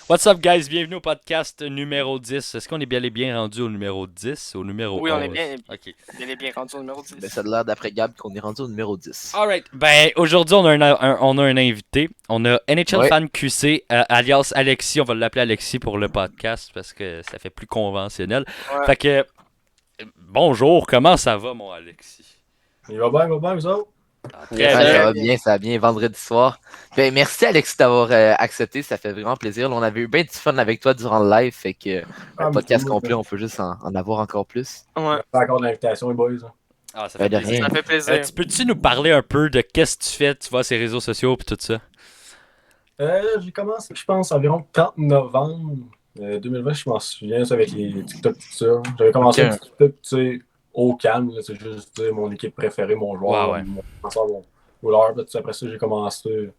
What's up, guys? Bienvenue au podcast numéro 10. Est-ce qu'on est bien et bien rendu au numéro 10 ou au numéro Oui, on est 11? bien, Ok. bien rendu au numéro Ben, 10. ça a l'air d'après Gab qu'on est rendu au numéro 10. Alright. Ben, aujourd'hui, on a un invité. On a NHL Ouais. Fan QC, alias Alexis. On va l'appeler Alexis pour le podcast parce que ça fait plus conventionnel. Ouais. Fait que, bonjour, comment ça va, mon Alexis? Il va bien, vous autres? Ah, Yes, très Ouais, sir. bien. ça va bien, vendredi soir. Ben, merci Alexis d'avoir accepté, ça fait vraiment plaisir. Là, on avait eu bien du fun avec toi durant le live, fait que un Mais podcast tout, complet, on peut juste en avoir encore plus. Ouais, pas encore de l'invitation, les boys. Hein. Ah, ça Ben, fait de plaisir. rien. ça fait plaisir. Peux-tu nous parler un peu de qu'est-ce que tu fais, tu vois, ces réseaux sociaux et tout ça? J'ai commencé, je pense, environ le 30 novembre 2020, je m'en souviens, ça, avec les TikTok, tout ça. J'avais commencé Ok. un TikTok, tu sais, au calme, là, c'est juste tu sais, mon équipe préférée, mon Ouais, joueur, ouais. mon défenseur, mon goaler. Puis, tu sais, après ça, j'ai commencé.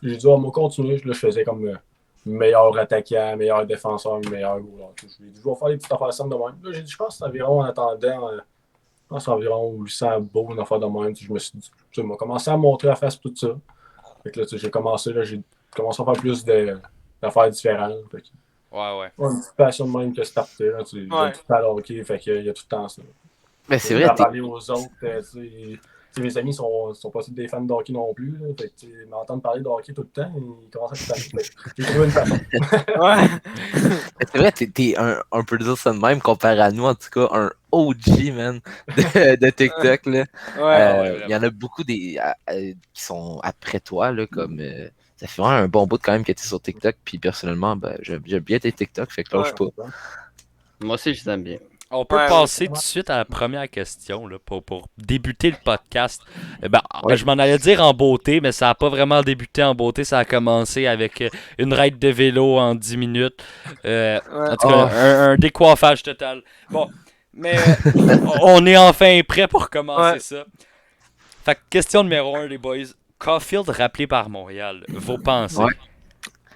J'ai dit, on va continuer. Là, je faisais comme meilleur attaquant, meilleur défenseur, meilleur goaler. Je lui ai dit, je vais faire des petites affaires simples de même. Là, j'ai dit, je pense que c'est environ en attendant. Je pense environ 800 beaux, une affaire de même. Je me suis dit, tu sais, m'a commencé à montrer à face tout ça. Fait que là, tu sais, j'ai commencé à faire plus d'affaires différentes. Fait que, Ouais, ouais. ouais, une petite passion de même que starter. Là, tu sais, Ouais. j'aime tout le temps le hockey, fait qu'il y a tout le temps ça. Ben, J'ai c'est envie vrai, d'en parler aux autres. Tu sais, mes amis sont pas tous des fans de hockey non plus. Là, fait que, tu sais, m'entendre parler de hockey tout le temps, ils commencent à se tanner. J'ai trouvé une façon. Ouais. c'est vrai, un peu dire ça de même comparé à nous, en tout cas, un OG, man, de TikTok, là. Ouais. Ah ouais, Il y en vraiment. a beaucoup qui sont après toi, là, comme ça fait vraiment un bon bout de quand même que tu es sur TikTok, puis personnellement, ben, j'aime bien tes TikTok, fait que lâche Ouais. pas. Moi aussi, je t'aime bien. On peut Ouais, passer tout de suite à la première question là, pour débuter le podcast. Ben, Ouais. je m'en allais dire en beauté, mais ça n'a pas vraiment débuté en beauté. Ça a commencé avec une ride de vélo en 10 minutes. Ouais. En tout cas, Oh, un décoiffage total. Bon, mais on est enfin prêt pour commencer Ouais. ça. Fait que question numéro 1, les boys. Caulfield rappelé par Montréal. Vos pensées. Ouais.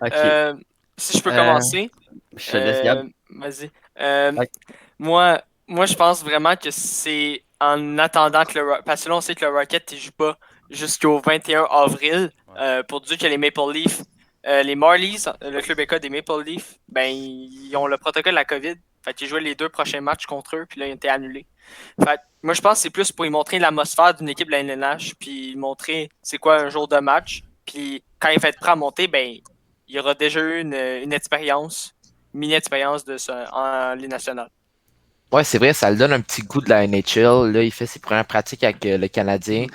ok. Euh, si je peux Euh, commencer, Je te laisse, Gab. vas-y. Euh, Ouais. moi, je pense vraiment que c'est en attendant que parce que là, on sait que le Rocket ne joue pas jusqu'au 21 avril. Pour dire que les Maple Leafs, les Marlies, le club école des Maple Leafs, ben, ils ont le protocole de la COVID. Fait qu'ils jouaient les 2 prochains matchs contre eux, puis là, ils ont été annulés. Fait que moi, je pense que c'est plus pour y montrer l'atmosphère d'une équipe de la LNH, puis montrer c'est quoi un jour de match. Puis quand il va être prêt à monter, ben, il y aura déjà eu une expérience, mini-expérience de ça en Ligue nationale. Ouais, c'est vrai, ça le donne un petit goût de la NHL. Là, il fait ses premières pratiques avec le Canadien.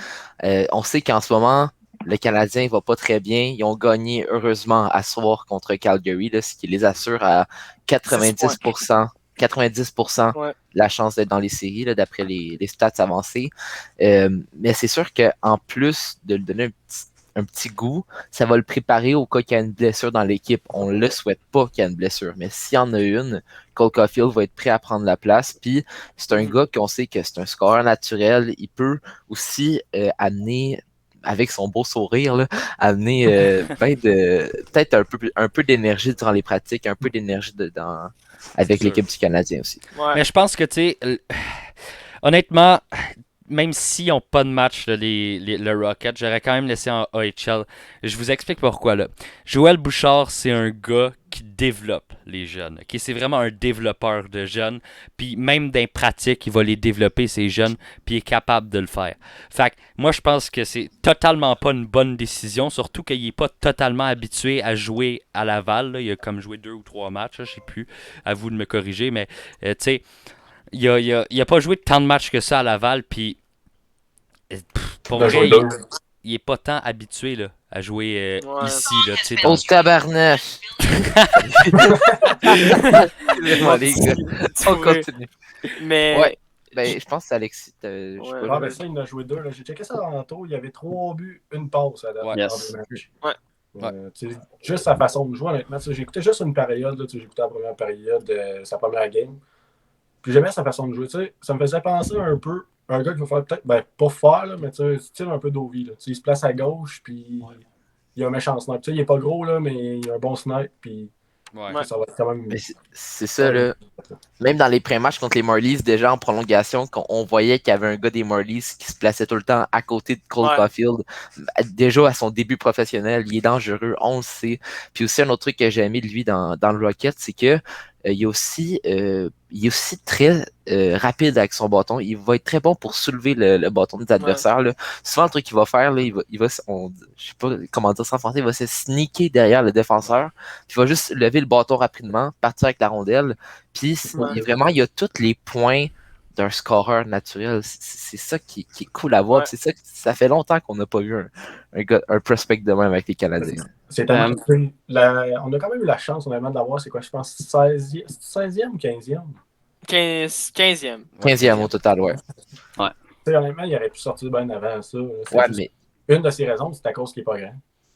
On sait qu'en ce moment, le Canadien va pas très bien. Ils ont gagné, heureusement, à soir contre Calgary, là, ce qui les assure à 6 points. 90%, 90% Ouais. la chance d'être dans les séries, là, d'après les stats avancées. Mais c'est sûr qu'en plus de lui donner un petit goût, ça va le préparer au cas qu'il y a une blessure dans l'équipe. On ne le souhaite pas qu'il y ait une blessure, mais s'il y en a une, Cole Caulfield va être prêt à prendre la place. Puis c'est un gars qu'on sait que c'est un scoreur naturel. Il peut aussi amener, avec son beau sourire, là, amener peut-être un peu d'énergie durant les pratiques, un peu d'énergie avec Sûr. l'équipe du Canadien aussi. Ouais. Mais je pense que, tu sais, honnêtement, même s'ils n'ont pas de match, là, le Rocket, j'aurais quand même laissé en AHL. Je vous explique pourquoi. Là. Joël Bouchard, c'est un gars qui développe les jeunes. Okay? C'est vraiment un développeur de jeunes. Puis même dans les pratiques, il va les développer, ces jeunes, puis il est capable de le faire. Fait que moi, je pense que c'est totalement pas une bonne décision, surtout qu'il n'est pas totalement habitué à jouer à Laval. Là. Il a comme joué 2 ou 3 matchs, là, je sais plus. À vous de me corriger, mais tu sais, il a pas joué tant de matchs que ça à Laval, puis pour Il a vrai, joué deux. il est pas tant habitué là, à jouer Ouais. ici. Là, tu sais, Oh tabarnak! Excusez-moi les gars. On continue. Mais Ouais. Ben, je pense que c'est Alexis. Je sais Ouais. pas, Ah, ben ça, il en a joué deux. Là. J'ai checké ça tantôt. Il y avait 3 buts, une passe à date Ouais. en Yes. 2 matchs. Ouais. Tu sais, juste sa façon de jouer, honnêtement. Tu sais, j'ai écouté juste une période. Là, tu sais, j'ai écouté la première période, sa première game. Puis j'aimais sa façon de jouer. Tu sais, ça me faisait penser un peu à un gars qui va faire peut-être, ben, pas fort, là, mais tu sais, style un peu d'Ovi. Là. Tu sais, il se place à gauche, puis il a un méchant snipe. Tu sais, il est pas gros, là, mais il a un bon snipe. Puis Ouais. Ça va être quand même. Mais c'est ça, là. Même dans les pré-matchs contre les Marlies, déjà en prolongation, on voyait qu'il y avait un gars des Marlies qui se plaçait tout le temps à côté de Cole Ouais. Caulfield. Déjà à son début professionnel, il est dangereux, on le sait. Puis aussi, un autre truc que j'ai aimé de lui dans le Rocket, c'est que il est aussi très rapide avec son bâton. Il va être très bon pour soulever le bâton des adversaires. Là. Souvent, le truc qu'il va faire, là, je sais pas comment dire ça en français, il va se sneaker derrière le défenseur. Puis il va juste lever le bâton rapidement, partir avec la rondelle. Puis il a tous les points d'un scoreur naturel. C'est ça qui est cool à voir. Ouais. C'est ça, ça fait longtemps qu'on n'a pas eu un prospect de même avec les Canadiens. C'est tellement cool. On a quand même eu la chance, honnêtement, de l'avoir, c'est quoi, je pense, 16e ou 15e? 15e. 15e au total, ouais. Honnêtement, il aurait pu sortir bien avant ça. Ouais, mais Une de ces raisons, c'est à cause qu'il n'est pas grand.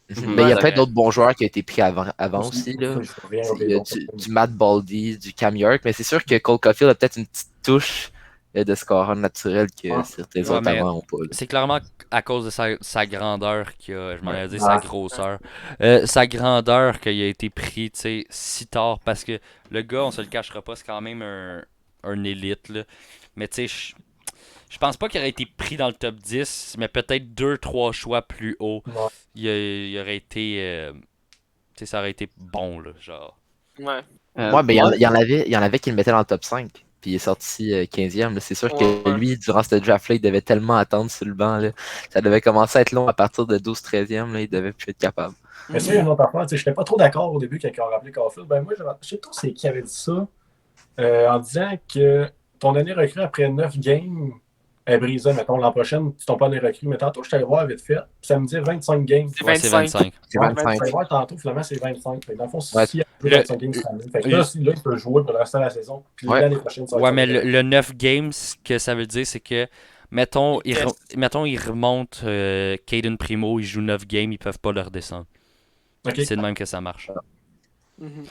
mais il y a Ouais, plein d'autres bons joueurs qui ont été pris avant aussi. Là. Je reviens au Il y a du Matt Baldy, du Cam York, mais c'est sûr que Cole Caulfield a peut-être une petite touche de scoreur naturel que certains autres mais avant n'ont pas. Là. c'est clairement à cause de sa grandeur qu'il a, je m'en ai dit, Ouais. sa grosseur. Sa grandeur qu'il a été pris, tu sais, si tard, parce que le gars, on se le cachera pas, c'est quand même un élite, là. Mais tu sais, je pense pas qu'il aurait été pris dans le top 10, mais peut-être 2-3 choix plus haut. Ouais. Il aurait été. Tu sais, ça aurait été bon, là, genre. Ouais. Ouais, mais il y en avait qui le mettaient dans le top 5. Puis il est sorti 15e. là. C'est sûr que lui, durant ce draft-là, il devait tellement attendre sur le banc. Là. Ça devait commencer à être long à partir de 12-13e. Là, il devait plus être capable. Mais ça, il y a une autre affaire. Je n'étais pas trop d'accord au début quand ils ont rappelé Caulfield. Ben moi, je sais pas c'est qui avait dit ça en disant que ton année recrue après 9 games est brisée. Mettons, l'an prochain, tu tombes pas année recrue. Mais tantôt, je t'allais voir vite fait. Puis ça me dit 25 games. C'est Ouais, c'est 25. 25. C'est Ouais, 25. ouais, tantôt, finalement, c'est 25. Fait que dans le fond, Ouais. s'il y a 25 games cette année, fait que là, il peut jouer pour le restant de la saison. Puis Ouais. l'année prochaine, ça va Ouais, être mais ça. le 9 games, ce que ça veut dire, c'est que, mettons, il remonte Caden Primo, il joue 9 games, ils peuvent pas le redescendre. Ok. C'est de même que ça marche. Mhm.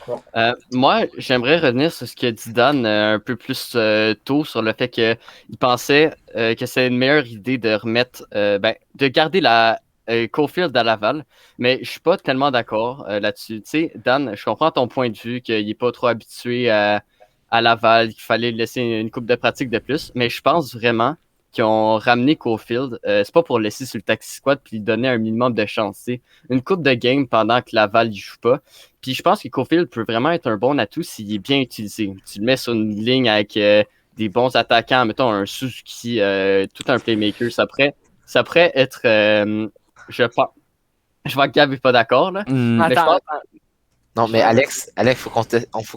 Moi, j'aimerais revenir sur ce que dit Dan un peu plus tôt sur le fait qu'il pensait que c'est une meilleure idée de remettre, de garder la Caulfield à Laval, mais je suis pas tellement d'accord là-dessus. Tu sais, Dan, je comprends ton point de vue qu'il est pas trop habitué à Laval, qu'il fallait lui laisser une coupe de pratique de plus, mais je pense vraiment qu'ils ont ramené Caulfield, c'est pas pour le laisser sur le taxi squad puis lui donner un minimum de chance. T'sais. Une coupe de game pendant que Laval il joue pas. Puis je pense que Caulfield peut vraiment être un bon atout s'il est bien utilisé. Tu le mets sur une ligne avec des bons attaquants, mettons un Suzuki, tout un playmaker, ça pourrait être. Je pense. Je vois que Gab n'est pas d'accord, là. Hmm, Mais je Attends, pense- attends. Non, mais Alex, faut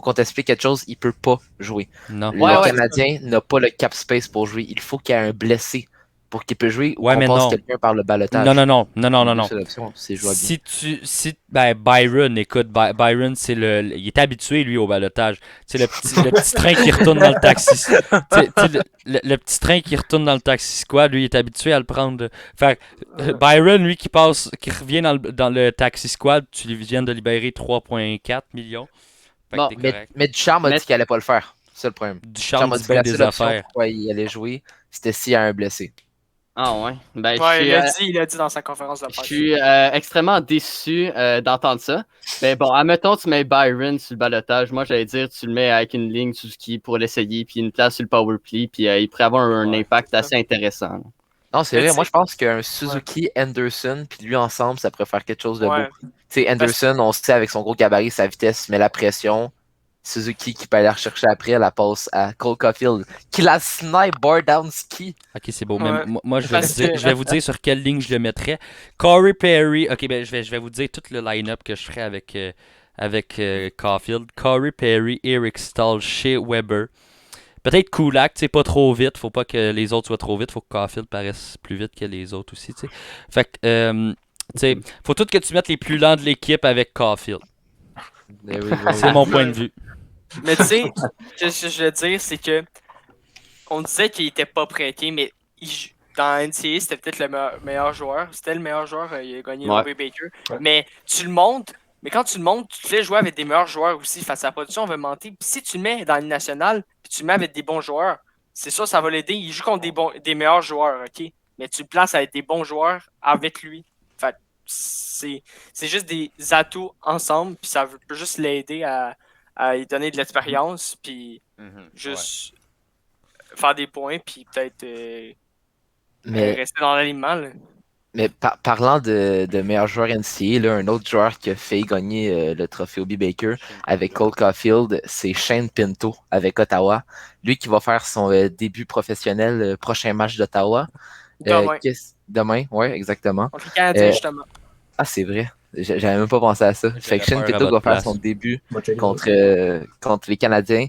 qu'on t'explique quelque chose. Il peut pas jouer. non. Le Ouais. Canadien n'a pas le cap space pour jouer. Il faut qu'il y ait un blessé pour qu'il puisse jouer ou Ouais, qu'on mais passe non. quelqu'un par le balotage. Non. La seule option, c'est jouable. Byron, écoute, Byron, il est habitué, lui, au balotage. Tu sais, le petit train qui retourne dans le taxi. Tu sais, le petit train qui retourne dans le taxi squad, lui, il est habitué à le prendre. Fait que, Byron, lui, qui revient dans le taxi squad, tu lui viens de libérer 3,4 millions. Fait que Bon, t'es correct. Mais Ducharme a dit qu'il allait pas le faire. C'est ça le problème. Ducharme a dit dit que bien la seule des option affaires. pourquoi il allait jouer, c'était s'il y a un blessé. Ah ouais. Ben, Ouais, il l'a dit dans sa conférence de je presse. suis extrêmement déçu d'entendre ça. Mais bon, admettons, tu mets Byron sur le balotage. Moi, j'allais dire, tu le mets avec une ligne Suzuki pour l'essayer, puis une place sur le power play, puis il pourrait avoir un impact assez intéressant. Non, c'est Mais vrai. tu Moi, sais- je pense qu'un Suzuki Anderson, puis lui ensemble, ça pourrait faire quelque chose de Ouais. beau. Tu sais, Anderson, on sait avec son gros gabarit, sa vitesse, met la pression. Suzuki qui peut aller rechercher après la passe à Cole Caulfield, qui la snipe bar down ski. Ok, c'est beau. Ouais. Mais moi, Parce que- je vais vous dire sur quelle ligne je le mettrais. Corey Perry. Ok, ben, je vais vous dire tout le line-up que je ferais avec Caulfield. Corey Perry, Eric Stahl, Shea Weber. Peut-être Kulak, tu sais, pas trop vite. Faut pas que les autres soient trop vite. Faut que Caulfield paraisse plus vite que les autres aussi, tu sais. Fait que, tu sais, faut tout que tu mettes les plus lents de l'équipe avec Caulfield. C'est mon point de vue. Mais tu sais, ce que je veux dire, c'est que on disait qu'il était pas prêté, mais dans NCAA, c'était peut-être le meilleur joueur. C'était le meilleur joueur, il a gagné Ouais. le Baker. Ouais. Mais tu le montes, mais quand tu le montes, tu te fais jouer avec des meilleurs joueurs aussi face à la production, on veut monter. Puis si tu le mets dans le national, puis tu le mets avec des bons joueurs, c'est sûr, ça va l'aider. Il joue contre des meilleurs joueurs, ok? Mais tu le places avec des bons joueurs avec lui. Fait c'est juste des atouts ensemble, puis peut juste l'aider à lui donner de l'expérience, puis juste faire des points, puis peut-être Mais, rester dans l'alignement. Là. mais parlant de meilleur joueur NCAA, là, un autre joueur qui a fait gagner le trophée Obi Baker avec Cole Caulfield, c'est Shane Pinto avec Ottawa. Lui qui va faire son début professionnel, prochain match d'Ottawa. Demain. Demain, oui, exactement. Contre les Canadiens, Euh, justement. Ah, c'est vrai. J'avais même pas pensé à ça. Fait que Shane peur à Pinto votre va faire place. son début Moi, checker contre les Canadiens.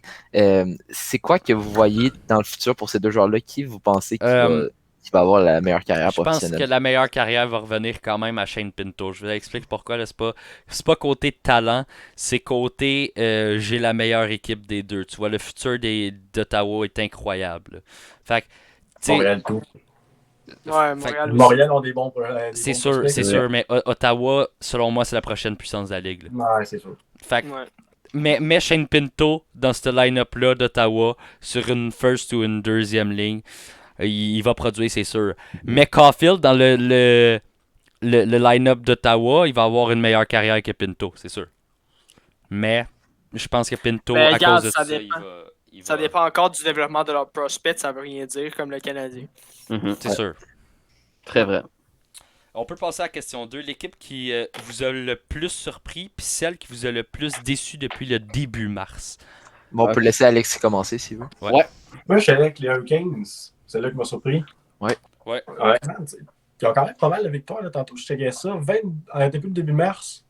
C'est quoi que vous voyez dans le futur pour ces deux joueurs-là? Qui vous pensez qui va avoir la meilleure carrière Je pense que professionnelle? la meilleure carrière va revenir quand même à Shane Pinto. Je vous explique pourquoi. Là, c'est pas côté talent, c'est côté j'ai la meilleure équipe des deux. Tu vois, le futur d'Ottawa est incroyable. Là. Fait que, tu sais, Montréal, tout. Ouais, Montréal aussi. Montréal ont des bons. c'est sûr, mais Ottawa, selon moi, c'est la prochaine puissance de la ligue. Là. Ouais, c'est sûr. Fait que, Ouais. mais Shane Pinto dans ce line-up-là d'Ottawa sur une first ou une deuxième ligne, il va produire, c'est sûr. Mais Caulfield, dans le line-up d'Ottawa, il va avoir une meilleure carrière que Pinto, c'est sûr. Mais je pense que Pinto, Mais à regarde, cause de ça ça, dépend. il Ça va- dépend encore du développement de leur prospect, ça veut rien dire, comme le Canadien. Mhm. C'est sûr. Très vrai. On peut passer à la question 2. L'équipe qui vous a le plus surpris, puis celle qui vous a le plus déçu depuis le début mars. Bon, on peut laisser Alexis commencer s'il veut. Moi, je suis allé avec les Hurricanes. C'est là qui m'a surpris. Ouais. Ouais. Man, ils ont quand même pas mal de victoires. Là, tantôt, je checkais ça. Depuis le début mars,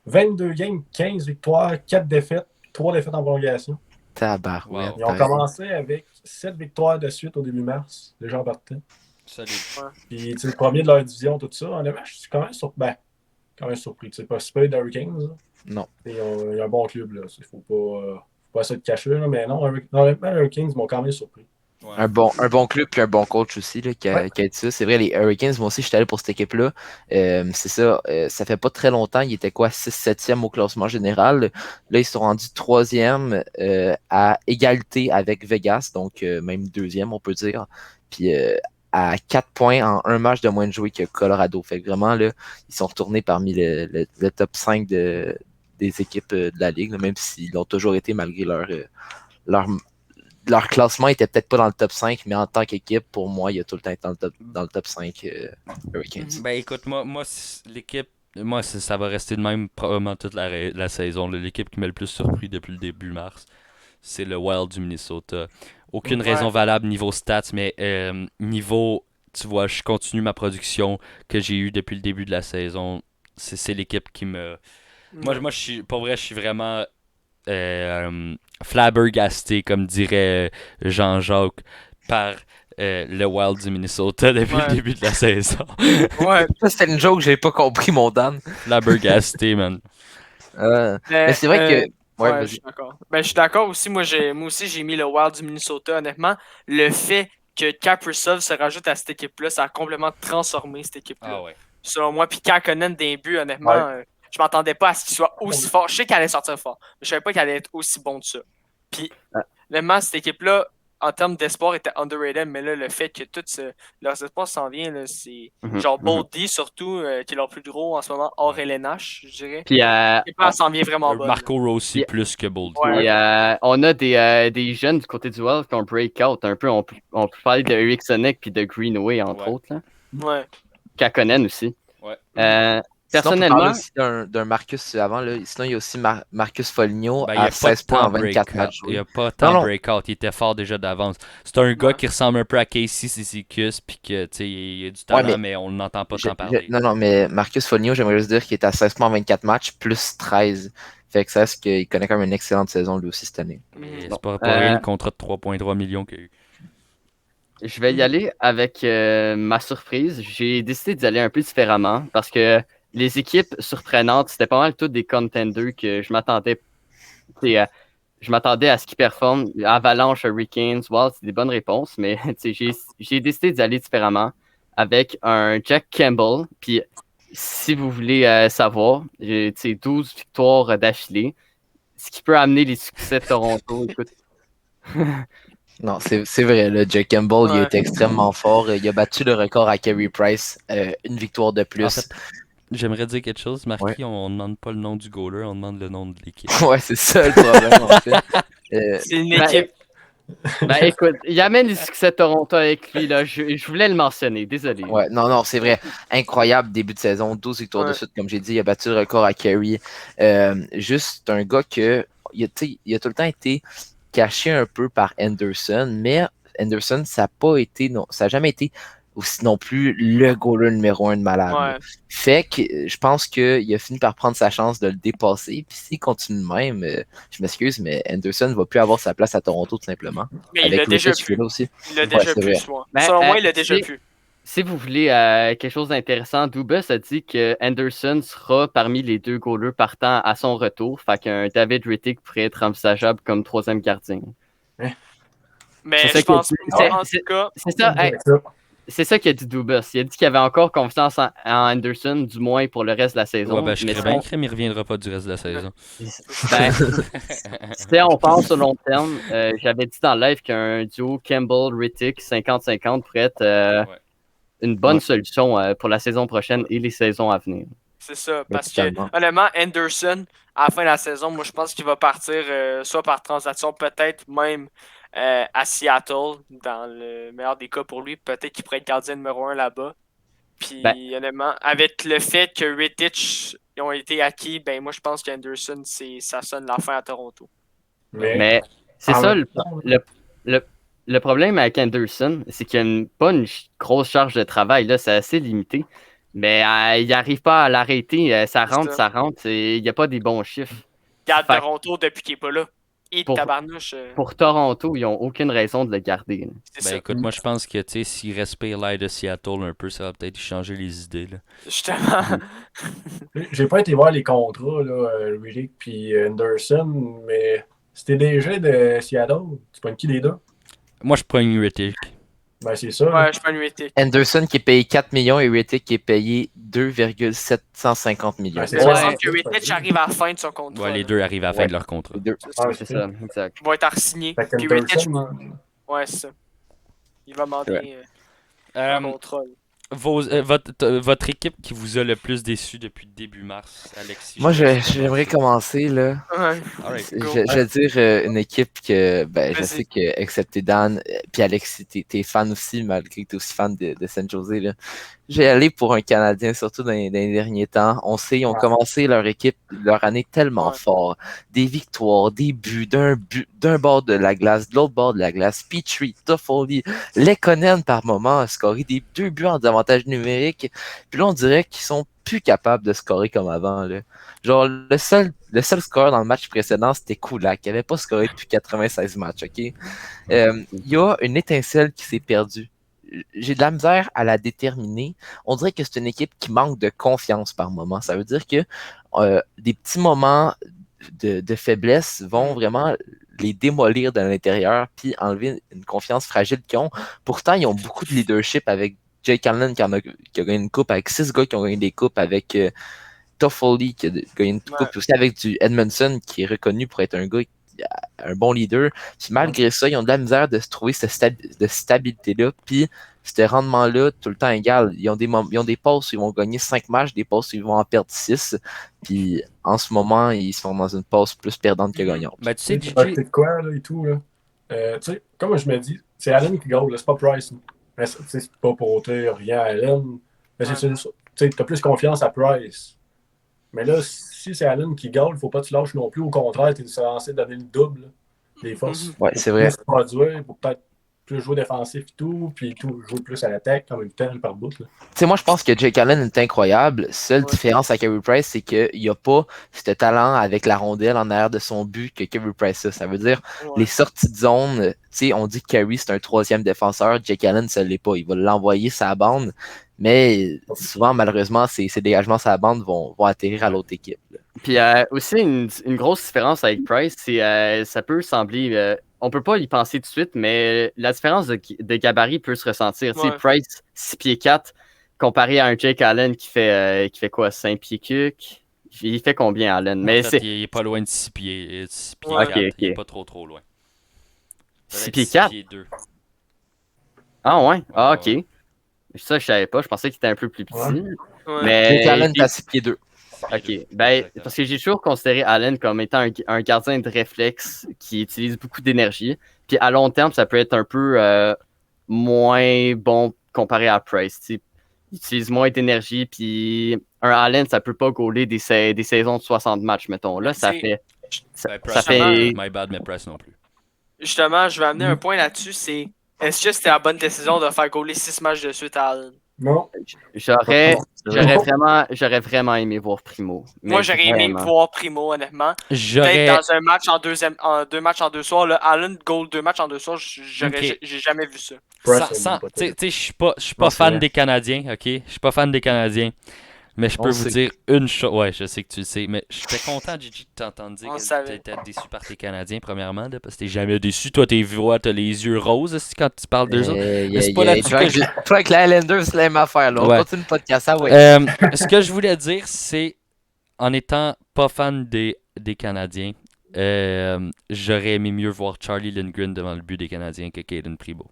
22 games, 15 victoires, 4 défaites, 3 défaites en prolongation. Tabarouette. Wow. Ils ont commencé avec 7 victoires de suite au début mars. Les gens partaient. Salut. Puis, tu sais, le premier de leur division, tout ça. Honnêtement, je suis quand même surpris. Tu sais, pas super des Hurricanes. Là. Non. Il y a un bon club. Il ne faut pas essayer de cacher. Là, mais non, honnêtement, les Hurricanes m'ont quand même surpris. Ouais. Un bon club puis un bon coach aussi là, qui a été ça. C'est vrai, les Hurricanes, moi aussi, j'étais allé pour cette équipe-là. C'est ça, ça fait pas très longtemps. Ils étaient quoi, 6-7e au classement général. Là, ils sont rendus 3e à égalité avec Vegas, donc même 2e, on peut dire. Puis à 4 points en un match de moins de jouer que Colorado. Fait que vraiment, là, ils sont retournés parmi le top 5 des équipes de la Ligue, là, même s'ils l'ont toujours été malgré leur classement était peut-être pas dans le top 5, mais en tant qu'équipe, pour moi, il a tout le temps été dans le top 5 Hurricanes. Ben écoute, moi l'équipe, ça va rester de même probablement toute la saison. Là. L'équipe qui m'a le plus surpris depuis le début mars, c'est le Wild du Minnesota. Aucune raison valable niveau stats, mais niveau, tu vois, je continue ma production que j'ai eue depuis le début de la saison. C'est l'équipe qui me... Moi, je suis, pour vrai, je suis vraiment flabbergasté, comme dirait Jean-Jacques, par le Wild du Minnesota depuis le début de la saison. Ouais. Ça, c'était une joke, j'avais pas compris, mon Dan. Flabbergasté, man. Mais c'est vrai que... Ouais, vas-y. je suis d'accord. Ben, je suis d'accord aussi. Moi aussi, j'ai mis le Wild du Minnesota. Honnêtement, le fait que Kaprizov se rajoute à cette équipe-là, ça a complètement transformé cette équipe-là. Ah ouais. Selon moi, puis Kakkonen d'un but, honnêtement, je m'attendais pas à ce qu'il soit aussi fort. Je sais qu'elle allait sortir fort, mais je savais pas qu'elle allait être aussi bon que ça. Puis, honnêtement, cette équipe-là, en termes d'espoir, était underrated, mais là, le fait que tout leurs espoirs s'en vient, là, c'est genre Boldy, surtout, qui est leur plus gros en ce moment, hors LNH, je dirais. Puis Elle s'en vient vraiment bonne. Marco Rossi plus que Boldy. Ouais. Et, on a des jeunes du côté du Wild qui ont breakout un peu. On peut parler de Eric Sonic puis de Greenway, entre autres. Là. Ouais. Kakkonen aussi. Ouais. Personnellement, on peut parler aussi d'un Marcus avant. Là. Sinon, il y a aussi Marcus Foligno Ben, il n'y à a pas 16 de points temps en 24 breakout. matchs. Il n'y joués. a pas tant Non. breakout. Il était fort déjà d'avance. C'est un gars qui ressemble un peu à Casey Cizikus, puis que, tu sais, il a du talent, mais on n'entend pas tant parler. Non, mais Marcus Foligno, j'aimerais juste dire qu'il est à 16 points en 24 matchs, plus 13. Fait que ça reste qu'il connaît quand même une excellente saison lui aussi cette année. Mais c'est pas rien le contrat de 3,3 millions qu'il a eu. je vais y aller avec ma surprise. J'ai décidé d'y aller un peu différemment parce que les équipes surprenantes, c'était pas mal toutes des contenders que je m'attendais à ce qu'ils performent. Avalanche, Hurricanes, Wild, c'est des bonnes réponses, mais j'ai décidé d'y aller différemment avec un Jack Campbell. Puis, si vous voulez savoir, j'ai 12 victoires d'affilée, ce qui peut amener les succès de Toronto. Écoute. Non, c'est vrai, là, Jack Campbell, il a été extrêmement fort. Il a battu le record à Carey Price, une victoire de plus. En fait, J'aimerais dire quelque chose, Marquis. Ouais. On demande pas le nom du goaler, on demande le nom de l'équipe. Ouais, c'est ça le problème, en fait. C'est une Ben, équipe. Ben écoute, il amène le succès de Toronto avec lui, là. Je voulais le mentionner, désolé. Ouais, non, c'est vrai. Incroyable début de saison, 12 victoires de Ouais. suite, comme j'ai dit, il a battu le record à Kerry. Juste un gars il a tout le temps été caché un peu par Anderson, mais Anderson, ça n'a pas été, non, ça n'a jamais été aussi non plus le goaler numéro 1 de malade. Ouais. Là. Fait que je pense qu'il a fini par prendre sa chance de le dépasser. Puis s'il continue de même, je m'excuse, mais Anderson ne va plus avoir sa place à Toronto, tout simplement. Mais il Avec l'a déjà Rittich qui est pu. là aussi. Il l'a Ouais, déjà c'est pu, vrai. je vois. Ben, Selon moi, il l'a déjà si- pu. Si vous voulez quelque chose d'intéressant, Dubas a dit que Anderson sera parmi les 2 goalers partant à son retour. Fait qu'un David Rittick pourrait être envisageable comme 3e gardien. Mais C'est ça je pense qu'il pas, dit. en tout cas. C'est ça, hey, c'est ça qu'a dit Dubas. Il a dit qu'il avait encore confiance en Anderson, du moins pour le reste de la saison. Ouais, ben, je mais serais si bien on- crème, il reviendra pas du reste de la saison. ben, si on pense au long terme, j'avais dit dans le live qu'un duo Campbell-Rittick 50-50 pourrait être Ouais. une bonne Ouais. solution pour la saison prochaine et les saisons à venir. C'est ça. Parce que, totalement. honnêtement, Anderson, à la fin de la saison, moi, je pense qu'il va partir soit par transaction, peut-être même à Seattle, dans le meilleur des cas pour lui. Peut-être qu'il pourrait être gardien numéro 1 là-bas. Puis, Ben- honnêtement, avec le fait que Rittich ils ont été acquis, ben moi, je pense qu'Anderson, ça sonne la fin à Toronto. Mais c'est en ça même temps, le problème avec Anderson, c'est qu'il n'a pas une grosse charge de travail, là, c'est assez limité. Mais il n'arrive pas à l'arrêter. Ça C'est rentre, ça. ça rentre. Il n'y a pas des bons chiffres. Garde Fait que Toronto depuis qu'il n'est pas là. Et Pour- tabarnouche, pour Toronto, ils n'ont aucune raison de le garder. Là. c'est Ben ça. écoute, moi je pense que s'il respire l'air de Seattle un peu, ça va peut-être changer les idées. Là. Justement. j'ai pas été voir les contrats, là, Riddick puis Anderson, mais c'était DG de Seattle. Tu prends qui des deux? Moi je prends une Rittick. Ben, c'est ça. Ouais, je peux lui étiquer. Anderson qui est payé 4 millions et Rittick qui est payé 2,750 millions. Ben, c'est Il ça. me Ouais. semble que Rittich arrive à la fin de son contrat. Ouais, les là. deux arrivent à la fin Ouais. de leur contrat. Les deux. C'est ça. Ouais, C'est ça, exact. Ils vont être re-signés. Fait Puis Rittich, qu'Anderson, ouais, c'est ça. Il va demander un contrat. Votre équipe qui vous a le plus déçu depuis début mars, Alexis? Moi, je te laisse j'aimerais commencer, là. Ouais. Alright. Je, Go. je vais dire une équipe que, ben, je Vas-y. sais que, excepté Dan, puis Alexis, t'es fan aussi, malgré que t'es aussi fan de San Jose, là. J'ai allé pour un Canadien, surtout dans les derniers temps. On sait, ils ont Ouais. commencé leur équipe, leur année tellement Ouais. fort. Des victoires, des buts, d'un bord de la glace, de l'autre bord de la glace. Petrie, Toffoli, Lekonen par moment a scoré des 2 buts en avantage numérique. Puis là, on dirait qu'ils sont plus capables de scorer comme avant, là. Genre, le seul score dans le match précédent, c'était Kulak, qui avait pas scoré depuis 96 matchs, ok? Il y a une étincelle qui s'est perdue. J'ai de la misère à la déterminer. On dirait que c'est une équipe qui manque de confiance par moment. Ça veut dire que des petits moments de faiblesse vont vraiment les démolir de l'intérieur puis enlever une confiance fragile qu'ils ont. Pourtant, ils ont beaucoup de leadership avec Jake Allen qui a gagné une coupe, avec 6 gars qui ont gagné des coupes, avec Toffoli qui a gagné une coupe, puis aussi avec du Edmondson qui est reconnu pour être un gars un bon leader. Puis malgré ça, ils ont de la misère de se trouver cette stabilité-là. Puis ce rendement-là, tout le temps égal. Ils ont des passes où ils vont gagner 5 matchs, des passes où ils vont en perdre 6. Puis en ce moment, ils sont dans une passe plus perdante que gagnante. Ben tu sais, tu Gigi, sais de quoi, là, et tout, là. Tu sais, comme je me dis, c'est Allen qui gagne, là, c'est pas Price. Là. Mais c'est pas pour ôter rien à Allen. Mais c'est juste, tu sais, t'as plus confiance à Price. Mais là, si c'est Allen qui gagne, faut pas que tu lâches non plus. Au contraire, tu es censé donner le double là, des forces. Ouais, Pour c'est vrai. plus produire, pour peut-être plus jouer défensif et tout, puis tout, jouer plus à l'attaque en même temps par bout. Là. Tu sais, moi, je pense que Jake Allen est incroyable. Seule Ouais. différence à Carey Price, c'est qu'il n'y a pas ce talent avec la rondelle en arrière de son but que Carey Price a. Ça veut dire, Ouais. les sorties de zone, tu sais, on dit que Carey, c'est un 3e défenseur. Jake Allen, ça ne l'est pas. Il va l'envoyer sa bande. Mais souvent, malheureusement, ces dégagements sur la bande vont atterrir à l'autre équipe. Là. Puis aussi, une grosse différence avec Price, c'est ça peut sembler. On peut pas y penser tout de suite, mais la différence de gabarit peut se ressentir. Tu sais, Ouais. Price, 6 pieds 4, comparé à un Jake Allen qui fait quoi, 5 pieds cuc? Il fait combien, Allen? Mais en fait, c'est il est pas loin de 6 pieds. 6 pieds Ouais. 4, Ok, il est ok. pas trop loin. 6 pieds 4? 6 pieds 2. Ah ouais? Ah, Ouais, ok. ouais. Ça, je savais pas. Je pensais qu'il était un peu plus petit. Ouais. Ouais. Mais Jake Allen est à 6 pieds 2. Ok, ben, parce que j'ai toujours considéré Allen comme étant un gardien de réflexe qui utilise beaucoup d'énergie. Puis à long terme, ça peut être un peu moins bon comparé à Price. T'sais. Il utilise moins d'énergie. Puis un Allen, ça peut pas gauler des saisons de 60 matchs, mettons. Là, ça C'est- fait. Ben, Ça Price, fait. my bad, mais Price non plus. Justement, je vais amener un point là-dessus, c'est est-ce que c'était la bonne décision de faire goaler 6 matchs de suite à Allen? Non. J'aurais vraiment aimé voir Primo. Moi, Mais j'aurais aimé vraiment. voir Primo, honnêtement. Peut-être J'aurais. dans un match en 2 matchs en 2 soirs. Là, Allen goal 2 matchs en 2 soirs, Ok. j'ai jamais vu ça. Price, Tu sais, je suis Non, pas c'est fan vrai. des Canadiens, ok? Je suis pas fan des Canadiens. Mais je On peux le vous sait. dire une chose. Ouais, je sais que tu le sais. Mais j'étais content, Gigi, de t'entendre dire On que savait. t'étais déçu par tes Canadiens, premièrement, là, parce que t'es jamais déçu. Toi, t'as les yeux roses aussi, quand tu parles d'eux autres. Mais c'est pas là-dessus que je. Toi, avec la Highlanders, c'est la même affaire. Là. On Ouais. continue le podcast. Ah ouais. Ce que je voulais dire, c'est, en étant pas fan des Canadiens, j'aurais aimé mieux voir Charlie Lindgren devant le but des Canadiens que Caden Primeau.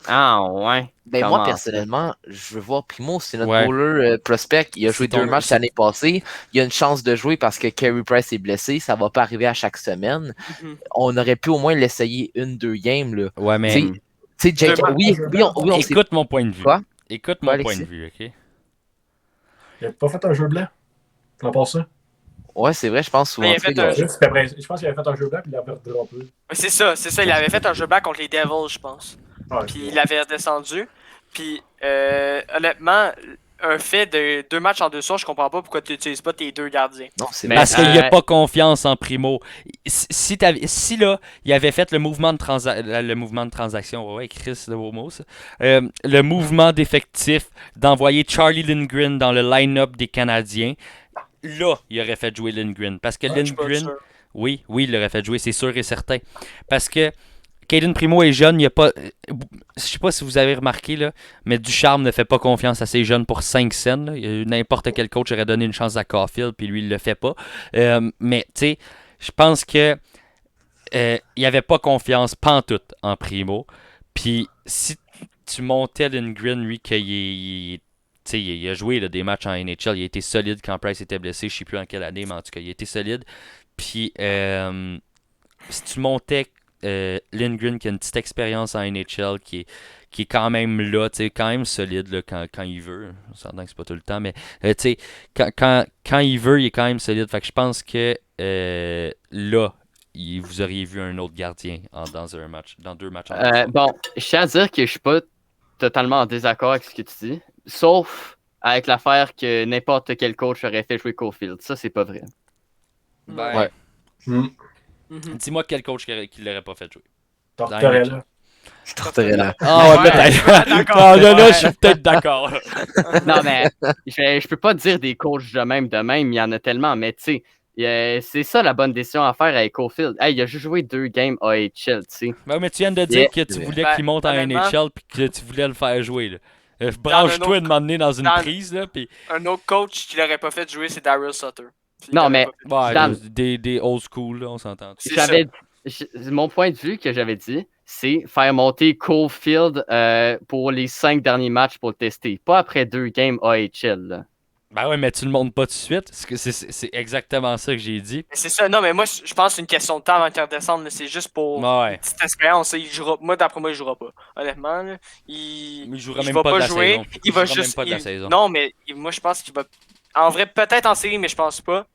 Ah, ouais. Ben Comment moi, ça? personnellement, je veux voir Primo, c'est notre Ouais. bowler prospect. Il a C'est joué ton- 2 matchs l'année passée. Il a une chance de jouer parce que Carey Price est blessé. Ça va pas arriver à chaque semaine. Mhm. On aurait pu au moins l'essayer 1-2 games. Là. Ouais, mais Tu sais, Jake, Deux matchs, oui, on sait écoute mon point de vue. Quoi? Écoute Quoi, mon point de Alexis? vue, ok? Il a pas fait un jeu blanc. T'en penses ça? Ouais, c'est vrai, je pense souvent. Mais il a ça, fait il a- un jeu- Je pense qu'il avait fait un jeu blanc puis il avait redroppé. C'est ça. Il avait fait un jeu back contre les Devils, je pense. Ah, Puis il avait redescendu. Puis honnêtement, un fait de 2 matchs en 2 soirs, je comprends pas pourquoi tu n'utilises pas tes 2 gardiens. Non, c'est Mais- vrai. Parce qu'il n'y a pas confiance en Primo. Si là, il avait fait le mouvement de transaction, ouais, Chris le beau mot, ça. Le mouvement d'effectif d'envoyer Charlie Lindgren dans le line-up des Canadiens, là, il aurait fait jouer Lindgren. Parce que Ouais, je suis pas Lindgren, sûr. oui, il l'aurait fait jouer, c'est sûr et certain. Parce que Caden Primo est jeune, il y a pas. Je sais pas si vous avez remarqué, là, mais Ducharme ne fait pas confiance à ces jeunes pour 5 cents. Là. N'importe quel coach aurait donné une chance à Caulfield, puis lui, il le fait pas. Mais, tu sais, je pense que il avait pas confiance pantoute en Primo. Puis, si tu montais Lindgren, lui, qu'il il a joué là, des matchs en NHL, il a été solide quand Price était blessé, je sais plus en quelle année, mais en tout cas, il a été solide. Puis, si tu montais Lindgren qui a une petite expérience en NHL, qui est quand même là, quand même solide là, quand il veut. On s'entend que c'est pas tout le temps, mais quand il veut, il est quand même solide. Fait que je pense que là, vous auriez vu un autre gardien dans 2 matchs. Bon, je tiens à dire que je suis pas totalement en désaccord avec ce que tu dis, sauf avec l'affaire que n'importe quel coach aurait fait jouer Caulfield. Ça, c'est pas vrai. Ben, Ouais. Mhm. Dis-moi quel coach qui l'aurait pas fait jouer. Tortorella. Tortorella. Ah ouais, peut-être. D'accord. Là, je suis peut-être d'accord. Non, mais je peux pas dire des coachs de même, il y en a tellement, mais tu sais, c'est ça la bonne décision à faire avec Caulfield. Hey, il a juste joué 2 games AHL, tu sais. Ben, mais tu viens de dire que tu voulais Ben, qu'il monte en honnêtement, NHL puis que tu voulais le faire jouer. Là. Branche-toi autre- de m'emmener dans une dans- prise, là, puis Un autre coach qui l'aurait pas fait jouer, c'est Daryl Sutter. Puis il Non, l'aurait mais- pas fait. ouais, Dan- des old school, là, on s'entend. C'est Mon point de vue que j'avais dit, c'est faire monter Caulfield pour les 5 derniers matchs pour le tester. Pas après 2 games AHL. Là. Ben ouais, mais tu le montes pas tout de suite. C'est exactement ça que j'ai dit. Mais c'est ça, non, mais moi, je pense que c'est une question de temps avant qu'il redescende. là. C'est juste pour Ouais. une petite expérience. Il jouera... Moi, d'après moi, il jouera pas. Honnêtement, là, il jouera il même va pas de la jouer. saison. Il va jouera juste. même pas de la saison. Non, mais moi, je pense qu'il va. En vrai, peut-être en série, mais je pense pas.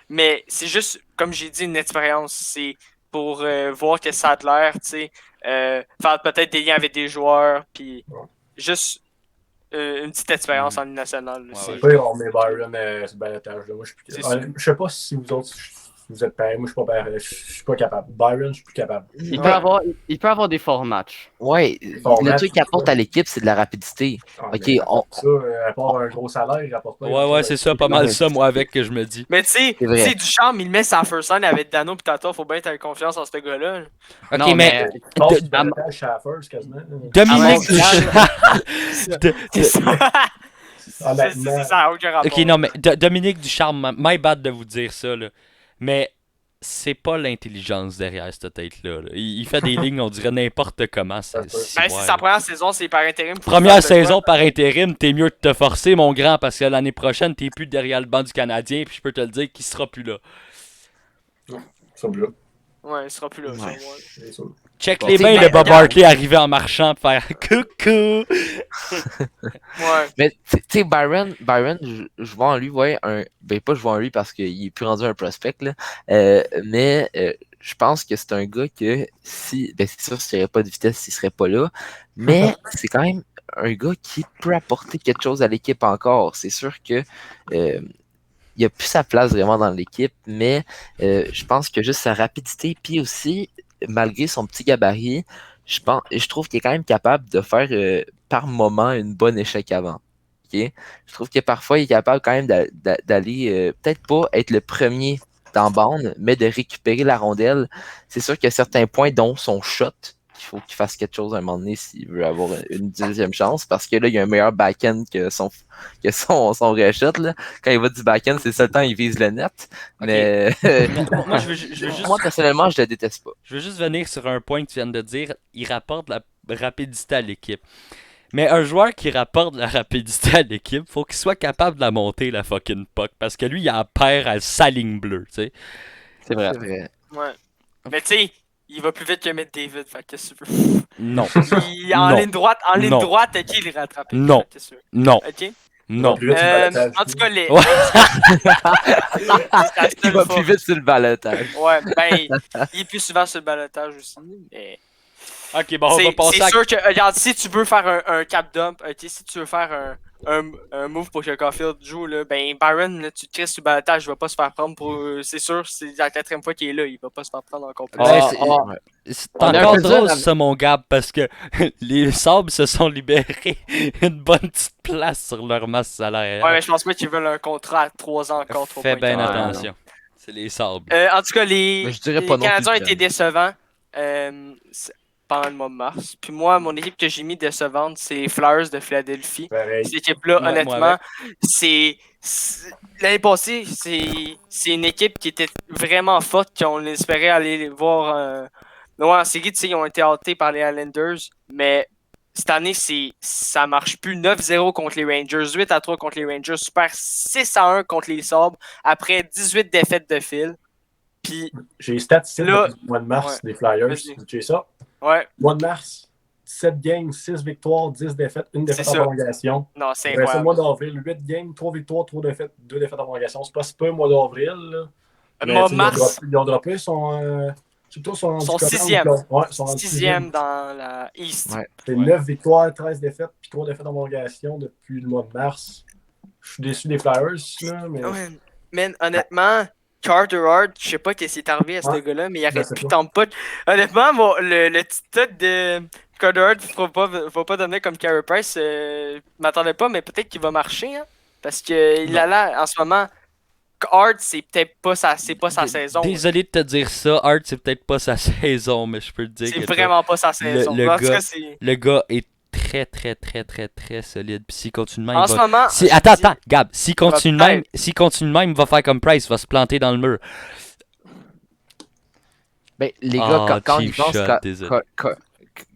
Mais c'est juste, comme j'ai dit, une expérience. C'est pour voir que ça a de l'air, tu sais. Faire peut-être des liens avec des joueurs. Puis juste une petite expérience en Ligue nationale. là. Ouais, C'est- ouais. Oui, on met Byron sur le balotage. Moi, je suis plus C'est capable. Je sais pas si vous autres, vous êtes pareil. Moi, je suis pas pareil. Je suis pas capable. Byron, je suis plus capable. Il peut avoir des forts matchs. Ouais, Format, le truc qu'il apporte à l'équipe, c'est de la rapidité. Ah, Ok, mais on- ça, à part un gros salaire, il rapporte pas. Ouais, c'est ça, pas mal ça, moi, avec que je me dis. Mais tu sais, C'est vrai. Ducharme, il le met sa first line avec Dano et Tata. Faut bien être confiance en ce gars-là. Ok, Non, mais Passe de- du balotage Schaffers, quasiment. Dominique Ah, Ducharme. C'est ça. Honnêtement. Ça n'a aucun rapport. Ok, non, mais Dominique Ducharme, my bad de vous dire ça, là. Mais c'est pas l'intelligence derrière cette tête-là. Il fait des lignes, on dirait n'importe comment. Ben, c'est sa première saison, c'est par intérim. Première saison par intérim, t'es mieux de te forcer, mon grand, parce que l'année prochaine, t'es plus derrière le banc du Canadien, puis je peux te le dire qu'il sera plus là. Ils sont plus là. Ouais, il sera plus là. Ouais. Ils sont là. Check Bon, les t'sais, bains ben, de Bob regarde. Hartley arriver en marchant pour faire coucou. Ouais. Mais tu sais, Byron, je vois en lui, ouais, pas je vois en lui parce qu'il est plus rendu un prospect, là. Mais je pense que c'est un gars que si, ben c'est sûr, s'il n'y aurait pas de vitesse, il serait pas là. Mais c'est quand même un gars qui peut apporter quelque chose à l'équipe encore. C'est sûr que il a plus sa place vraiment dans l'équipe, mais je pense que juste sa rapidité, puis aussi, malgré son petit gabarit, je trouve qu'il est quand même capable de faire par moment une bonne échec avant. Ok? Je trouve que parfois, il est capable quand même d'aller, peut-être pas être le premier dans bande, mais de récupérer la rondelle. C'est sûr qu'il y a certains points, dont son shot, qu'il faut qu'il fasse quelque chose à un moment donné s'il veut avoir une deuxième chance, parce que là, il y a un meilleur back-end que son vrai shot. Là. Quand il va du back-end, c'est le seul temps il vise le net. Mais Moi, je veux juste... moi, personnellement, je le déteste pas. Je veux juste venir sur un point que tu viens de dire. Il rapporte la rapidité à l'équipe. Mais un joueur qui rapporte la rapidité à l'équipe, faut qu'il soit capable de la monter, la fucking puck. Parce que lui, il en perd à sa ligne bleue, tu sais. C'est vrai. C'est vrai. Ouais. Mais tu sais, il va plus vite que Matt David. Fait que qu'est-ce que tu veux? Non. En Non. ligne droite, Non. qui il rattrape? Non. Qu'est-ce que tu veux? Non. Ok. Non. Plus vite, c'est le balotage. En tout cas, les. Ouais. C'est la Il seule va fois. plus vite sur le balotage. Ouais, ben, il est plus souvent sur le balotage aussi. Mais Ok, bon, on va passer c'est à... sûr que, regarde, si tu veux faire un cap dump, ok, si tu veux faire un move pour que Caulfield joue, là, ben, Byron, là, tu te crisses sur le balotage, il va pas se faire prendre pour. C'est sûr, c'est la 4e fois qu'il est là, il va pas se faire prendre encore plus. Ouais, Ouais. c'est On est un encore peu drôle dur à- ça, mon gars, parce que les Sabres se sont libérés une bonne petite place sur leur masse salariale. Ouais, mais je pense pas qu'ils veulent un contrat à 3 ans encore. Fais bien 3,4. attention. C'est les Sabres. En tout cas, les, Mais je dirais les pas non Canadiens ont plus, été décevants pendant le mois de mars. Puis moi, mon équipe que j'ai mis décevante, c'est les Flyers de Philadelphie. Pareil. Cette équipe-là, Ouais, moi honnêtement, avec. l'année passée, c'est une équipe qui était vraiment forte, qu'on espérait aller voir. Ouais, en série, tu sais, ils ont été hâtés par les Islanders, mais cette année, ça marche plus. 9-0 contre les Rangers, 8-3 contre les Rangers, super 6-1 contre les Sabres, après 18 défaites de fil. Puis, J'ai les statistiques Là, depuis le mois de mars ouais. des Flyers. Vas-y. J'ai ça. ouais, Mois de mars, 7 games, 6 victoires, 10 défaites, 1 défaite C'est en ça. prolongation. non, c'est Après ça, incroyable. mois d'avril, 8 games, 3 victoires, 3 défaites, 2 défaites en prolongation. C'est pas si peu le mois d'avril. Là. Mais, Mois tu de sais, mars, ils ont droppé son. Surtout son Son handicap, sixième. Ouais, son handicap. 6e dans la East. Ouais. C'est Ouais. 9 victoires, 13 défaites, puis 3 défaites en prolongation depuis le mois de mars. Je suis déçu des Flyers, là, mais. Ouais. Man, honnêtement, Carter Hart, je sais pas qu'est-ce qui est arrivé à ce Ouais. gars-là, mais il Je arrête sais plus pas. tant de pas. Honnêtement, le petit truc de Carter Hart va pas devenir comme Carey Price. Je m'attendais pas, mais peut-être qu'il va marcher. Hein, parce que il a là, en ce moment, Hart, c'est peut-être pas sa saison. Désolé de te dire ça, Hart, c'est peut-être pas sa saison, mais je peux te dire C'est que vraiment pas sa saison. le En tout gars- cas, c'est. le gars est très, très, très, très, très solide. Puis s'il continue de même, En il ce va... moment. Attends, Gab, s'il continue de peut-être. même, il va faire comme Price, il va se planter dans le mur. Ben, les Ah, gars, quand on y cheap pense, shot, désolé.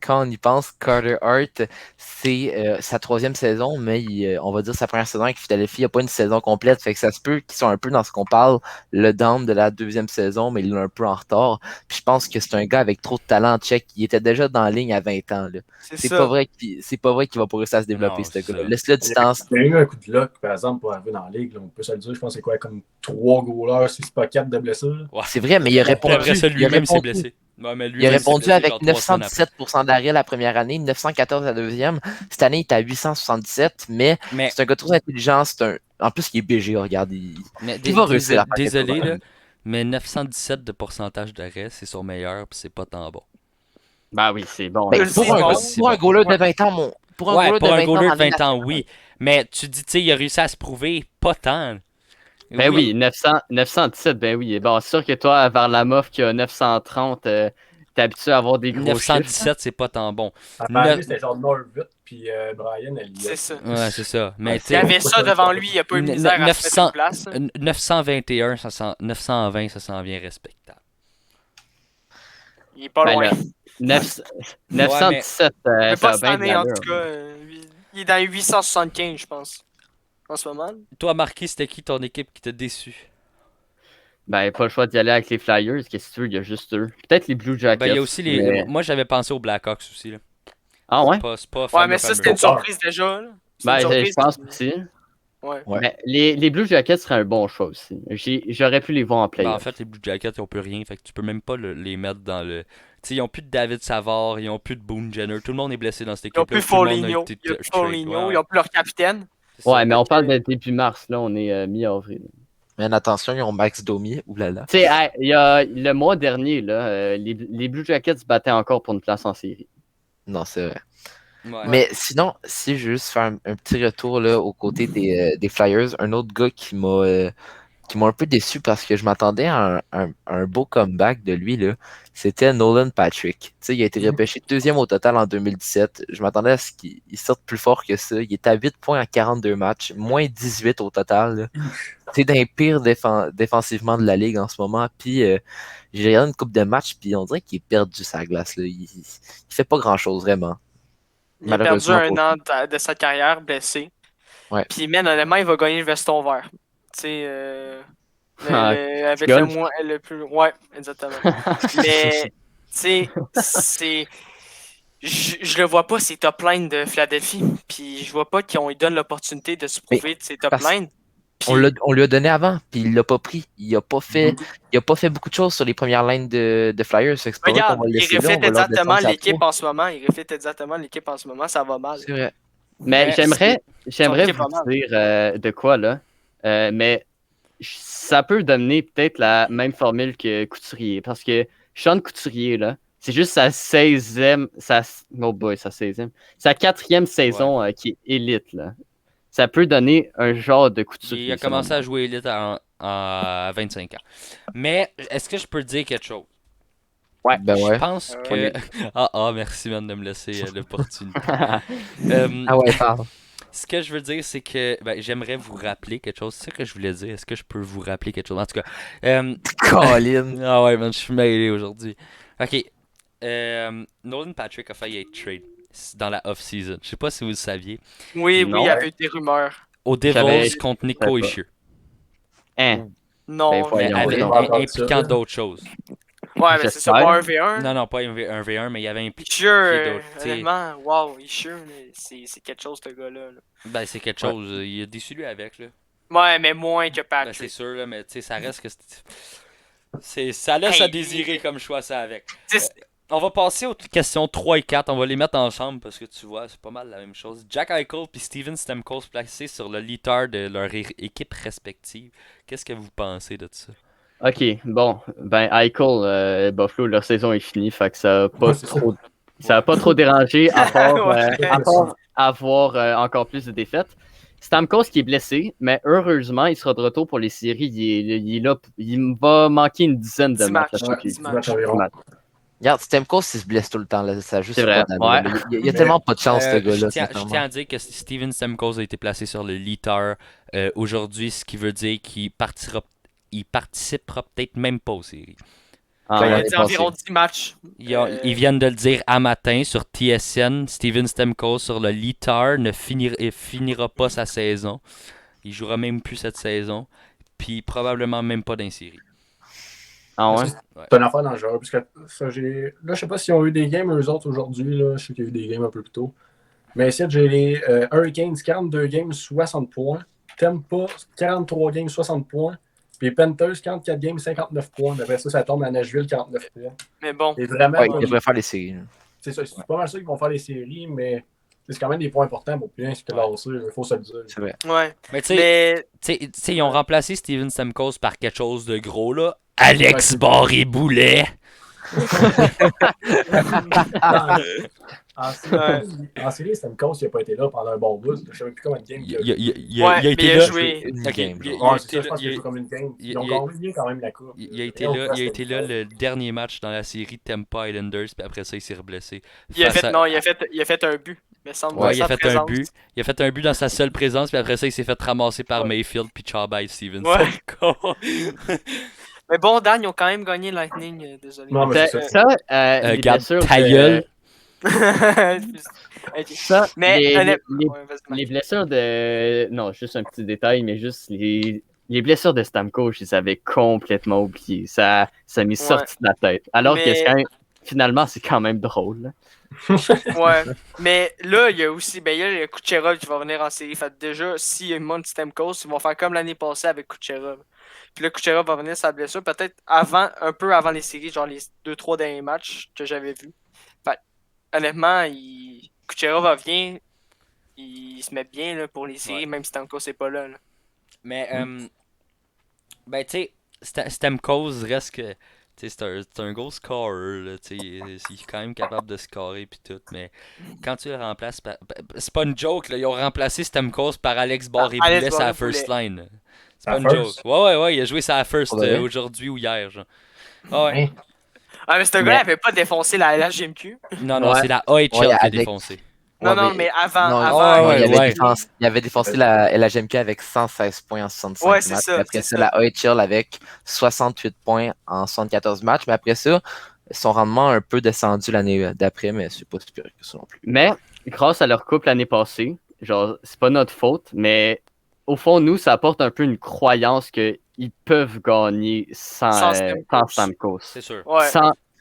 quand on y pense, Carter Hart, c'est sa 3e saison, mais on va dire sa première saison avec Philadelphie, il n'a pas une saison complète, fait que ça se peut qu'ils sont un peu dans ce qu'on parle, le down de la 2e saison, mais il est un peu en retard. Puis je pense que c'est un gars avec trop de talent tchèque, il était déjà dans la ligne à 20 ans. Là. C'est ça. pas vrai qu'il va pas réussir à se développer, Non, ce c'est gars-là. ça. Laisse-le du temps. Il y a eu un coup de luck, par exemple, pour arriver dans la ligue. Là, on peut se le dire. Je pense que c'est quoi, comme 3 goalers, si c'est pas 4 de blessures. Ouais. C'est vrai, mais il a répondu. Après ça, il a lui-même s'est répondu. blessé. Ouais, mais Il a lui-même s'est répondu blessé avec genre 3 semaines après. 917% d'arrêt la première année, 914 la deuxième. Cette année, il est à 877, mais Mais, c'est un gars trop intelligent. En plus, il est BG, regarde. mais Il va réussir à faire désolé, quelque chose. là, mais 917 de pourcentage d'arrêt, c'est son meilleur, puis c'est pas tant bon. Ben oui, c'est bon. Ben, Je pour sais, un, bon. pour un goaler de 20 ans, pour un Ouais, goaler pour de un 20 ans, goaler dans de la Ligue 20 ans, nationale. oui. Mais tu dis, tu sais, il a réussi à se prouver, pas tant. Ben oui, 917, ben oui. Bon, c'est sûr que toi, Varlamov qui a 930, t'es habitué à avoir des gros chiffres. 917, c'est pas tant bon. À Paris, Ne- c'était genre Norwood, puis Brian Elliott. C'est ça. Ouais, c'est ça. Mais Ouais, tu Il y sais, avait ça devant lui, il a pas eu de misère à se mettre en place. 921, 920, ça s'en vient respectable. Il est pas Ben, loin. là, 917, Mais ça pas a cette bien de année, en l'allure. tout cas. Il est dans les 875, je pense. En ce moment. Toi, Marquis, c'était qui ton équipe qui t'a déçu? Ben, pas le choix d'y aller avec les Flyers. Qu'est-ce que tu veux, il y a juste eux. Peut-être les Blue Jackets. Ben, il y a aussi les. mais- Moi, j'avais pensé aux Blackhawks aussi. Là. Ah ouais? C'est pas Ouais, fameux, mais ça, fameux. c'était une surprise déjà. Là. C'est Ben, une je surprise. pense aussi. Ouais. Ouais. Mais les Blue Jackets seraient un bon choix aussi. J'aurais pu les voir en Ben, playoff. en fait, les Blue Jackets, ils ont plus rien. Fait que tu peux même pas les mettre dans le. Tu sais, ils ont plus de David Savard, ils ont plus de Boone Jenner. Tout le monde est blessé dans cette Ils ont équipe-là. plus Tout le monde a Foligno. été Il y a plus trade. Foligno. Ouais, Ils ont plus leur capitaine. c'est ça. Ouais, mais on parle de début mars. Là, on est mi-avril. Mais attention, ils ont Max Domi. Oulala. Tu sais, hey, il y a le mois dernier, là, les Blue Jackets se battaient encore pour une place en série. Non, c'est vrai. Ouais. Mais sinon, si je veux juste faire un petit retour là, aux côtés des Flyers, un autre gars qui m'a un peu déçu parce que je m'attendais à un beau comeback de lui, là, c'était Nolan Patrick. Tu sais, il a été repêché deuxième au total en 2017. Je m'attendais à ce qu'il sorte plus fort que ça. Il est à 8 points en 42 matchs, moins 18 au total. Là. C'est d'un pire défensivement de la ligue en ce moment. Puis j'ai regardé une coupe de matchs, puis on dirait qu'il est perdu sa glace. Là. Il fait pas grand-chose, vraiment. Il a perdu Malheureusement un pour an de sa carrière blessé. Ouais. Puis, man, honnêtement, il va gagner le veston vert. Tu sais, avec le golf. moins. Le plus... Ouais, exactement. Mais, tu sais, c'est. Je le vois pas, ces top lines de Philadelphie. Puis, je vois pas qu'on lui donne l'opportunité de se prouver de ces top parce- lines. Puis, On lui a donné avant, puis il l'a pas pris. Il a pas fait beaucoup de choses sur les premières lignes de Flyers. Fait que c'est pas vrai regarde, qu'on va le il laisser là, reflète on va leur exactement descendre sa l'équipe peau. en ce moment. Il reflète exactement l'équipe en ce moment. Ça va mal. C'est vrai. Mais Mais j'aimerais Son équipe vous pas mal. dire de quoi, là. Mais ça peut donner peut-être la même formule que Couturier. Parce que Sean Couturier, là, c'est juste sa 16e. Oh boy, sa 16e. Sa 4e saison qui est élite, là. Ça peut donner un genre de Couturier. Il a commencé à jouer élite à 25 ans. Mais est-ce que je peux dire quelque chose? Ouais. Ben ouais. Je pense que. Merci, man, de me laisser l'opportunité. selon moi. Ah ouais, parle. Ce que je veux dire, c'est que j'aimerais vous rappeler quelque chose. C'est ça que je voulais dire. Est-ce que je peux vous rappeler quelque chose? En tout cas. Colin. Ah ouais, man, je suis mêlé aujourd'hui. Ok. Nolan Patrick a failli être trade dans la off-season. Je sais pas si vous le saviez. Oui, Non. il y avait eu des rumeurs. Au J'avais- Devils contre Nico savais pas. Hischier. Hein? Non, Ben, Mais voyons avec- donc. impliquant d'autres choses. ouais, mais c'est ça, J'espère. pas un V1. Non, non, pas un V1, mais il y avait impliqué Sure, d'autres. Tu sais, honnêtement, wow, il sure, c'est quelque chose, ce gars-là. Là. Ben, c'est quelque chose. Il a déçu lui avec, là. Ouais, mais moins que Ben, c'est Patrick. sûr, là, mais tu sais, ça reste que. Ça laisse à Hey, désirer comme choix, ça avec. Tu sais, On va passer aux questions 3 et 4. On va les mettre ensemble parce que tu vois, c'est pas mal la même chose. Jack Eichel et Steven Stamkos placés sur le leader de leur équipe respective. Qu'est-ce que vous pensez de ça? Ok, bon. Ben, Eichel, Buffalo, leur saison est finie. Fait que ça a pas trop dérangé à part, Ouais. avoir encore plus de défaites. Stamkos qui est blessé, mais heureusement, il sera de retour pour les séries. Il est là. Il va manquer une dizaine de 10 matchs. matchs. à chaque 10 équipe. matchs. environ. Regarde, Stamkos, il se blesse tout le temps. Là. Ça a juste C'est vrai, pas d'allure, ouais. là. Il y a tellement pas de chance, ce Je gars-là. tiens sincèrement. à dire que Steven Stamkos a été placé sur le leader aujourd'hui, ce qui veut dire qu'il participera peut-être même pas aux séries. Ah, Ben, Il a ouais. dit passé. environ 10 matchs. Ils viennent de le dire à matin sur TSN. Steven Stamkos sur le leader ne finira pas sa saison. Il jouera même plus cette saison. Puis probablement même pas dans les séries. Ah ouais? C'est une affaire dangereuse. Parce que ça, là, je sais pas s'ils ont eu des games eux autres aujourd'hui. Là. Je sais qu'il y a eu des games un peu plus tôt. Mais ici, j'ai les Hurricanes, 42 games, 60 points. Tampa, 43 games, 60 points. Puis Panthers, 44 games, 59 points. Après ça, ça tombe à Nashville, 49 points. Mais bon, Et vraiment, Ouais, il devrait faire les séries. là. c'est pas mal sûr qu'ils vont faire les séries, mais c'est quand même des points importants pour bien se classer. Il faut se le dire. C'est vrai. ouais. Mais tu sais, Mais tu sais, ils ont remplacé Steven Stamkos par quelque chose de gros là. Alex Barré-Boulet. En série, Stamkos, il n'a pas été là pendant un bon bout. Je ne sais même plus combien de games Il, qu'il a il- joué. il- il- Ouais, il a mais été il a là. joué. Une Ok, game, il, genre. il a Ouais, été c'est ça, là. je pense qu'il a joué comme une game. Ils ont il- gagné quand même la coupe. il a été Rien au là, reste, il a été c'était là bizarre. le dernier match dans la série Tampa Islanders, puis après ça, il s'est reblessé. Il a Face fait, à- non, il a fait un but. Mais semble Ouais, dans il a sa fait un présence. but. Il a fait un but dans sa seule présence, puis après ça, il s'est fait ramasser par Mayfield puis Chabay Stevenson. Ouais. Con. Mais bon, Dan, ils ont quand même gagné Lightning, désolé. Non, mais c'est ça. Les Garde blessures ta de- gueule. Ok. Ça, Mais les, honnêtement, les- ouais, vas-y, Max. les blessures de. Non, juste un petit détail, mais juste les blessures de Stamkos, je les avais complètement oubliées. Ça m'est Ouais. sorti de la tête. Alors Mais- que finalement, c'est quand même drôle. Là. Ouais. Mais là, il y a aussi, il y a le Kucherov qui va venir en série. Fait que déjà, s'ils montent Stamkos, ils vont faire comme l'année passée avec Kucherov. Puis là, Kucherov va venir sa blessure, peut-être un peu avant les séries, genre les 2-3 derniers matchs que j'avais vus. Fait que, honnêtement, Kucherov revient, il se met bien là, pour les séries, Ouais. même si Stamkos n'est pas là. Mais, ben, tu sais, Stamkos reste que. Tu sais, c'est un goal scorer, là, tu sais, il est quand même capable de scorer puis tout, mais quand tu le remplaces par... C'est pas une joke, là, ils ont remplacé Stamkos par Alex Barré-Boulet Alex sur la Barré-Boulet. first line. C'est À pas une first? joke. Ouais, il a joué sur la first Pour de vrai? aujourd'hui ou hier, genre. Ah ouais. Ah, mais ce gars-là avait pas défoncé la LHGMQ. Non, Ouais. c'est la AHL qui a avec- défoncé. Non, Ouais, non, mais avant. non, avant ouais, il, ouais. il avait défoncé la LHMK avec 116 points en 65 Ouais, c'est matchs. ça, Puis après c'est ça, ça. la AHL avec 68 points en 74 matchs. Mais après ça, son rendement a un peu descendu l'année d'après, mais c'est pas si pire que ça non plus. Mais grâce à leur couple l'année passée, genre, c'est pas notre faute, mais au fond, nous, ça apporte un peu une croyance qu'ils peuvent gagner Sans sans Stamkos. Stamkos. C'est sûr. Ouais.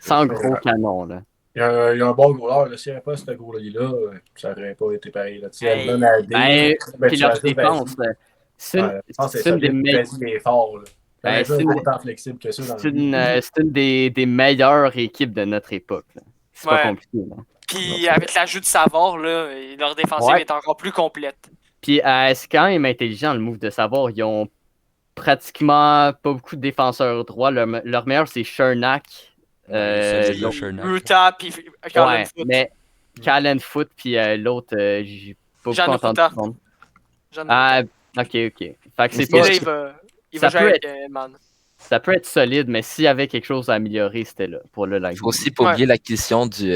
Sans gros canon, là. Il y a un bon goaler. S'il n'y avait pas ce goaler-là, ça n'aurait pas été pareil. Là. Hey. Edmond a des. Puis leur défense, c'est C'est une des meilleures. Vas-y, il est fort. Là. Ben, C'est c'est une- autant flexible que ça dans C'est le jeu. une des meilleures équipes de notre époque. Là. C'est pas Ouais. compliqué. Là. Puis avec l'ajout de Savard, là, leur défensive Ouais. est encore plus complète. Puis c'est quand même intelligent le move de Savard. Ils ont pratiquement pas beaucoup de défenseurs droits. Leur meilleur, c'est Chernak. Solide, l'autre- Chernak. Ruta, puis Carlin Ouais, Foot. mais Callan Foot, puis l'autre, j'ai pas beaucoup Jean entendu Ruta. son nom. Jeanne Ah, ok. Fait que c'est Mais Ruta. pas. Et là, il ça va jouer peut avec Edman. Ça peut être solide, mais s'il y avait quelque chose à améliorer, c'était là pour le Il live. faut aussi pas Ouais. oublier l'acquisition du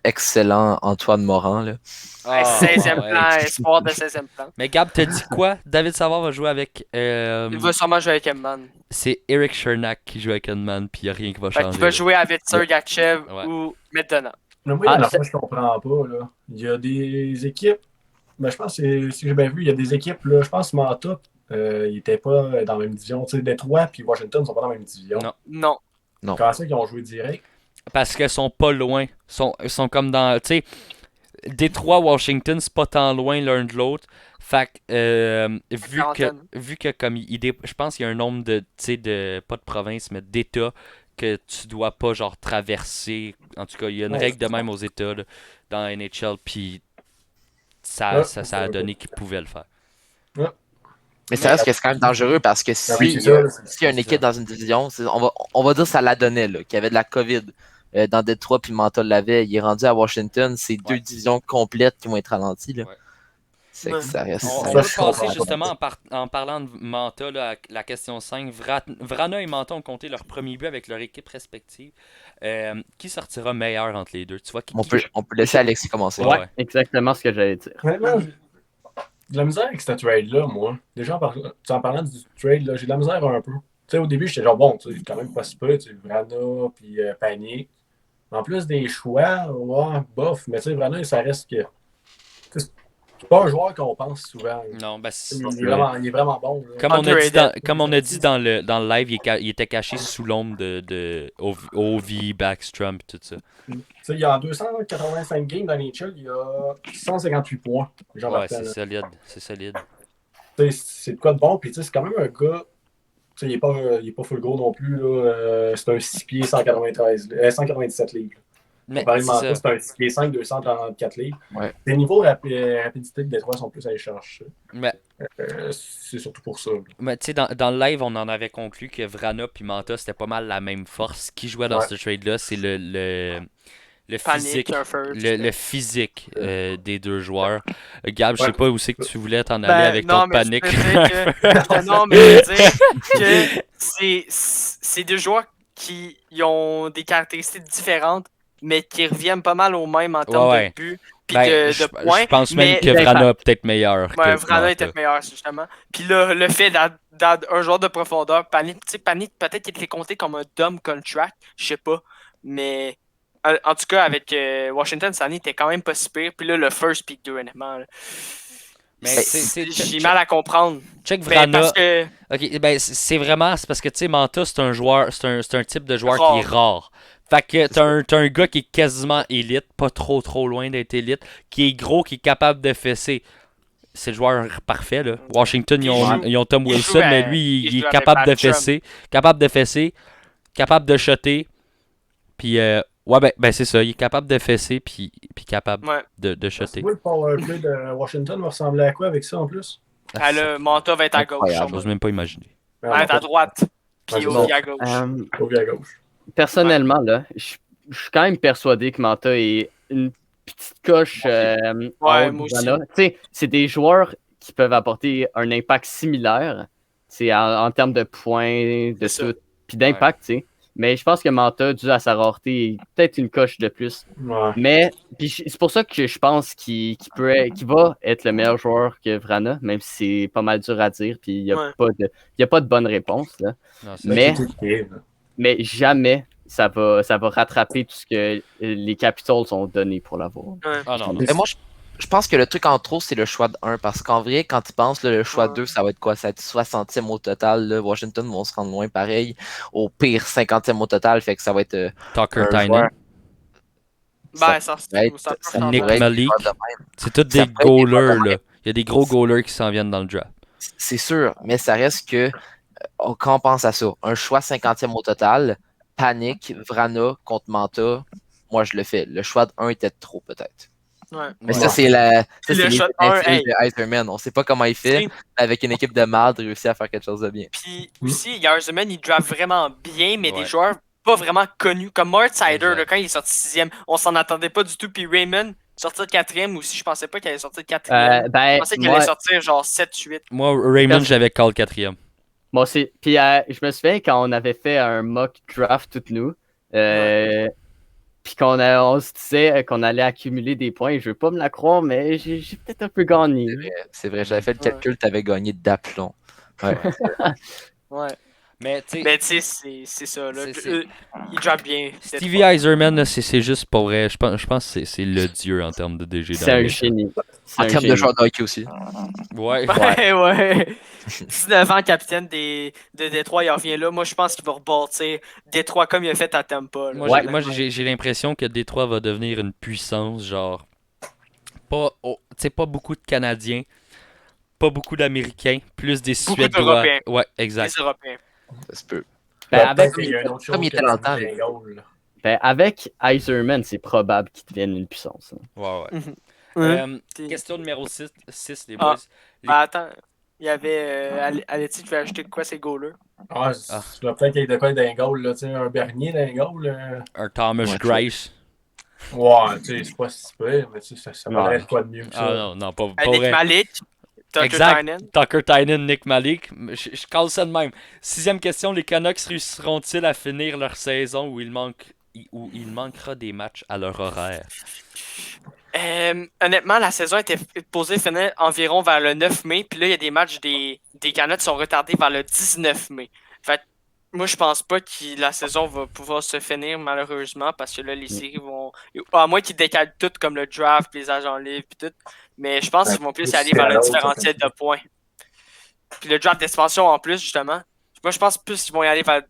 excellent Antoine Morin. Là. Ah, 16e ouais. plan, espoir de 16e plan. Mais Gab, t'as dit quoi? David Savard va jouer avec... Il va sûrement jouer avec Edman. C'est Eric Chernak qui joue avec Edman, puis il n'y a rien qui va Fait changer. qu'il va jouer avec Sergachev Ouais. ou Medina. Mais moi, il y a Ah, une affaire que je comprends pas. Là. Il y a des équipes. Ben, je pense que si j'ai bien vu, il y a des équipes. Là, je pense que Manta, ils n'étaient pas dans la même division. Tu sais, Détroit et Washington ne sont pas dans la même division. Non. Non. Comment ça qu'ils ont joué direct? Parce qu'elles sont pas loin. Ils sont comme dans... Tu sais, Détroit, Washington, c'est pas tant loin l'un de l'autre. Fait que, Quarantaine. vu que comme je pense qu'il y a un nombre de, tu sais, pas de provinces, mais d'États que tu dois pas, genre, traverser. En tout cas, il y a une Ouais, règle de c'est même aux États, là, dans la NHL, puis Ouais, ça a donné qu'ils pouvaient le faire. Mais ça reste que c'est quand même dangereux parce que si oui, c'est il y a, ça, s'il y a une équipe dans une division, on va dire que ça la donnait, là, qu'il y avait de la COVID dans Détroit puis Mental l'avait. Il est rendu à Washington, c'est deux divisions complètes qui vont être ralenties. Là. Ouais. C'est que ça reste. On Ça, va je passer comprends justement en parlant de Manta là, à la question 5. Vrana et Manta ont compté leur premier but avec leur équipe respective. Qui sortira meilleur entre les deux? Tu vois, On peut laisser Alexis commencer. Ouais. Exactement ce que j'allais dire. Honnêtement, j'ai de la misère avec cette trade-là, moi. Déjà, en parlant du trade, là, j'ai de la misère un peu. Tu sais, au début, j'étais genre, bon, tu sais, quand même pas si peu, tu sais, Vrana puis Panier. En plus des choix, ouais, bof, mais tu sais, Vrana, ça reste que. C'est pas un joueur qu'on pense souvent. Non, ben, Il est vraiment bon. Là. comme on a dit dans le live, il était caché sous l'ombre de Ovi, Backstrom et tout ça. Tu sais, il y a 285 games dans les Chills, il y a 158 points. Jean Ouais, Martin, c'est là. solide. C'est solide. Tu sais, c'est de quoi de bon, puis tu sais, c'est quand même un gars. Tu sais, il est pas full gros non plus. Là. C'est un 6 pieds 197 livres. Mais Comparément c'est à ça, ça. c'est un 6 pieds 5 234 livres. Ouais. Les niveaux rapidité de Détroit sont plus à aller chercher. Mais C'est surtout pour ça. Là. Mais tu sais, dans le live, on en avait conclu que Vrana puis Manta, c'était pas mal la même force. Qui jouait dans Ouais. ce trade-là, c'est le Panic, physique, un first. le physique des deux joueurs. Gab, je sais Ouais. pas où c'est que tu voulais t'en aller Ben, avec non, ton mais je panique. veux dire non, mais je veux dire que c'est deux joueurs qui ils ont des caractéristiques différentes, mais qui reviennent pas mal au même en termes Ouais. de buts puis Ben, de je points. pense même mais que Vrana est peut-être meilleur que Vrana était Manta. meilleur, justement. Puis là, le fait un joueur de profondeur, Panic, tu sais, Panic, peut-être qu'il était compté comme un dumb contract, je sais pas. Mais en tout cas, avec Washington, cette année, il était quand même pas si pire. Puis là, le first pick 2, honnêtement. Là, Mais j'ai mal à comprendre. Check Ben, Vrana. parce que Ok, ben c'est parce que tu sais, Manta, c'est un joueur, c'est un type de joueur Rare. qui est rare. Fait que t'as un gars qui est quasiment élite, pas trop loin d'être élite, qui est gros, qui est capable de fesser. C'est le joueur parfait, là. Washington, ils ont Tom il Wilson, joue mais à- lui, il il joue est avec capable de Backstrom. fesser, capable de shotter, puis ouais, ben c'est ça, il est capable de fesser, puis capable Ouais. de shotter. Moi, le powerplay de Washington va ressembler à quoi avec ça en plus? Ah, là, Manta va être à gauche. Incroyable. J'ose même pas imaginer. Il va être à droite. Puis Ouais, Ovi c'est à gauche. Ovi à gauche. Personnellement, là, je suis quand même persuadé que Manta est une petite coche en haut moi de aussi. Vrana. Tu sais, c'est des joueurs qui peuvent apporter un impact similaire, en termes de points, de C'est ça. tout, puis d'impact, tu sais. Mais je pense que Manta, dû à sa rareté, est peut-être une coche de plus. Ouais. Mais puis c'est pour ça que je pense qu'il va être le meilleur joueur que Vrana, même si c'est pas mal dur à dire, puis il n'y a, Ouais. y a pas de bonne réponse, là. Non, c'est Mais- C'est Mais jamais ça va rattraper tout ce que les Capitals ont donné pour l'avoir. Ah non, non. Mais moi, je pense que le truc en trop, c'est le choix de 1. Parce qu'en vrai, quand tu penses, là, le choix de 2, ça va être quoi? Ça va être 60e au total. Là. Washington vont se rendre loin pareil. Au pire, 50e au total. Fait que ça va être Tucker un Tynan. joueur. Ben, ça pourrait être- peut ça changer. Nick pourrait être Malik. des joueurs de même. C'est tous des Ça pourrait être des goalers, joueurs de là. Il y a des gros goalers qui s'en viennent dans le draft. C'est sûr, mais ça reste que quand on pense à ça, un choix 50e au total, Panic, Vrana contre Manta, moi je le fais. Le choix de 1 était de trop peut-être. Ouais. Mais Ouais. ça, c'est la. Ça, Puis le c'est les shot 1, effets hey. de Eiserman. On sait pas comment il fait. Tu sais, Avec une équipe de marde, réussit à faire quelque chose de bien. Puis aussi, Yardman, il draft vraiment bien, mais Ouais. des joueurs pas vraiment connus. Comme Mort Sider, Exact. là, quand il est sorti 6e, on s'en attendait pas du tout. Puis Raymond, sortir 4e aussi, je pensais pas qu'il allait sortir 4e. Je pensais qu'il allait sortir genre 7-8. Moi, Raymond, Parce- j'avais call 4e. Moi aussi. Puis je me souviens quand on avait fait un mock draft toutes nous, puis on se disait qu'on allait accumuler des points. Je veux pas me la croire, mais j'ai peut-être un peu gagné. C'est vrai, j'avais fait le calcul, t'avais gagné d'aplomb. Ouais. Ouais. Mais, tu sais, Mais tu sais, c'est ça. Là. C'est- Il draft bien. Stevie Eiserman, là, c'est juste pour vrai. Je pense que c'est le dieu en termes de DG. C'est un génie. C'est En un termes de génie. joueur de hockey aussi. Ouais. Ouais. 19 ans, capitaine de Détroit, il revient là. Moi, je pense qu'il va rebâtir Détroit comme il a fait à Tampa. là. Moi, j'ai l'impression que Détroit va devenir une puissance, genre. Tu sais, pas beaucoup de Canadiens, pas beaucoup d'Américains, plus des Beaucoup Suédois. d'Européens. Ouais, Les exact. Européens. Ça se peut. Ben, avec, Il y a une autre chose comme il était que dans le tu temps, dis, avec- Bengal, là. ben, avec Eiserman, c'est probable qu'il devienne une puissance. Hein. Ouais, ouais. Hein? Question numéro 6, les Ah. boys. Ben, attends, il y avait. Aletti, tu veux ajouter quoi, ces goalers? Ah, tu dois peut-être qu'il y ait de quoi d'un goal, là, tu sais, un Bernier d'un goal. Un Thomas Ouais, Grice. Ouais, tu sais, c'est pas si pire, mais tu sais, ça Ouais. vaudrait quoi de mieux que ça. Ah non, pas Nick vrai. Malik, Tucker Exact. Tynan. Tucker Tynan, Nick Malik. Je cale ça de même. 6e question, les Canucks réussiront-ils à finir leur saison où il manquera des matchs à leur horaire? Honnêtement, la saison était posée finir environ vers le 9 mai, puis là, il y a des matchs des Canucks qui sont retardés vers le 19 mai. Fait que moi, je pense pas que la saison va pouvoir se finir, malheureusement, parce que là, les séries vont. À moins qu'ils décalent tout, comme le draft, les agents libres, puis tout. Mais je pense qu'ils vont plus aller vers le différentiel de points. Puis le draft d'expansion en plus, justement. Moi, je pense plus qu'ils vont y aller vers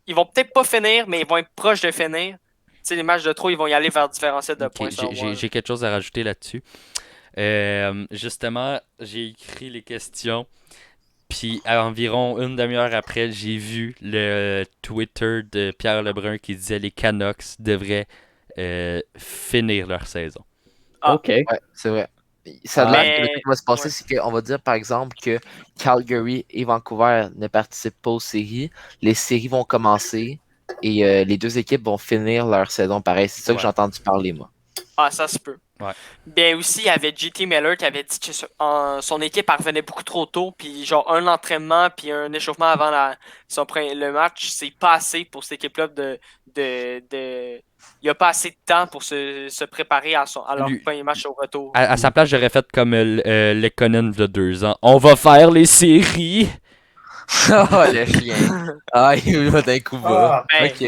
Ils vont peut-être pas finir, mais ils vont être proches de finir. Tu sais, les matchs de trop, ils vont y aller vers le différentiel de Ok, points. selon moi. j'ai quelque chose à rajouter là-dessus. Justement, j'ai écrit les questions. Puis à environ une demi-heure après, j'ai vu le Twitter de Pierre Lebrun qui disait les Canucks devraient finir leur saison. Ah. OK. Ouais, c'est vrai. Ça a Mais- l'air que le truc qui va se passer, c'est qu'on va dire par exemple que Calgary et Vancouver ne participent pas aux séries. Les séries vont commencer. et les deux équipes vont finir leur saison pareil. C'est ça que Ouais. j'ai entendu parler, moi. Ah, ça se peut. Ouais. Ben aussi, il y avait JT Miller qui avait dit que son équipe elle revenait beaucoup trop tôt, puis genre un entraînement puis un échauffement avant le match, c'est pas assez pour cette équipe-là il n'y a pas assez de temps pour se préparer à leur Lui- premier match au retour. À sa place, j'aurais fait comme Lekonen de 2 ans. On va faire les séries. Oh, le chien. Ah, il va d'un coup bas. Ben, Ok.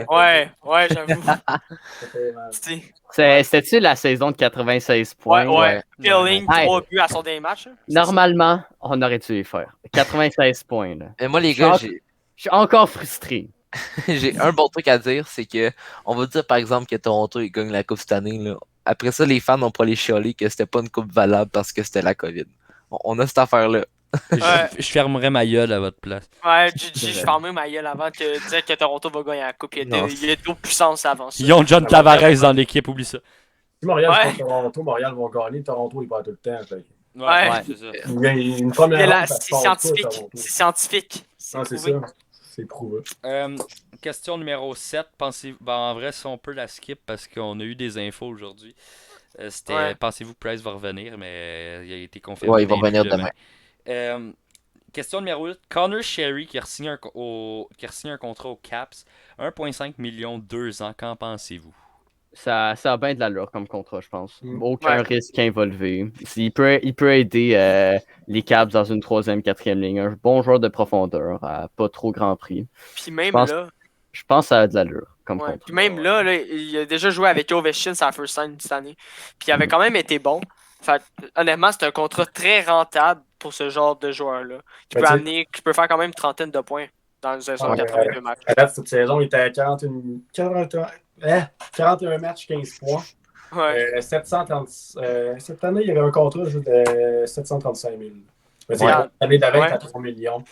Ouais, j'avoue. C'était mal. Tu C'était-tu la saison de 96 Ouais, points? ouais. Pilling, Ouais. 3 buts à son dernier match. Hein. Normalement, on aurait dû les faire. 96 points. Là. Mais moi, les gars, Je suis encore frustré. j'ai un bon truc à dire, c'est que on va dire par exemple que Toronto il gagne la coupe cette année. Là. Après ça, les fans n'ont pas les chialer que c'était pas une coupe valable parce que c'était la COVID. On a cette affaire-là. Je fermerais ma gueule à votre place. Ouais, GG, je fermais ma gueule avant de dire que Toronto va gagner la coupe. Il y a d'autres puissances avant ça. Ils ont John Tavares dans l'équipe, oublie ça. Si Montréal Ouais. contre Toronto, Montréal vont gagner. Toronto, ils perdent tout le temps. Fait. Ouais. c'est ça. Il y a une première Mais là, ronde, ça se c'est passe scientifique. pas, Toronto. C'est scientifique. Ah, c'est prouvé. ça. C'est prouvé. Question numéro 7. En vrai, si on peut la skip parce qu'on a eu des infos aujourd'hui. Ouais. Pensez-vous que Price va revenir, mais il a été confirmé. Ouais, il va début revenir demain. Question numéro 8. Connor Sherry qui a signé un contrat aux Caps. 1,5 million, 2 ans. Qu'en pensez-vous? Ça a bien de l'allure comme contrat, je pense. Mm. Aucun Ouais. risque involvé. Il peut aider les Caps dans une 3e, 4e ligne. Un bon joueur de profondeur à pas trop grand prix. Puis même pense- là, Je pense que ça a de l'allure comme ouais. contrat. Puis même là, il a déjà joué avec Ovechkin sa first time cette année. Puis il avait quand même été bon. Fait, honnêtement, c'est un contrat très rentable pour ce genre de joueur-là. Qui peut faire quand même une trentaine de points dans une saison de 82 matchs. À date, cette saison, il était à 41 matchs, 15 points. Ouais. 730, cette année, il y avait un contrat de 735 000. Mais Ouais. l'année d'avant, il Ouais. était à 3 millions.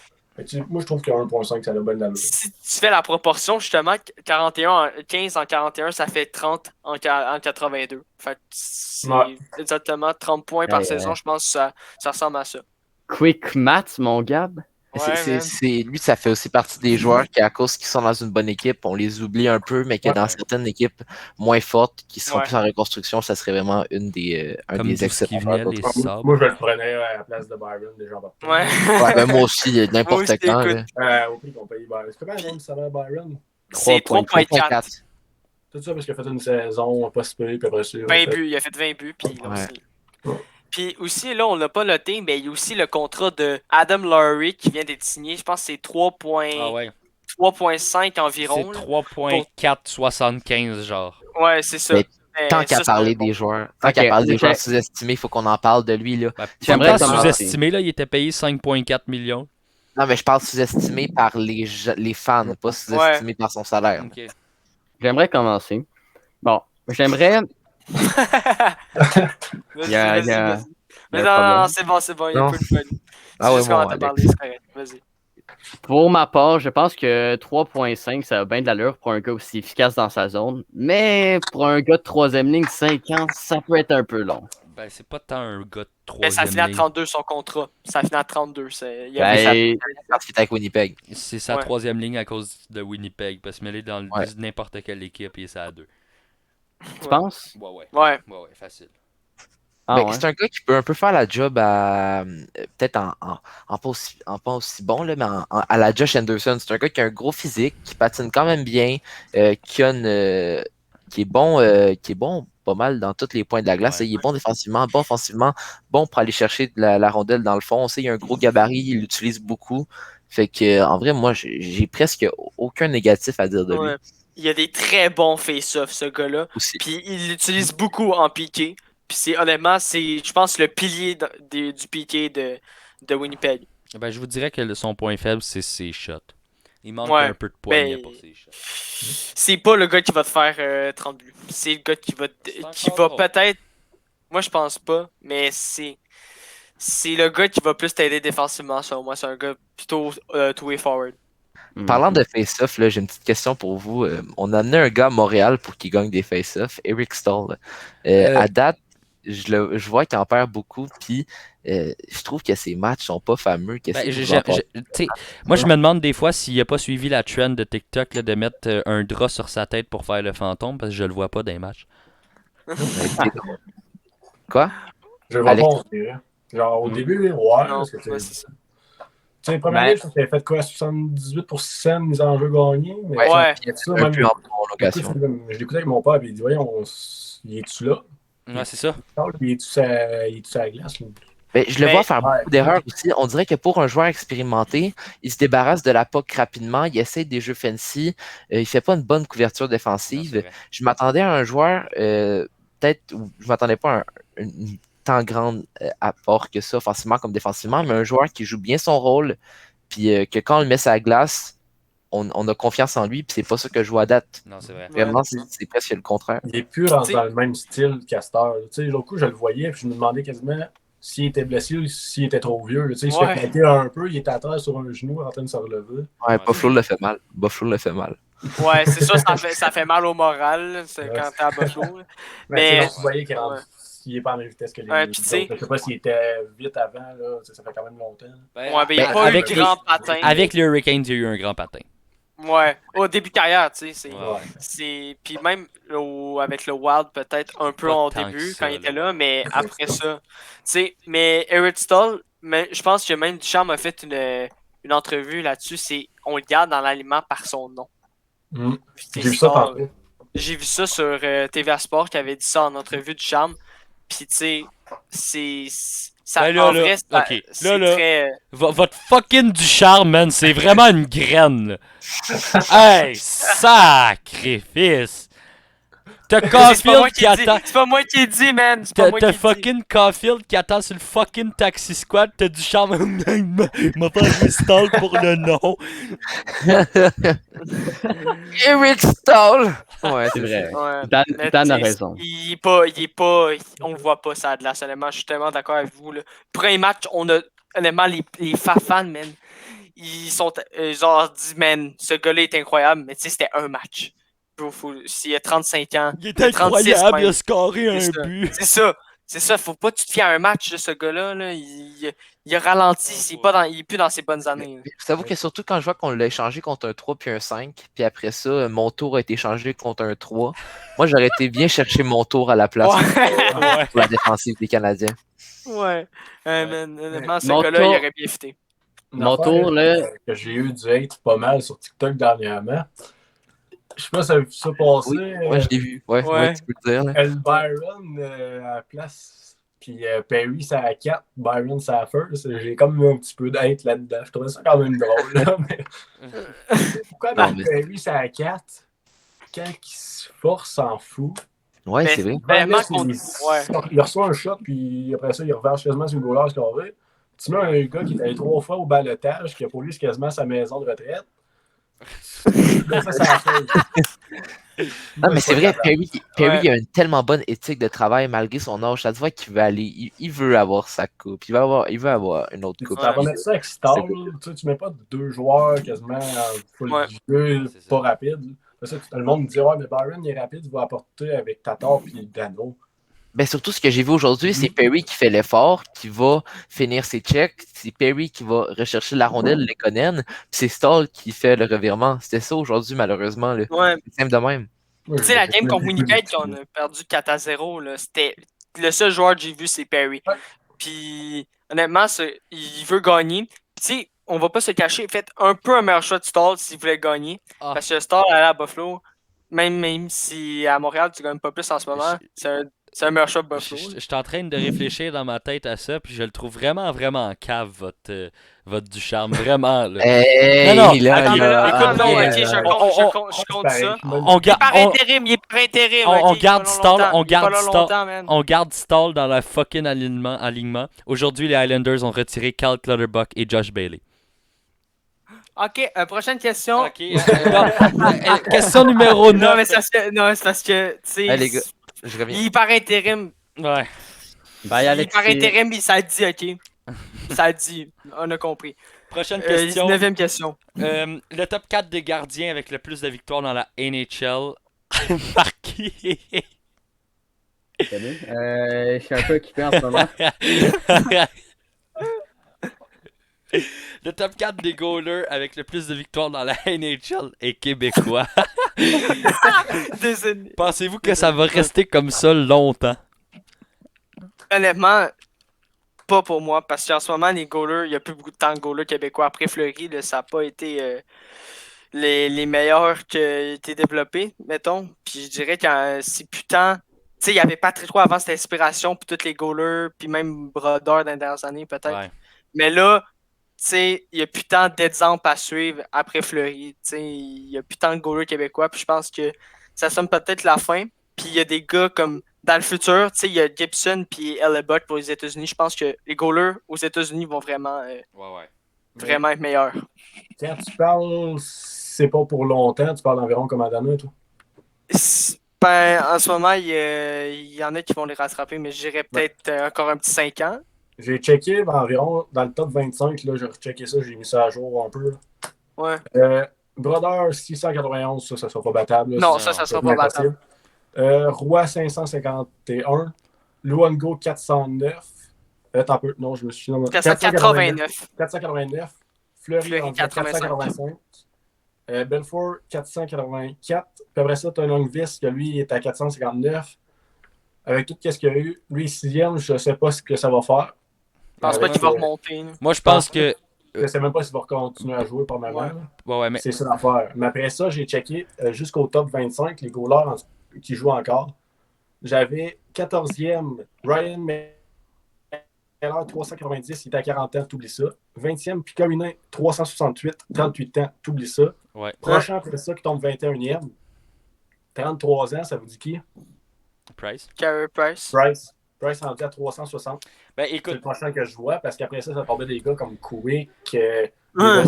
Moi, je trouve que 1,5, ça a bonne allure. Si tu fais la proportion, justement, 15 en 41, ça fait 30 en 82. Fait que c'est exactement 30 points par Ouais, saison, ouais. je pense que ça ressemble à ça. Quick maths, mon Gab. Ouais, Lui, ça fait aussi partie des joueurs qui, à cause qu'ils sont dans une bonne équipe, on les oublie un peu, mais que dans certaines équipes moins fortes, qui sont plus en reconstruction, ça serait vraiment un Comme des tout ce qui excellents venait, joueurs. les sabres. Moi, je le prenais à la place de Byron, déjà. Ouais. Ouais, ben, moi aussi, n'importe Moi aussi, quand. écoute. là. Au prix qu'on paye Byron. C'est combien le salaire Byron? C'est 3.4. 3.4. Tout ça parce qu'il a fait une saison pas si payée, puis après ça. 20 buts. Il a fait 20 buts, puis il a Ouais. aussi. Puis aussi, là, on l'a pas noté, mais il y a aussi le contrat de Adam Lowry qui vient d'être signé. Je pense que c'est 3.5 Ah ouais. environ. C'est là. 3,475 genre. Ouais, c'est ça. Mais Mais Tant ça, qu'à c'est parler un bon- des joueurs, Ok, sous-estimés, il faut qu'on en parle de lui. Là. J'aimerais Pas commencer. sous-estimé, là, il était payé 5,4 millions. Non, mais je parle sous-estimé par les fans, pas sous-estimé par son salaire. Ok. J'aimerais commencer. Bon, j'aimerais. Vas-y, Il y a- vas-y, il y a- vas-y. il y a Mais un non, problème. c'est bon, il y a Non. peu de fun. Ah ouais, Juste comment bon, t'as Alex. parlé, c'est correct. Vas-y. Pour ma part, je pense que 3.5, ça a bien de l'allure pour un gars aussi efficace dans sa zone. Mais pour un gars de 3e ligne, 5 ans, ça peut être un peu long. Ben, c'est pas tant un gars de Mais ça 3e finit à ligne. 32 son contrat. Ça finit à 32. Il y Ben, avait Parce qu'il est avec Winnipeg. C'est sa Ouais. 3e ligne à cause de Winnipeg. Parce que mêler dans Ouais. n'importe quelle équipe, il est ça à 2. Tu penses? Ouais, Ouais. facile. Ah Ben, ouais. c'est un gars qui peut un peu faire la job à peut-être en pas aussi bon, là, mais à la Josh Anderson. C'est un gars qui a un gros physique, qui patine quand même bien, qui est bon pas mal dans tous les points de la glace. Ouais. Il est bon défensivement, bon offensivement, bon pour aller chercher de la rondelle dans le fond. On sait qu'il a un gros gabarit, il l'utilise beaucoup. Fait que en vrai, moi, j'ai presque aucun négatif à dire de lui Ouais. Il y a des très bons face-off, ce gars-là. aussi. Puis il l'utilise beaucoup en piqué. Puis honnêtement, je pense, le pilier du piqué de Winnipeg. Ben, je vous dirais que son point faible, c'est ses shots. Il manque Ouais, un peu de poignet ben, pour ses shots. C'est pas le gars qui va te faire 30 buts. C'est le gars qui va encore drôle. peut-être. Moi, je pense pas, mais c'est le gars qui va plus t'aider défensivement, selon moi. C'est un gars plutôt two-way forward. Parlant de face-off, là, j'ai une petite question pour vous. On a amené un gars à Montréal pour qu'il gagne des face-offs, Eric Stahl. À date, je vois qu'il en perd beaucoup, puis je trouve que ses matchs sont pas fameux. Ben, Qu'est-ce que vous j'ai- en pensez? t'sais, moi, je me demande des fois s'il a pas suivi la trend de TikTok là, de mettre un drap sur sa tête pour faire le fantôme parce que je le vois pas dans les matchs. C'est drôle. Quoi? Je le vois Alex? pas, on dirait. Genre, au Mm. début, ouais, Non, parce que ouais, c'est ça. tu sais, première Ben- année, je pense qu'il avait fait quoi, 78% de mise en jeu gagnés. Mais Ouais. Puis, ça, un même, peu en écoute, prolongation. je l'écoutais avec mon père, et il dit, voyons, il est-tu là? Ouais, c'est ça. Il est-tu sur la glace? Ou- Ben, je le Mais- vois faire Ouais. beaucoup d'erreurs aussi. On dirait que pour un joueur expérimenté, il se débarrasse de la POC rapidement, il essaie des jeux fancy, il fait pas une bonne couverture Non, c'est défensive. vrai. Je m'attendais à un joueur, peut-être, je m'attendais pas à une tant grande apport que ça, offensivement comme défensivement, mais un joueur qui joue bien son rôle, puis que quand on le met sur la glace, on a confiance en lui, puis c'est pas ça que je vois à date. Non, c'est vrai. Vraiment, Ouais. c'est presque le contraire. Il est plus dans, T'sais- dans le même style Castor. Tu sais, l'autre coup, je le voyais, puis je me demandais quasiment s'il était blessé ou s'il était trop vieux. Tu sais, il se Ouais. fait planter un peu, il était à terre sur un genou en train de se relever. Ouais, Ouais, Buffalo le fait mal. Buffalo le fait mal. Ouais, c'est sûr, ça fait mal au moral là, c'est Ouais. quand t'es à Buffalo. là. Mais Mais- tu voyais qu'il ouais. est pas à la même vitesse que les Ouais, puis tu sais- autres. Je sais pas s'il était vite avant, là. Tu sais, ça fait quand même longtemps. Ben, Ouais, ben, il n'y a Ben, pas avec eu de les- grand patin. Avec les Hurricanes, il y a eu un grand patin. Ouais, au début de carrière, tu sais. Ouais. Puis même avec le Wild, peut-être un peu Pas au tant que début, ça, quand il était là. là, mais après ça. Tu sais, mais Eric Stahl, mais je pense que même Duchamp a fait une entrevue là-dessus. On le garde dans l'aliment par son nom. Mm. Puis, J'ai vu ça Stahl, tantôt. J'ai vu ça sur TVA Sport qui avait dit ça en entrevue du Charme. Puis tu sais, ça Ben là, en là, vrai, ça- ok, c'est là. très. Votre fucking du charme, man, c'est vraiment une graine, là. Hey, sacrifice! T'as C'est pas moi Caulfield qui qui ai dit, attend. c'est pas moi qui ai dit, man. C'est pas moi qui T'as ai dit. fucking Caulfield qui attend sur le fucking taxi squad. T'as du charme. Il m'a pas joué stall pour le nom. Eric Stahl! Ouais, C'est vrai. Ouais. Dan, Mais Dan a tu sais, raison. Il est pas, on le voit pas ça a de la honnêtement. Je suis tellement d'accord avec vous. Là. Premier match, on a honnêtement les fans, man. Ils ont dit, man, ce gars-là est incroyable, mais tu sais, c'était un match. Bro, s'il a 35 ans, Il est il a 36 incroyable, il même. a scoré un C'est ça. but. C'est ça, faut pas que tu te fies à un match de ce gars-là. Là. Il a ralenti, il est plus dans ses bonnes années. Là. Je t'avoue que surtout quand je vois qu'on l'a échangé contre un 3 puis un 5, puis après ça, mon tour a été échangé contre un 3. Moi, j'aurais été bien chercher mon tour à la place Ouais. pour la défensive des Canadiens. Ouais. Ouais. Man, honnêtement, ce Mon gars-là, tour- il aurait bien fité. Une Mon affaire, tour, là. Que j'ai eu du hate pas mal sur TikTok dernièrement. Je sais pas si ça a vu ça passer. Oui, ouais, je l'ai vu. Ouais, Ouais. tu peux le dire. Là. El Byron à la place. Puis Perry, ça à 4. Byron, ça à first. J'ai comme eu un petit peu d'hate là-dedans. Je trouvais ça quand même drôle. Là, mais... Pourquoi Non, dans mais- Perry, ça à 4? Quand il se force, s'en fout. Ouais, Mais- c'est vrai. Vraiment Il reçoit un shot, puis après ça, il reverse quasiment sur le goaler scoré. Tu mets un gars qui est allé 3 fois au balotage, qui a pour lui quasiment sa maison de retraite. Ça a fait. Non, mais c'est vrai, Perry Ouais. il a une tellement bonne éthique de travail malgré son âge. Ça se voit qu'il veut aller. Il veut avoir sa coupe. Il veut avoir une autre coupe. Ça va Ouais. mettre ça avec Star. Tu mets pas deux joueurs quasiment full Ouais. jeu, C'est ça. pas rapide. Ça, le monde me dit ouais, mais Byron il est rapide, il va apporter avec Tatar puis Dano. Ben surtout, ce que j'ai vu aujourd'hui, c'est Perry qui fait l'effort, qui va finir ses checks. C'est Perry qui va rechercher la rondelle, Lekonen. Puis c'est Stahl qui fait le revirement. C'était ça aujourd'hui, malheureusement. Là. Ouais. C'est simple de même. Tu sais, la game contre Winnipeg, qu'on a perdu 4-0, là, c'était le seul joueur que j'ai vu, c'est Perry. Ouais. Puis, honnêtement, il veut gagner. Puis, tu sais, on va pas se cacher. Faites un peu un meilleur shot de Stall s'il voulait gagner. Ah. Parce que Stall allait à Buffalo, même si à Montréal, tu gagnes pas plus en ce moment, c'est un meilleur shot de Buffalo. Je suis en train de réfléchir dans ma tête à ça, puis je le trouve vraiment, vraiment cave, votre du charme. Vraiment, là. Hey, Non, là, Attends, mais là, là, écoute, non, là, ok, là. je compte ça. On Il est par garde. intérim, il est par intérim. on ok, il est garde pas là Stall, longtemps, on il est pas garde là Stall. longtemps, man. On garde Stall dans la fucking alignement. Aujourd'hui, les Highlanders ont retiré Cal Clutterbuck et Josh Bailey. Ok, prochaine question. Ok, question numéro 9. Non, mais c'est parce que, tu sais, Hey, les gars, je reviens. il est par intérim. Ouais. Bye, Il est Alexis. par intérim, ça a dit, ok. Ça a dit, on a compris. Prochaine question. 19e question. Le top 4 des gardiens avec le plus de victoires dans la NHL. Par qui? Salut. Je suis un peu occupé en ce moment. Le top 4 des goalers avec le plus de victoires dans la NHL est québécois. Désolé. Pensez-vous que ça va rester comme ça longtemps? Honnêtement, pas pour moi, parce qu'en ce moment, les goalers, il n'y a plus beaucoup de temps de goalers québécois. Après Fleury, là, ça n'a pas été les meilleurs qui ont été développés, mettons. Puis je dirais que c'est plus tant. Tu sais, il y avait Patrick Roy avant, c'était Inspiration, puis tous les goalers, puis même Brodeur dans les dernières années, peut-être. Ouais. Mais là, tu sais, il n'y a plus tant d'exemples à suivre après Fleury. Tu sais, il n'y a plus tant de goalers québécois, puis je pense que ça sonne peut-être la fin. Puis il y a des gars comme dans le futur, tu sais, il y a Gibson puis Hellebuck pour les États-Unis. Je pense que les goalers aux États-Unis vont vraiment, Ouais. vraiment être meilleurs. Quand tu parles, c'est pas pour longtemps, tu parles environ comme Adana, toi. Ben, en ce moment, il y en a qui vont les rattraper, mais je dirais peut-être encore un petit 5 ans. J'ai checké environ dans le top 25, là, j'ai rechecké ça, j'ai mis ça à jour un peu. Là. Ouais. Brodeur 691, ça sera pas battable. Là, Non, ça sera pas battable. Roy 551. Luongo 409. Attends un peu, non, je me suis... 489. 489. Fleury 485. Belfort 484. Puis après ça, tu as Longvis, que lui est à 459. Avec tout ce qu'il y a eu, lui, 6e, je ne sais pas ce que ça va faire. Je pense pas qu'il va remonter. Moi, je pense que. Je ne sais même pas s'il va continuer à jouer par moment. Ouais, mais... C'est ça l'affaire. Mais après ça, j'ai checké jusqu'au top 25, les goalers qui jouent encore. J'avais 14e Ryan Miller, 390, il était à 40 ans, t'oublies ça. 20e, Picorinin, 368, 38 ans, t'oublies ça. Ouais. Prochain après ça qui tombe 21e, 33 ans, ça vous dit qui? Price. Carey Price. Price rendu à 360. Ben C'est écoute. le prochain que je vois parce qu'après ça tombait des gars comme Kouik. Ouais,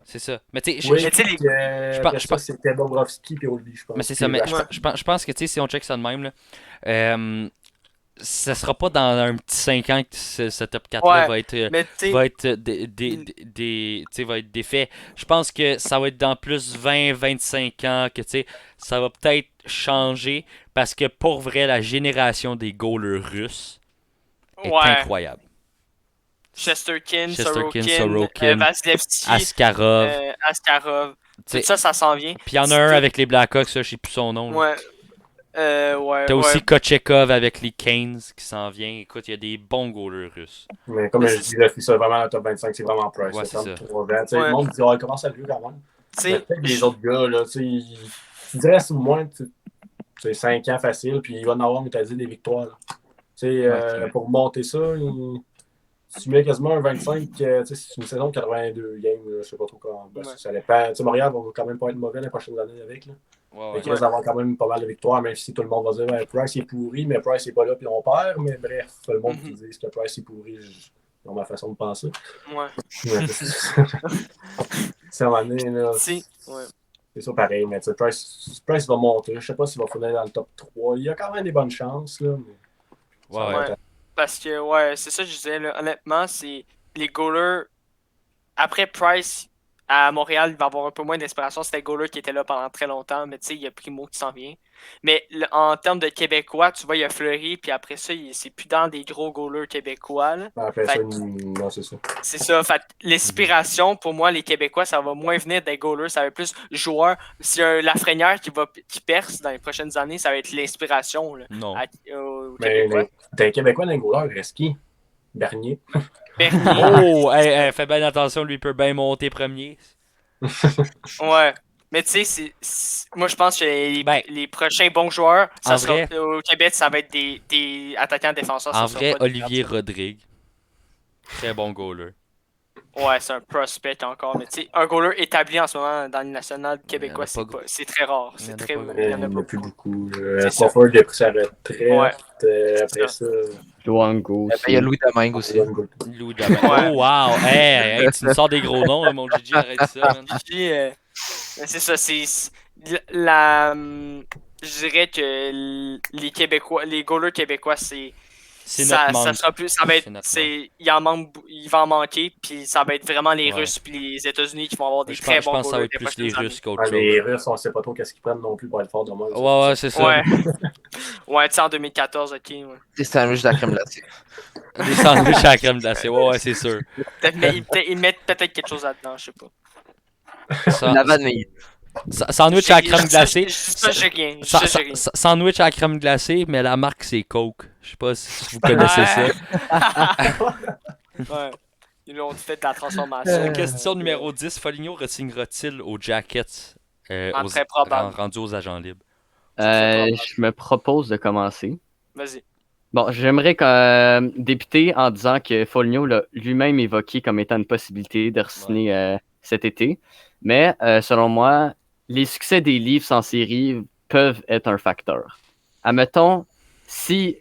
c'est ça. Mais tu sais, je pense que c'était Bobrovski et Oldby, je pense. Mais c'est ça, mais je pense que tu sais, si on check ça de même, là, ça sera pas dans un petit 5 ans que ce top 4-là va être défait. Je pense que ça va être dans plus 20-25 ans que tu sais, ça va peut-être changer parce que pour vrai, la génération des goalers russes est incroyable. Chesterkin, Sorokin, Vasilevski, Askarov. Tout ça s'en vient. Puis il y en a un avec les Blackhawks, je sais plus son nom. Ouais. T'as aussi Kochekov avec les Canes qui s'en vient. Écoute, il y a des bons goalers russes. Mais comme je dis, là, c'est vraiment le top 25, c'est vraiment Price. Ouais, c'est ça. Le monde dit, il commence à le jouer quand même. Peut-être les autres gars, là, tu dirais au moins 5 ans facile, puis il va en avoir, mais t'as dit, des victoires. Pour monter ça, tu mets quasiment un 25, c'est une saison de 82 games, je sais pas trop comment. Ça dépend. Montréal va quand même pas être mauvais les prochaines années avec. Là. Il risque d'avoir quand même pas mal de victoires, même si tout le monde va dire Price est pourri, mais Price est pas là puis on perd. Mais bref, tout le monde qui dit que Price est pourri, ils ont ma façon de penser. Ouais. C'est en année, là. C'est ça pareil, mais Price va monter. Je sais pas s'il va finir dans le top 3. Il y a quand même des bonnes chances. Là, mais parce que, c'est ça que je disais. Là, honnêtement, c'est les goalers. Après Price, à Montréal, il va avoir un peu moins d'inspiration. C'était goaler qui était là pendant très longtemps, mais tu sais, il y a Primo qui s'en vient. Mais en termes de Québécois, tu vois, il y a Fleury, puis après ça, c'est plus dans des gros goalers québécois. Là. Après ça, non, c'est ça. C'est ça. Fait l'inspiration, pour moi, les Québécois, ça va moins venir des goalers, ça va être plus joueurs. S'il y a un Lafrenière qui perce dans les prochaines années, ça va être l'inspiration. Là, non. Mais t'es Québécois dans les goalers, il reste qui? Bernier. Oh! Fais bien attention, lui peut bien monter premier. Ouais. Mais tu sais, moi je pense que les prochains bons joueurs au Québec, ça va être des attaquants défenseurs. En vrai, Olivier Rodrigue. Très bon goaler. Ouais, c'est un prospect encore. Mais tu sais, un goaler établi en ce moment dans le national québécois, c'est très rare. Il n'y en a plus beaucoup. Crawford a pris sa retraite. Après ça. Luongo. Il y a Louis Domingue aussi. Louis Domingue. Oh, wow! Hey, tu me sors des gros noms, mon Gigi, arrête ça. C'est ça, je dirais que les Québécois, les goalers québécois, il va en manquer, puis ça va être vraiment les Russes puis les États-Unis qui vont avoir des très bons goalers. Je pense que ça va être plus les Russes qu'autre chose. Les Russes, on ne sait pas trop qu'est-ce qu'ils prennent non plus pour être fort de moi. Ouais, c'est ça. Ouais, tu sais, en 2014, ok. Ouais. Des sandwichs de la crème glacée. Des sandwichs à la crème glacée. Ouais, c'est sûr. Ils mettent peut-être quelque chose là-dedans, je sais pas. La vanille. Sandwich à la crème glacée. Ça, j'ai rien. Ça, j'ai rien. Sandwich à la crème glacée, mais la marque, c'est Coke. Je sais pas si vous connaissez ça. Ouais. Ils ont fait de la transformation. Question numéro 10. Foligno re-signera-t-il aux Jackets Très probable. rendus aux agents libres? Je me propose de commencer. Vas-y. Bon, j'aimerais débuter en disant que Foligno l'a lui-même évoqué comme étant une possibilité de re-signer cet été. Mais selon moi, les succès des Leafs en série peuvent être un facteur. Admettons, si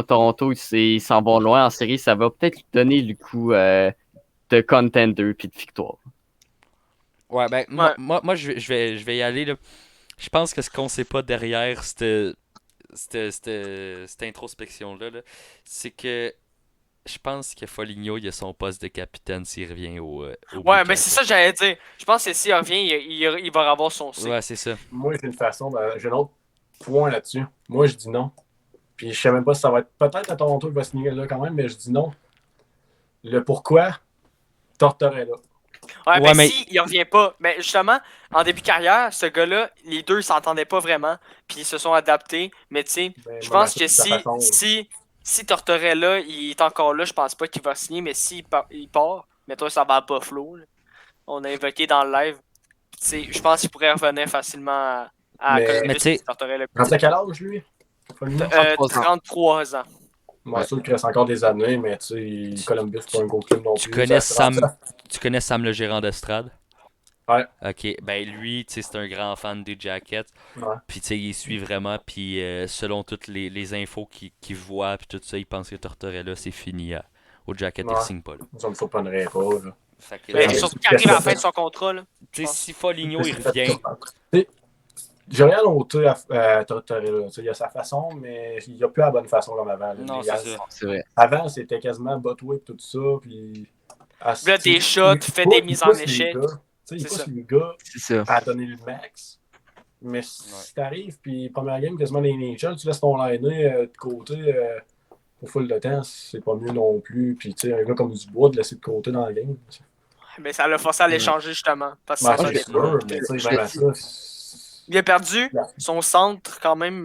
Toronto ils s'en vont loin en série, ça va peut-être lui donner le coup de contender puis de victoire. Ouais, ben, moi je vais y aller. Là. Je pense que ce qu'on sait pas derrière cette introspection-là, là, c'est que je pense que Foligno, il a son poste de capitaine s'il revient au Ouais, mais c'est ça que j'allais dire. Je pense que s'il revient, il va avoir son C. Ouais, c'est ça. Moi, j'ai un autre point là-dessus. Moi, je dis non. Puis je sais même pas si ça va être. Peut-être à Toronto, il va signer là quand même, mais je dis non. Le pourquoi, Tortorella. Ouais, mais si il revient pas. Mais justement, en début de carrière, ce gars-là, les deux s'entendaient pas vraiment. Puis ils se sont adaptés. Mais tu sais, je pense que si Tortorella il est encore là, je pense pas qu'il va signer. Mais s'il il part, mettons ça va à Buffalo. Là. On a évoqué dans le live. Tu sais, je pense qu'il pourrait revenir facilement à Columbus. Mais tu sais, Tortorella. Rendu à quel âge, lui? 33 ans. Moi, sûr qu'il reste encore des années, mais tu sais, Columbus, c'est pas un gros club non plus. tu connais Sam le gérant d'estrade? Ouais. Ok, ben lui, tu sais, c'est un grand fan des Jackets. Ouais. Puis tu sais, il suit vraiment. Puis selon toutes les infos qu'il voit, puis tout ça, il pense que Tortorella, c'est fini au Jacket. Il signe pas là. Ça me surprendrait pas. Là. Fait que, Mais surtout qu'il arrive à la fin de son contrat. Là. Tu sais, si Foligno, il revient. J'ai rien noté à Tortorella. Il a sa façon, mais il n'y a plus la bonne façon comme avant. Là. Non, c'est ça. C'est vrai. Avant, c'était quasiment botway tout ça. Puis, là, des shots, fait des mises en échec. Il pousse les gars ça. à donner le max. Mais si t'arrives, puis première game, quasiment les NHL, tu laisses ton liner de côté pour full de temps, c'est pas mieux non plus. Puis tu sais, un gars comme Dubois de laisser de côté dans la game. Mais ça l'a forcé à l'échanger justement. Parce que c'est sûr, mais tu sais, même à ça. Il a perdu son centre quand même.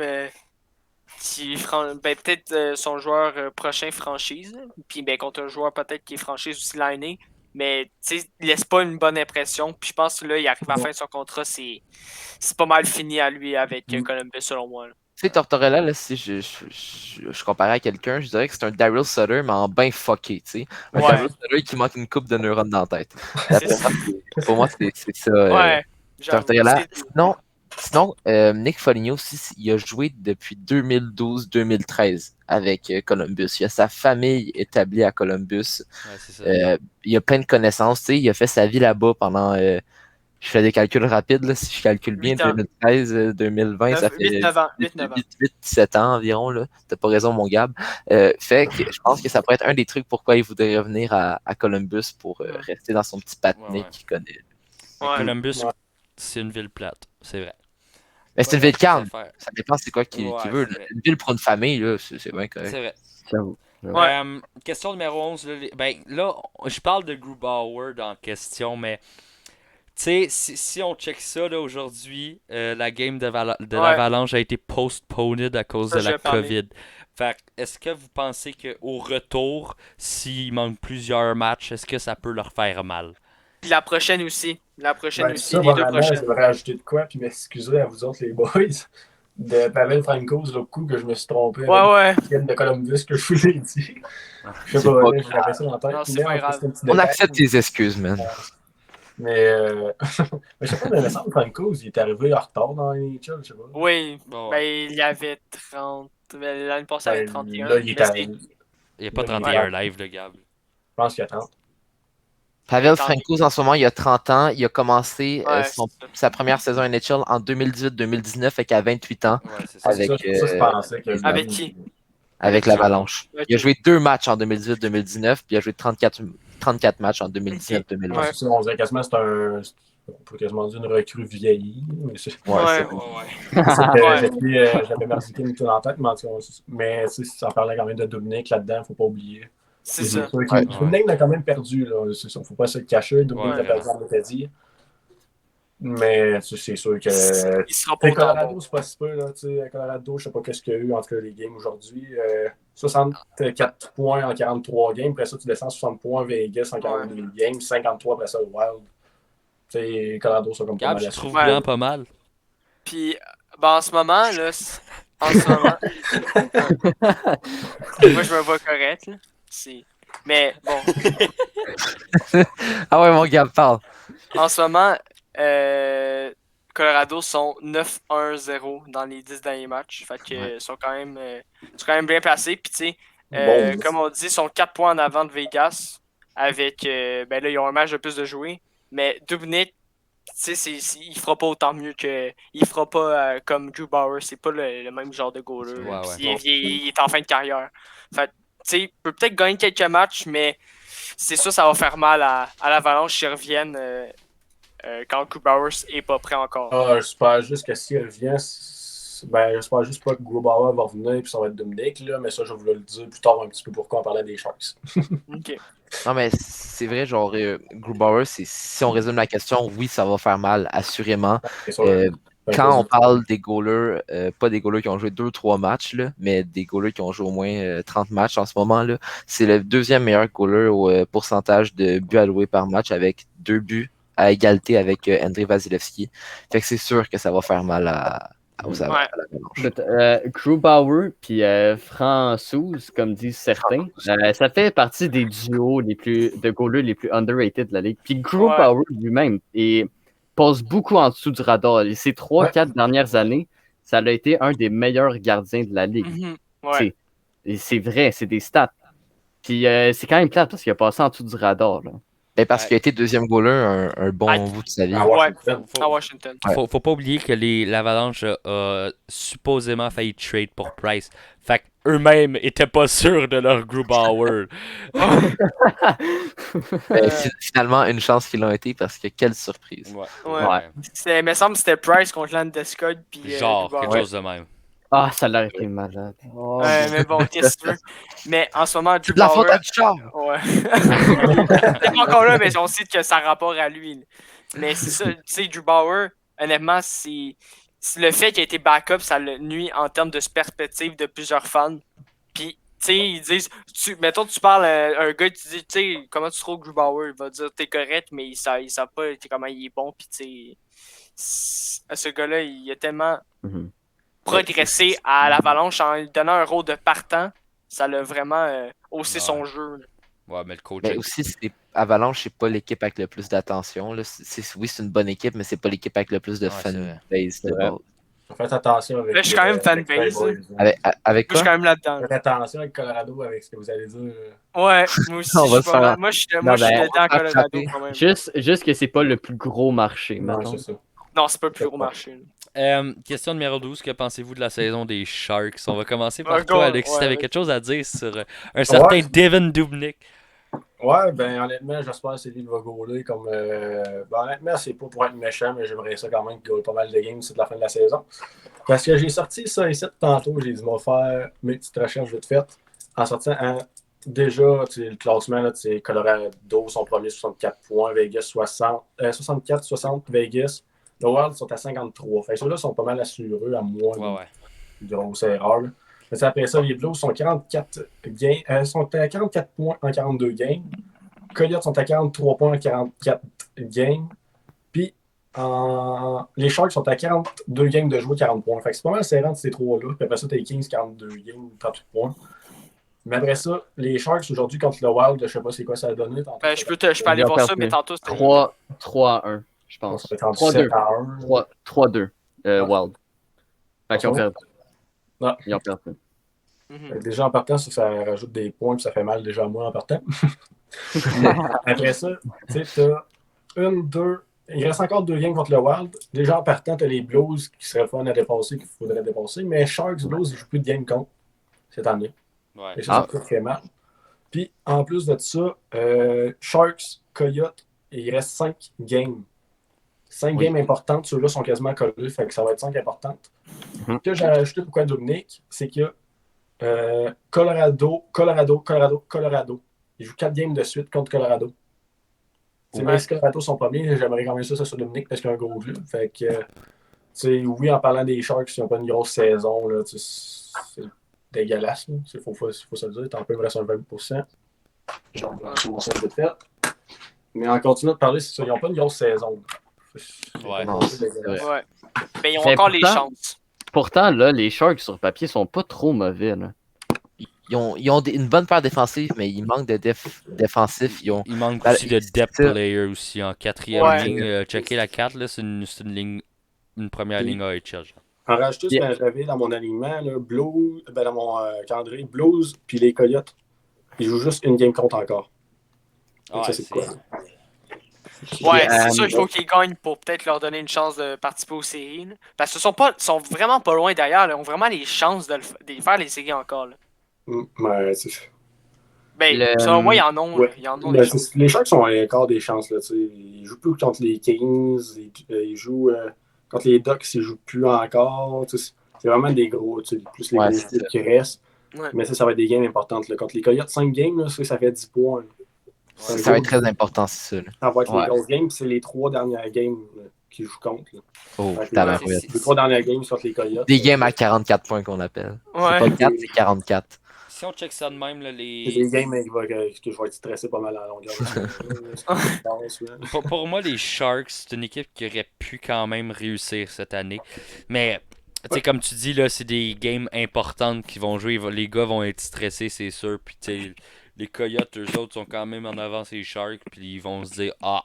Peut-être son joueur prochain franchise. Puis ben, contre un joueur peut-être qui est franchise aussi liné. Mais tu sais, il laisse pas une bonne impression. Puis je pense que là, il arrive à la fin de son contrat. C'est pas mal fini à lui avec Columbus, selon moi. Là. Tu sais, Tortorella, là, si je comparais à quelqu'un, je dirais que c'est un Daryl Sutter, mais en bien fucké, tu sais. Un Daryl Sutter qui manque une coupe de neurones dans la tête. Pour moi, c'est ça. Ouais. Tortorella. Sinon, Nick Foligno aussi, il a joué depuis 2012-2013 avec Columbus. Il a sa famille établie à Columbus. Ouais, c'est ça. Il a plein de connaissanses. Tu sais, il a fait sa vie là-bas pendant... je fais des calculs rapides, là, si je calcule bien, 2013-2020, ça fait 8-17 ans environ. T'as pas raison, mon Gab. Fait que je pense que ça pourrait être un des trucs pourquoi il voudrait revenir à Columbus pour rester dans son petit patiné qu'il connaît. Columbus, c'est une ville plate, c'est vrai. Mais c'est une ville calme. Ça dépend c'est quoi qu'il veut. Une ville pour une famille, là, c'est bien correct. C'est vrai. Ouais. Question numéro 11. Là, je parle de Grubauer en question, mais tu sais, si on check ça là, aujourd'hui, la game de l'Avalanche a été postponed à cause de la COVID. Fait est-ce que vous pensez qu'au retour, s'il manque plusieurs matchs, est-ce que ça peut leur faire mal? Puis la prochaine aussi. Les deux prochaines. Je vais rajouter de quoi, puis m'excuser à vous autres, les boys, de Pavel Francouz, le coup que je me suis trompé avec de Columbus, que je vous l'ai dit. Je sais pas, j'avais ça en tête. Non, c'est pas grave. On accepte tes excuses, man. Mais je sais pas, mais il me semble que Francouz, il est arrivé en retard dans les NHL, je sais pas. Oui, ben, il y avait 30. L'année passée, il y avait 31. Là, il n'y a pas 31 live, le Gab. Je pense qu'il y a 30. Pavel Francouz, en ce moment, il a 30 ans. Il a commencé sa première saison NHL en 2018-2019 avec à 28 ans. Ouais, c'est ça. Avec qui? Avec l'Avalanche. Il a joué 2 matchs en 2018-2019, puis il a joué 34 matchs en 2019-2020. On dirait quasiment que on peut quasiment dire une recrue vieillie. Mais c'est, Ouais. j'avais Marzikin tout en tête, mais ça parlait quand même de Dubnik là-dedans, faut pas oublier. C'est ça. Dubnik l'a quand même perdu, là. C'est ça, faut pas se le cacher. Dubnik Ouais, l'a perdu en Acadie. Mais c'est sûr que. Il sera pas autant Colorado, bon. c'est pas si peu. Là, Colorado, je sais pas qu'est-ce qu'il y a eu entre les games aujourd'hui. 64 points en 43 games. Après ça, tu descends 60 points Vegas en 42 games. 53 après ça, Wild. Colorado, ça comme pas Gab, mal je à trouve suivre. blanc pas mal. Puis, en ce moment, là, moi, je me vois correct, là. Mais bon, Ah ouais, mon gars, parle. en ce moment, Colorado sont 9-1-0 dans les 10 derniers matchs. Fait que sont quand même bien placés. Puis, tu sais, comme on dit, ils sont 4 points en avant de Vegas. Avec, ben là, ils ont un match de plus de jouer. Mais Dubnik, tu sais, il fera pas autant mieux que. Il fera pas comme Drew Bauer. C'est pas le même genre de goaler. Ouais, Puis ouais. il est en fin de carrière. Fait tu sais, il peut peut-être gagner quelques matchs, mais c'est ça va faire mal à l'Avalanche s'ils reviennent quand Drew Bauer est pas prêt encore. J'espère juste que s'il revient, j'espère juste pas que Grubauer va revenir et ça va être Dominique, là, mais ça, je vais vous le dire plus tard un petit peu pourquoi on parlait des Sharks. Ok. Non, mais c'est vrai, genre, Grubauer, si on résume la question, oui, ça va faire mal, assurément. C'est sûr. Quand on parle des goalers, pas des goalers qui ont joué 2-3 matchs, là, mais des goalers qui ont joué au moins 30 matchs en ce moment, là, c'est le deuxième meilleur goaler au pourcentage de buts alloués par match avec 2 buts à égalité avec Andrei Vasilevski. Fait que c'est sûr que ça va faire mal à l'Avalanche. Grubauer puis Francouz, comme disent certains, ça fait partie des duos de goalers les plus underrated de la ligue. Puis Grubauer lui-même passe beaucoup en dessous du radar. Et ces 3-4 dernières années, ça a été un des meilleurs gardiens de la ligue. C'est vrai, c'est des stats. Puis c'est quand même plate parce qu'il a passé en dessous du radar. Là. Parce qu'il a été deuxième goaler un bon bout de sa vie. À Washington. À Washington. Faut pas oublier que l'Avalanche a supposément failli trade pour Price. Fait qu'eux-mêmes étaient pas sûrs de leur Grubauer. Finalement, une chance qu'ils l'ont été parce que quelle surprise. Il me semble que c'était Price contre Landeskog. Genre, quelque chose de même. Ah, ça l'a été malade. Oh, mais bon, qu'est-ce que tu veux? Mais en ce moment, C'est de la faute à Richard! Ouais. C'est pas encore là, mais on sait que ça a rapport à lui. Mais c'est ça, tu sais, Drew Bauer, honnêtement, c'est le fait qu'il a été backup, ça le nuit en termes de perspective de plusieurs fans. Puis, tu sais, ils disent, mettons, tu parles à un gars, tu dis, tu sais, comment tu trouves Drew Bauer? Il va dire, t'es correct, mais il savent pas comment il est bon. Puis, tu sais, ce gars-là, il a tellement progressé à l'Avalanche en lui donnant un rôle de partant. Ça l'a vraiment haussé son jeu. Là. Ouais, mais le coach. Mais aussi, Avalanche, c'est pas l'équipe avec le plus d'attention. Oui, c'est une bonne équipe, mais c'est pas l'équipe avec le plus de fanbase de base. Faites attention avec. Là, je suis quand même fanbase. Avec quoi? Je suis quand même là-dedans. Faites attention avec Colorado avec ce que vous allez dire. Ouais, moi aussi. On va se faire- Moi, je suis dedans Colorado quand même. Juste que c'est pas le plus gros marché, Non, mettons. c'est ça. Non, c'est pas le plus gros marché. Question numéro 12. Que pensez-vous de la saison des Sharks? On va commencer par Ouais, toi, go, Alex. Si ouais. t'avais quelque chose à dire sur un certain Devin Dubnyk. Ouais, ben honnêtement, j'espère que c'est lui qui va goaler comme. Honnêtement, c'est pas pour être méchant, mais j'aimerais ça quand même qu'il goal pas mal de games d'ici la fin de la saison. Parce que j'ai sorti ça ici tantôt, j'ai dit, moi faire mes petites recherches vite faites. En sortant, déjà, le classement, là, Colorado sont premiers 64 points, Vegas 64, 60, Vegas. Le Wild sont à 53. Fait que ceux-là sont pas mal assurés à moins de grosse erreur. Là. Mais après ça, les Blues sont 44 sont à 44 points en 42 games. Coyotes sont à 43 points en 44 games. Puis les Sharks sont à 42 games de jouer, 40 points. Fait que c'est pas mal serrant de ces trois-là. Puis après ça, t'as les Kings, 42 games, 38 points. Mais après ça, les Sharks aujourd'hui contre le Wild, je sais pas c'est quoi ça a donné. Ben, je peux aller voir ça, mais tantôt c'était 3-1, je pense. 3-2. 3-2, Wild. Fait qu'ils ont perdu. Non. Ils ont perdu. Déjà en partant, ça rajoute des points, puis ça fait mal déjà à moi en partant. Après ça, tu sais, t'as il reste encore 2 games contre le Wild. Déjà en partant, t'as les Blues qui seraient fun à dépasser, qu'il faudrait dépasser. Mais Sharks, Blues, ils jouent plus de games contre cette année. Ouais. Et ça fait mal. Puis en plus de ça, Sharks, Coyotes, il reste 5 games 5 Oui. games importantes, ceux-là sont quasiment collés, fait que ça va être 5 importantes. Mhm. Ce que j'ai rajouté pourquoi Dominique, c'est qu'il y a Colorado. Il joue 4 games de suite contre Colorado. Même si Colorado sont pas bien, j'aimerais quand même ça sur Dominique parce qu'il y a un gros club. Fait que, oui, en parlant des Sharks, ils n'ont pas une grosse saison. Là, c'est dégueulasse. Il faut se le dire. T'en peux me rester un 20%. Genre, mon sens de fait. Mais en continuant de parler, c'est ça. Ils n'ont pas une grosse saison. Ouais. Non, c'est vrai. Ouais. Mais ils ont Mais encore les pourtant- chances. Pourtant, là, les Sharks sur papier sont pas trop mauvais. Là. Ils ont une bonne paire défensive, mais il manque de défensif. Il manque Ben, aussi de c'est depth ça. player aussi en quatrième Ouais. ligne. Checker la 4, là, c'est une ligne, une première Puis- ligne AHL. Genre. En rajoutant ce que j'avais dans mon alignement, là, dans mon calendrier, Blues puis les Coyotes, ils jouent juste une game contre encore. Donc, ça, c'est quoi? Ouais, Puis, c'est sûr, il faut qu'ils gagnent pour peut-être leur donner une chance de participer aux séries. Là. Parce qu'ils sont vraiment pas loin derrière. Là. Ils ont vraiment les chances de faire les séries encore. Là. Ouais, c'est... Ben, Le- selon moi, ils en ont. Ouais. Ils en ont Ben, les chances. les Sharks ont encore des chances. Là, ils jouent plus contre les Kings, ils jouent contre les Ducks, ils jouent plus encore. C'est vraiment des gros, plus les Ouais, gros c'est équipes ça. qui restent. Ouais. Mais ça va être des games importantes. Là. Contre les Coyotes, 5 games, là, ça fait 10 points. Ça va être très important, c'est ça. Là. Ça va être Ouais. les grosses games, puis c'est les 3 dernières games là, qui jouent contre. Là. Oh, Fait que tabarouette. les 3 dernières games contre les Coyotes. Des games à 44 points qu'on appelle. Ouais. C'est pas 4, c'est 44. Si on check ça de même, là, C'est les... des games que je vais être stressé pas mal à la longueur. Pour moi, les Sharks, c'est une équipe qui aurait pu quand même réussir cette année. Mais, tu sais, comme tu dis, là, c'est des games importantes qui vont jouer. Les gars vont être stressés, c'est sûr. Puis, tu sais, les Coyotes, eux autres, sont quand même en avance les Sharks. Puis, ils vont se dire, ah,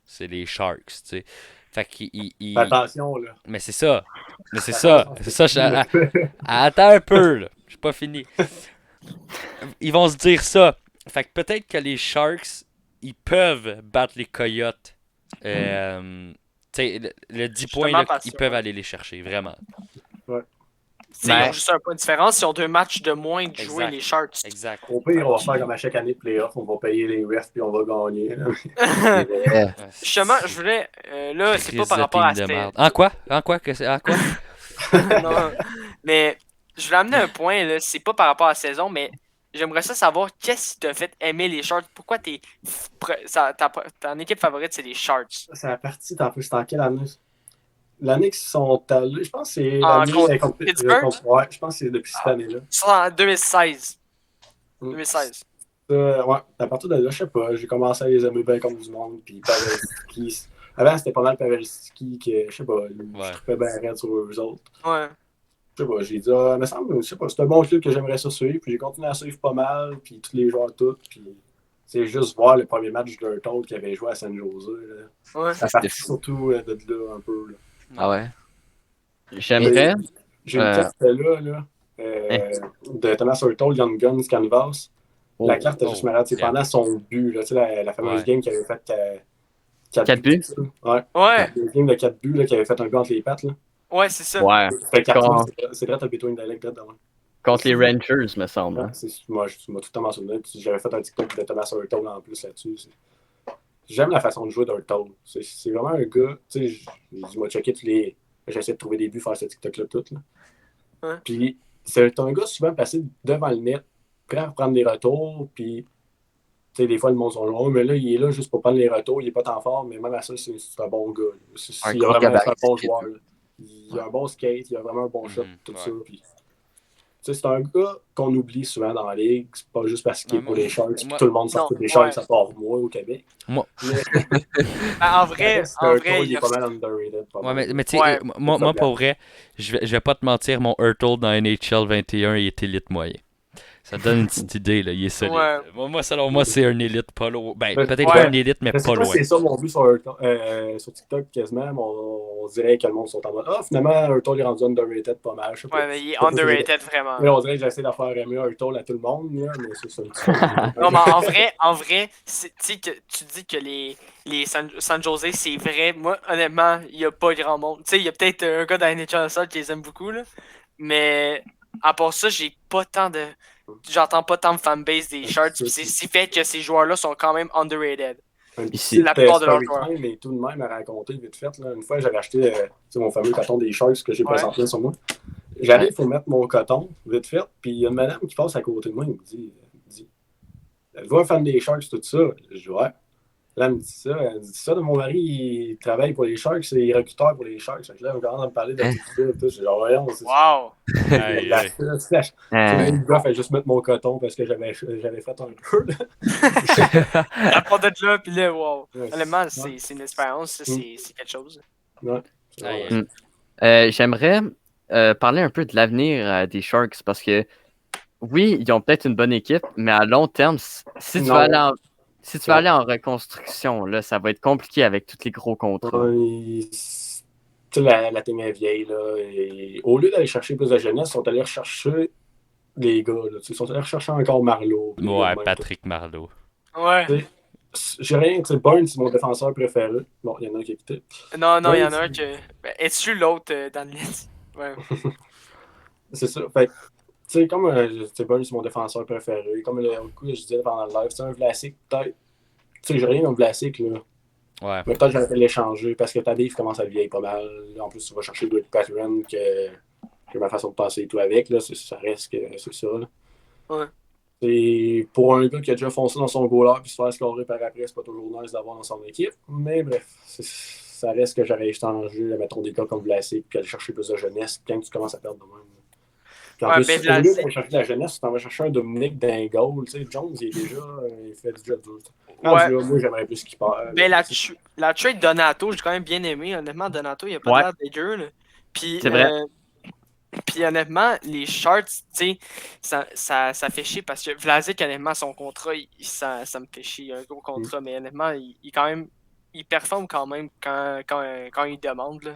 c'est les Sharks, tu sais. Fait qu'ils. Attention, là. Mais c'est ça. Mais c'est ça. C'est ça. Attends un peu, là. J'ai pas fini. Ils vont se dire ça. Fait que peut-être que les Sharks, ils peuvent battre les Coyotes. Tu sais, le 10 points, là, pas ils sûr. peuvent aller les chercher, vraiment. Ils ont juste un point de différence. Ils ont 2 matchs de moins de jouer Exact. les Sharks. Exact. Au pire, on va faire comme à chaque année de playoff, on va payer les refs puis on va gagner. Là. Ouais. Justement, je voulais. Là, c'est pas Crise par de rapport à team de cette. merde. En quoi? En quoi? En quoi? Non, mais je voulais amener un point, là. C'est pas par rapport à la saison, mais j'aimerais ça savoir qu'est-ce qui t'a fait aimer les Sharks. Pourquoi ton équipe favorite, c'est les Sharks? C'est la partie, en plus, c'est en quelle année? L'année qu'ils sont allés, je pense que c'est Ah, l'année contre Pittsburgh? ouais, je pense que c'est depuis cette année-là. C'est en 2016. Mm. 2016. Ouais, à partir de là, je sais pas, j'ai commencé à les aimer bien comme du monde. Puis Pavelski. Avant, c'était pas mal Pavelski que, je sais pas, je trouvais bien raide sur eux autres. Ouais. Je sais pas, j'ai dit, me semble, je sais pas, c'est un bon club que j'aimerais ça suivre. Puis j'ai continué à suivre pas mal, puis tous les joueurs, tout. Puis c'est juste voir le premier match d'Hurtle qui avait joué à San Jose. Là. Ouais. Ça partit surtout de là un peu. Là. Ah ouais? J'aimerais. J'ai une carte là, de Thomas Hurtle, Young Guns Canvas. La carte est juste malade. C'est pendant son but, là, tu sais, la fameuse game qui avait fait 4 buts. Ouais. Ouais. Une game de 4 buts là, qui avait fait un but entre les pattes. Là. Ouais, c'est ça. Ouais. Fait 4 Quand- c'est direct le between the legs, direct devant. Contre les Rangers, me semble. Ouais, moi, je m'as tout le temps mentionné. J'avais fait un TikTok de Thomas Hurtle en plus là-dessus. J'aime la façon de jouer d'Hurtle. C'est vraiment un gars. Tu sais, je m'ai checké tous les. J'essaie de trouver des buts, faire ce TikTok-là tout. Là. Ouais. Puis c'est un gars souvent passé devant le net, prêt à prendre des retours. Puis, tu sais, des fois, le monde sont genre, oh, mais là, il est là juste pour prendre les retours. Il est pas tant fort, mais même à ça, c'est un bon gars. Il a vraiment un bon joueur. Là. Il a un bon skate, il a vraiment un bon shot, tout ça. Puis, c'est un gars qu'on oublie souvent dans la ligue. C'est pas juste parce qu'il est pour les Sharks. Tout le monde sort des Sharks à part moi au Québec. Moi. Ben, en vrai, il est pas mal underrated. Pas mal. Mais tu sais, moi, pour vrai, je vais pas te mentir, mon Hurtle dans NHL 21 il est élite moyen. Ça donne une petite idée, là, il est solide. Ouais. Moi, selon moi, c'est un élite pas loin. Ben, peut-être Ouais. pas un élite, mais Mais pas loin. c'est ça mon but sur TikTok quasiment. On dirait que le monde sont en mode ah, finalement, Hurtle est rendu underrated pas mal. Je sais pas. Ouais, mais il est underrated vraiment. Mais on dirait que j'essaie de faire aimer Hurtle à tout le monde, là, mais c'est ça. un petit peu. Non, mais en vrai, tu dis que les San Jose, c'est vrai. Moi, honnêtement, il n'y a pas grand monde. Tu sais, il y a peut-être un gars dans NHL qui les aime beaucoup, là. Mais à part ça, j'entends pas tant de fanbase des Sharks. C'est fait que ces joueurs-là sont quand même underrated. Un Ici. petit La plupart de leurs story time et tout de même à raconter vite fait. Là. Une fois, j'avais acheté mon fameux coton des Sharks que j'ai Ouais. présenté sur moi. J'arrive pour mettre mon coton vite fait, puis il y a une madame qui passe à côté de moi et me dit êtes-vous un fan des Sharks, tout ça? Je dis ouais. Là, elle me dit ça. Elle dit ça de mon mari, il travaille pour les Sharks, il est recruteur pour les Sharks. Fait que là, on commence à me parler de tout ça. Tout. Je dis genre, voyons, c'est Wow! Aïe, aïe. le gars fait juste mettre mon coton parce que j'avais fait un peu. La part d'être là, puis là, wow. Ouais, Honnêtement, ouais. c'est une expérience, ça, c'est quelque chose. Ouais. Aïe, Ouais. aïe. J'aimerais parler un peu de l'avenir des Sharks parce que oui, ils ont peut-être une bonne équipe, mais à long terme, si tu Non. vas aller en reconstruction, là, ça va être compliqué avec tous les gros contrats. Tu sais, la team est vieille, là. Et au lieu d'aller chercher plus de jeunesse, ils sont allés rechercher les gars, là. Ils sont allés rechercher encore Marlowe. les gars de Ouais, même, Patrick Marleau. Ouais. J'ai rien, tu sais, Burns, c'est mon défenseur préféré. Bon, il y en a un qui est quitté. Non, il y en Ouais, a un que. Ben, es-tu l'autre dans le liste? Ouais. C'est ça. Fait que, tu sais, comme Burns, c'est mon défenseur préféré. Comme le coup, je disais pendant le live, c'est un Vlasic, peut-être. Tu sais, j'ai rien contre Vlasic, là. Ouais. Mais peut-être que j'aurais fait l'échanger parce que Tadej commence à vieillir pas mal. En plus, tu vas chercher Blake Patron que ma façon de passer et tout avec. Là, ça reste que c'est ça. Là. Ouais. Et pour un gars qui a déjà foncé dans son goaler puis se faire scorer par après, c'est pas toujours nice d'avoir dans son équipe. Mais bref, ça reste que j'aurais échangé, mettons, des gars comme Vlasic puis aller chercher plus de jeunesse quand tu commences à perdre de même. Puis en Ouais, plus, ben, au lieu Vlasic- d'aller chercher de la jeunesse, tu t'en vas chercher un Dominique Dingle. Tu sais, Jones, il est déjà il fait du job dur. Ouais. Moi, j'aimerais plus qu'il part. Ben, la trade Donato, j'ai quand même bien aimé. Honnêtement, Donato, il a pas Ouais. l'air dégueu. Là. Puis, C'est vrai. puis honnêtement, les Sharks, tu sais, ça fait chier parce que Vlasic, honnêtement, son contrat, ça me fait chier. Un gros contrat, mais honnêtement, il performe quand même quand il demande. Là.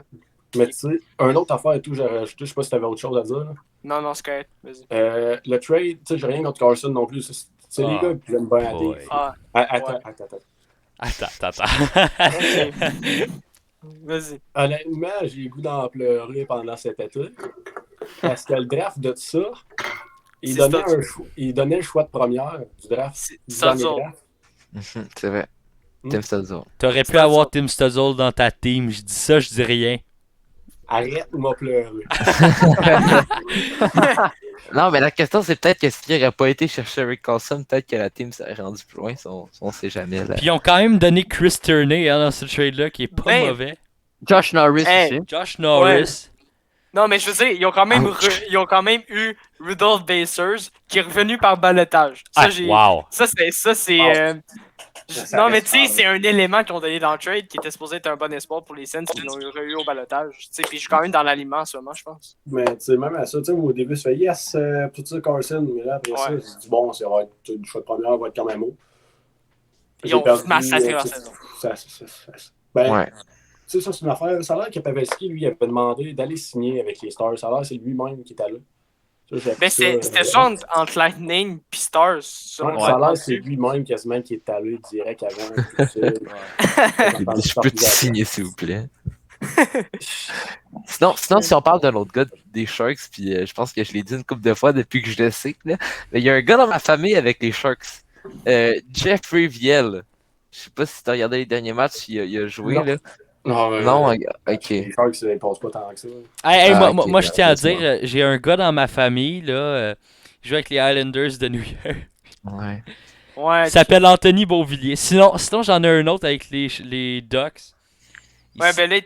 Mais tu sais, un autre affaire et tout, j'ai rajouté, je sais pas si t'avais autre chose à dire. Là. Non, c'est correct. Vas-y. Le trade, tu sais, j'ai rien contre Carson non plus. C'est les Ah, gars qui j'aime bien à boy. Dave. Ah, Attends. Attends. ok. Vas-y. Honnêtement, j'ai le goût d'en pleurer pendant cet été. Parce que le draft de ça, il C'est donnait le choix de première du draft. C'est du dernier Stuzzle. draft. C'est vrai. Tim Stuzzle. T'aurais pu avoir Tim Stuzzle dans ta team. Je dis ça, je dis rien. Arrête de m'a pleuré. Non, mais la question, c'est peut-être que s'il n'aurait pas été chercher Rick Carlson, peut-être que la team serait rendue plus loin. On sait jamais. Là. Puis ils ont quand même donné Chris Turney dans ce trade-là qui est pas Ben, mauvais. Josh Norris Hey. aussi. Josh Norris. Non, mais je veux dire, ils ont quand même eu Rudolph Basers qui est revenu par balotage. Ça, Wow. Ça, c'est. Ça Non, mais reste tu sais, mal. c'est un élément qu'ils ont donné dans le trade qui était supposé être un bon espoir pour les Sens qui l'ont eu au balotage. Tu sais, puis je suis quand même dans l'aliment en ce moment, je pense. Mais tu sais, même à ça, tu sais, au début, je fais yes, tout ça, Carson. Mais là, après ça, Ouais. je dis bon, ça va être le choix de première, va être quand même haut. Ils ont massacré leur saison. Ben, Ouais. tu sais, ça, c'est une affaire. Ça a l'air que Pavelski, lui, avait demandé d'aller signer avec les Stars. Ça a l'air que c'est lui-même qui est allé. Ça, j'ai appris Ben, c'était ça entre Lightning et Stars. Ça, Ouais, on ça a l'air va que c'est lui-même quasiment qui est allé direct avant. tout ça. Je peux te signer, s'il vous plaît. Sinon, si on parle d'un autre gars des Sharks, puis je pense que je l'ai dit une couple de fois depuis que je le sais, là, mais il y a un gars dans ma famille avec les Sharks. Jeffrey Viel. Je sais pas si tu as regardé les derniers matchs, il a joué. Non. Là. Non, Ok. Les Sharks, ils passent pas tant que ça. Hey, Ah, moi, ok, moi, je tiens à laisse-moi. dire, j'ai un gars dans ma famille, là, qui joue avec les Islanders de New York. Ouais. Ouais, Il s'appelle Anthony Beauvillier. Sinon j'en ai un autre avec les Ducks. ouais, ben là,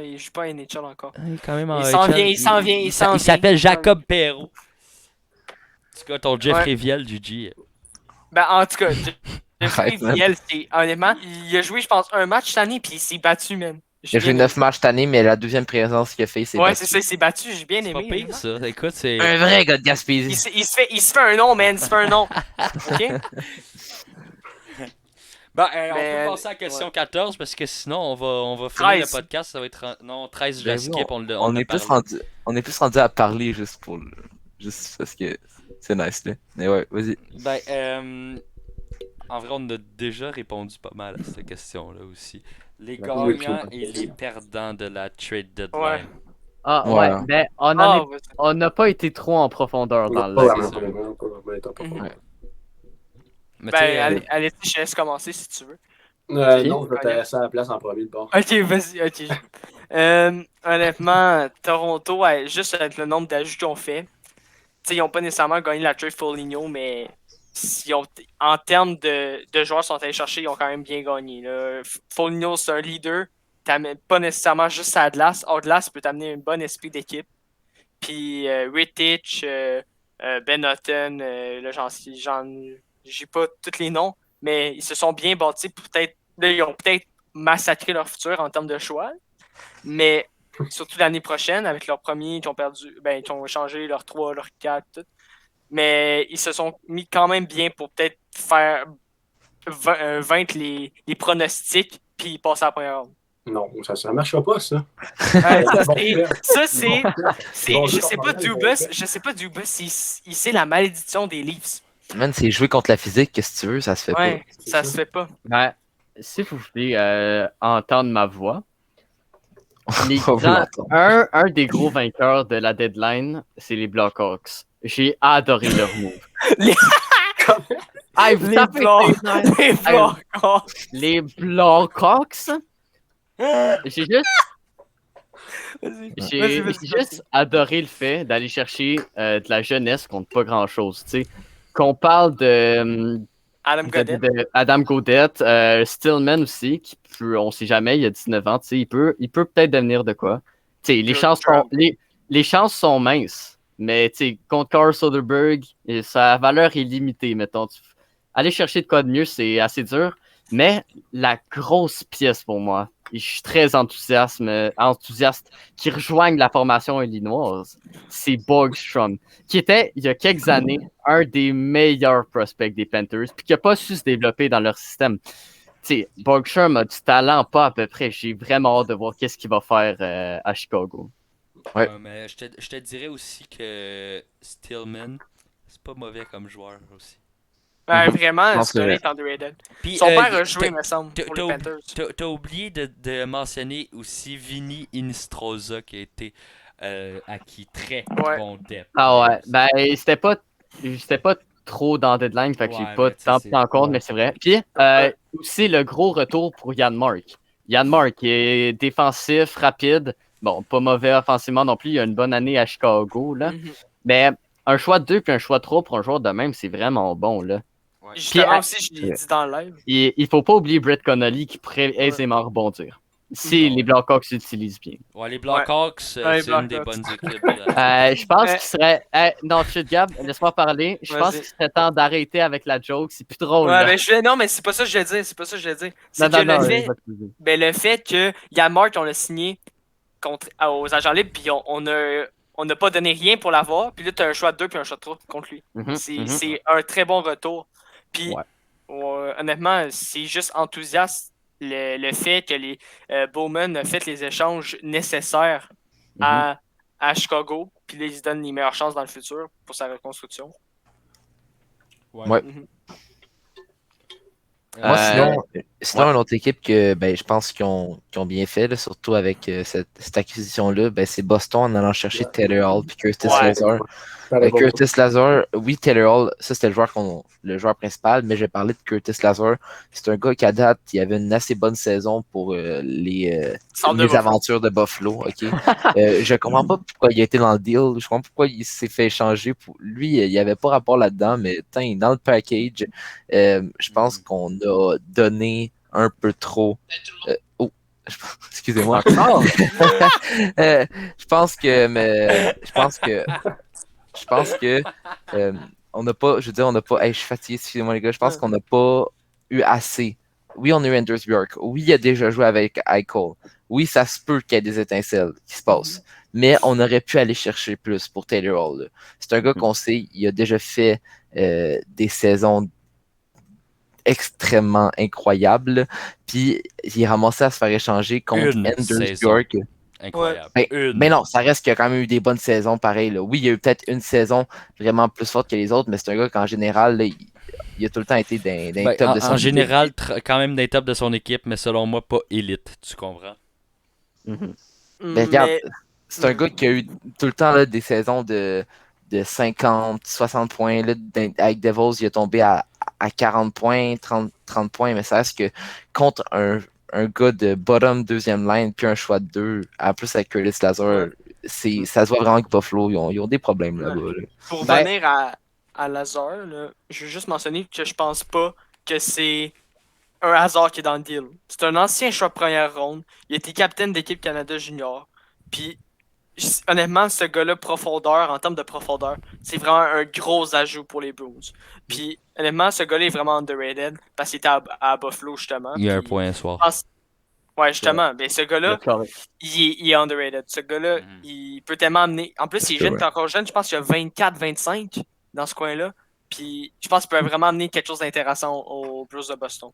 il joue pas à NHL encore. Il est quand même en Il s'en HL. vient, il s'en vient. Il s'appelle Jacob Perrault. En tout cas, ton Jeffrey Viel, Gigi. Ben, en tout cas, Jeffrey Arrête, man. Viel, honnêtement, il a joué, je pense, un match cette année, puis il s'est battu, man. Il a joué 9 matchs cette année, mais la deuxième présence qu'il a fait, c'est Ouais, battu. c'est ça, il s'est battu, j'ai bien C'est pas aimé. pire, ça. Écoute, c'est... Un vrai gars de Il Gaspésie. se fait un nom, man, il se fait un nom. Ok? Bon, on Mais, peut passer à la question 14 parce que sinon on va finir 13. le podcast. Ça va être. Non, 13, je Ben la oui, skip. on a est plus parlé. rendu à parler juste parce que c'est nice là. Mais ouais, vas-y. Ben, en vrai, on a déjà répondu pas mal à cette question-là aussi. Les La gagnants et les perdants de la trade deadline. Ouais. Ah Ouais. ouais, ben Ah, on n'a pas été trop en profondeur dans le Pas live. vraiment, pas vraiment. Mais ben, tu sais, allez, je te laisse commencer si tu veux. Non, je vais te laisser à la place en premier de bord. Ok, vas-y, ok. Honnêtement, Toronto, ouais, juste avec le nombre d'ajouts qu'ils ont fait, ils n'ont pas nécessairement gagné la trade Foligno, mais en termes de joueurs qu'ils sont allés chercher, ils ont quand même bien gagné. Là. Foligno, c'est un leader. T'amènes pas nécessairement juste à glace. Hors glace, peut t'amener un bon esprit d'équipe. Puis Rittich, Ben Hutton, là, j'ai pas tous les noms, mais ils se sont bien bâtis. Peut-être, là, ils ont peut-être massacré leur futur en termes de choix. Mais surtout l'année prochaine, avec leurs premiers qui ont perdu, ben, qui ont changé leurs 3, leurs 4, tout. Mais ils se sont mis quand même bien pour peut-être faire vaincre les pronostics puis passer à la première ronde. Non, ça ne marchera pas, ça. Ça, c'est je sais pas Dubas, il sait la malédiction des Leafs. Man, c'est jouer contre la physique, qu'est-ce que tu veux, ça se fait pas. Ouais, ça se fait pas. Ben, si vous voulez entendre ma voix, les On va grands- l'entendre. un des gros vainqueurs de la deadline, c'est les Blackhawks. J'ai adoré leur move. Les- Hey, vous Les tapez Blancs. ses nerfs. Les Blackhawks. Les Blackhawks, j'ai juste, Vas-y. j'ai juste adoré le fait d'aller chercher de la jeunesse contre pas grand-chose. Tu sais, qu'on parle de Adam Godet. Adam Gaudette, Stillman aussi, on sait jamais, il a 19 ans, tu sais, il peut peut-être devenir de quoi. Tu sais, les chances sont minces, mais tu sais, contre Carl Soderbergh, sa valeur est limitée, mettons. Aller chercher de quoi de mieux, c'est assez dur, mais la grosse pièce pour moi, et je suis très enthousiaste qui rejoignent la formation illinoise, c'est Borgstrom, qui était, il y a quelques années, un des meilleurs prospects des Panthers, puis qui n'a pas su se développer dans leur système. T'sais, Borgstrom a du talent, pas à peu près. J'ai vraiment hâte de voir qu'est-ce qu'il va faire à Chicago. Ouais. Mais je te dirais aussi que Stillman, c'est pas mauvais comme joueur aussi. Ouais, vraiment, pense c'est un que- hate underrated. Puis, Son père a joué, t'as- me semble, pour les Panthers. T'as oublié de mentionner aussi Vinny Inistroza qui a été acquis très Ouais. bon depth. Ah ouais, ben c'était pas trop dans Deadline, fait que j'ai Ouais, pas mais tu sais, tant c'est- pris en compte, mais c'est vrai. Puis aussi le gros retour pour Yann Mark. Yann Mark qui est défensif, rapide, bon, pas mauvais offensivement non plus, il a une bonne année à Chicago, là. Mhm. Mais un choix de 2 puis un choix de 3 pour un joueur de même, c'est vraiment bon, là. Justement Puis, aussi, je l'ai dit dans le live. Il faut pas oublier Brett Connolly qui pourrait aisément rebondir. Si Ouais. les Blackhawks l'utilisent bien. Ouais, les Blackhawks, Ouais, c'est une des Blackhawks. bonnes équipes. là. Je pense Ouais. qu'il serait. Non, shit, Gab, laisse-moi parler. Je pense Vas-y. qu'il serait temps d'arrêter avec la joke. C'est plus drôle. Ouais, là. mais non, mais c'est pas ça que je veux dire. C'est pas ça que je veux dire. C'est Non, que non, non, le fait, va te poser. le fait que Yann Mark, on l'a signé aux agents libres, puis on n'a pas donné rien pour l'avoir, puis là, tu as un choix de 2 puis un choix de 3 contre lui. Mhm, mhm. C'est un très bon retour. Puis, Ouais. honnêtement, c'est juste enthousiaste le fait que les Bowman a fait les échanges nécessaires à Chicago, puis là, ils se donnent les meilleures chances dans le futur pour sa reconstruction. Ouais. Mhm. Moi, Euh, sinon ouais. une autre équipe que je pense qu'ils ont bien fait, là, surtout avec cette acquisition-là, c'est Boston en allant chercher Taylor Hall puis Curtis Ouais. Lazar. Curtis Lazar, oui, Taylor Hall, ça c'était le joueur principal, mais j'ai parlé de Curtis Lazar. C'est un gars qui, à date, il avait une assez bonne saison pour les Centre de Buffalo. aventures de Buffalo. Ok. Je comprends pas pourquoi il a été dans le deal. Je comprends pas pourquoi il s'est fait échanger. Lui, il n'y avait pas rapport là-dedans, mais dans le package, je pense qu'on a donné un peu trop. Excusez-moi. Encore? Je pense que on n'a pas, je veux dire, on n'a pas, hey, je suis fatigué, excusez-moi les gars, je pense qu'on n'a pas eu assez. Oui, on a eu Anders Bjork. Oui, il a déjà joué avec Eichel. Oui, ça se peut qu'il y ait des étincelles qui se passent. Mais on aurait pu aller chercher plus pour Taylor Hall. C'est un gars qu'on sait, il a déjà fait des saisons extrêmement incroyables. Puis il est ramassé à se faire échanger contre Une Anders saison. Bjork. Incroyable. Mais non, ça reste qu'il y a quand même eu des bonnes saisons pareil. Là. Oui, il y a eu peut-être une saison vraiment plus forte que les autres, mais c'est un gars qu'en général, là, il a tout le temps été dans les top de son En équipe. général, quand même des tops de son équipe, mais selon moi, pas élite. Tu comprends? Mhm. Mais regarde, c'est un gars qui a eu tout le temps là, des saisons de 50, 60 points. Là, avec Devils, il est tombé à à 40 points, 30 points, mais ça reste que contre un gars de bottom deuxième line, puis un choix de 2, en plus avec Curtis Lazar, ça se voit vraiment que Buffalo, ils ont des problèmes là-bas. Là. Pour revenir à Lazar, là, je veux juste mentionner que je pense pas que c'est un hasard qui est dans le deal. C'est un ancien choix de première ronde. Il a été capitaine d'équipe Canada Junior. Puis, honnêtement, ce gars-là, en termes de profondeur, c'est vraiment un gros ajout pour les Bruins. Puis, honnêtement, ce gars-là est vraiment underrated parce qu'il était à Buffalo, justement. Il y a un Puis, point soir. Ouais, justement. Mais ce gars-là, C'est correct. il est underrated. Ce gars-là, il peut tellement amener. En plus, il est jeune, il est encore jeune. Je pense qu'il a 24-25 dans ce coin-là. Puis, je pense qu'il peut vraiment amener quelque chose d'intéressant aux Blues de Boston.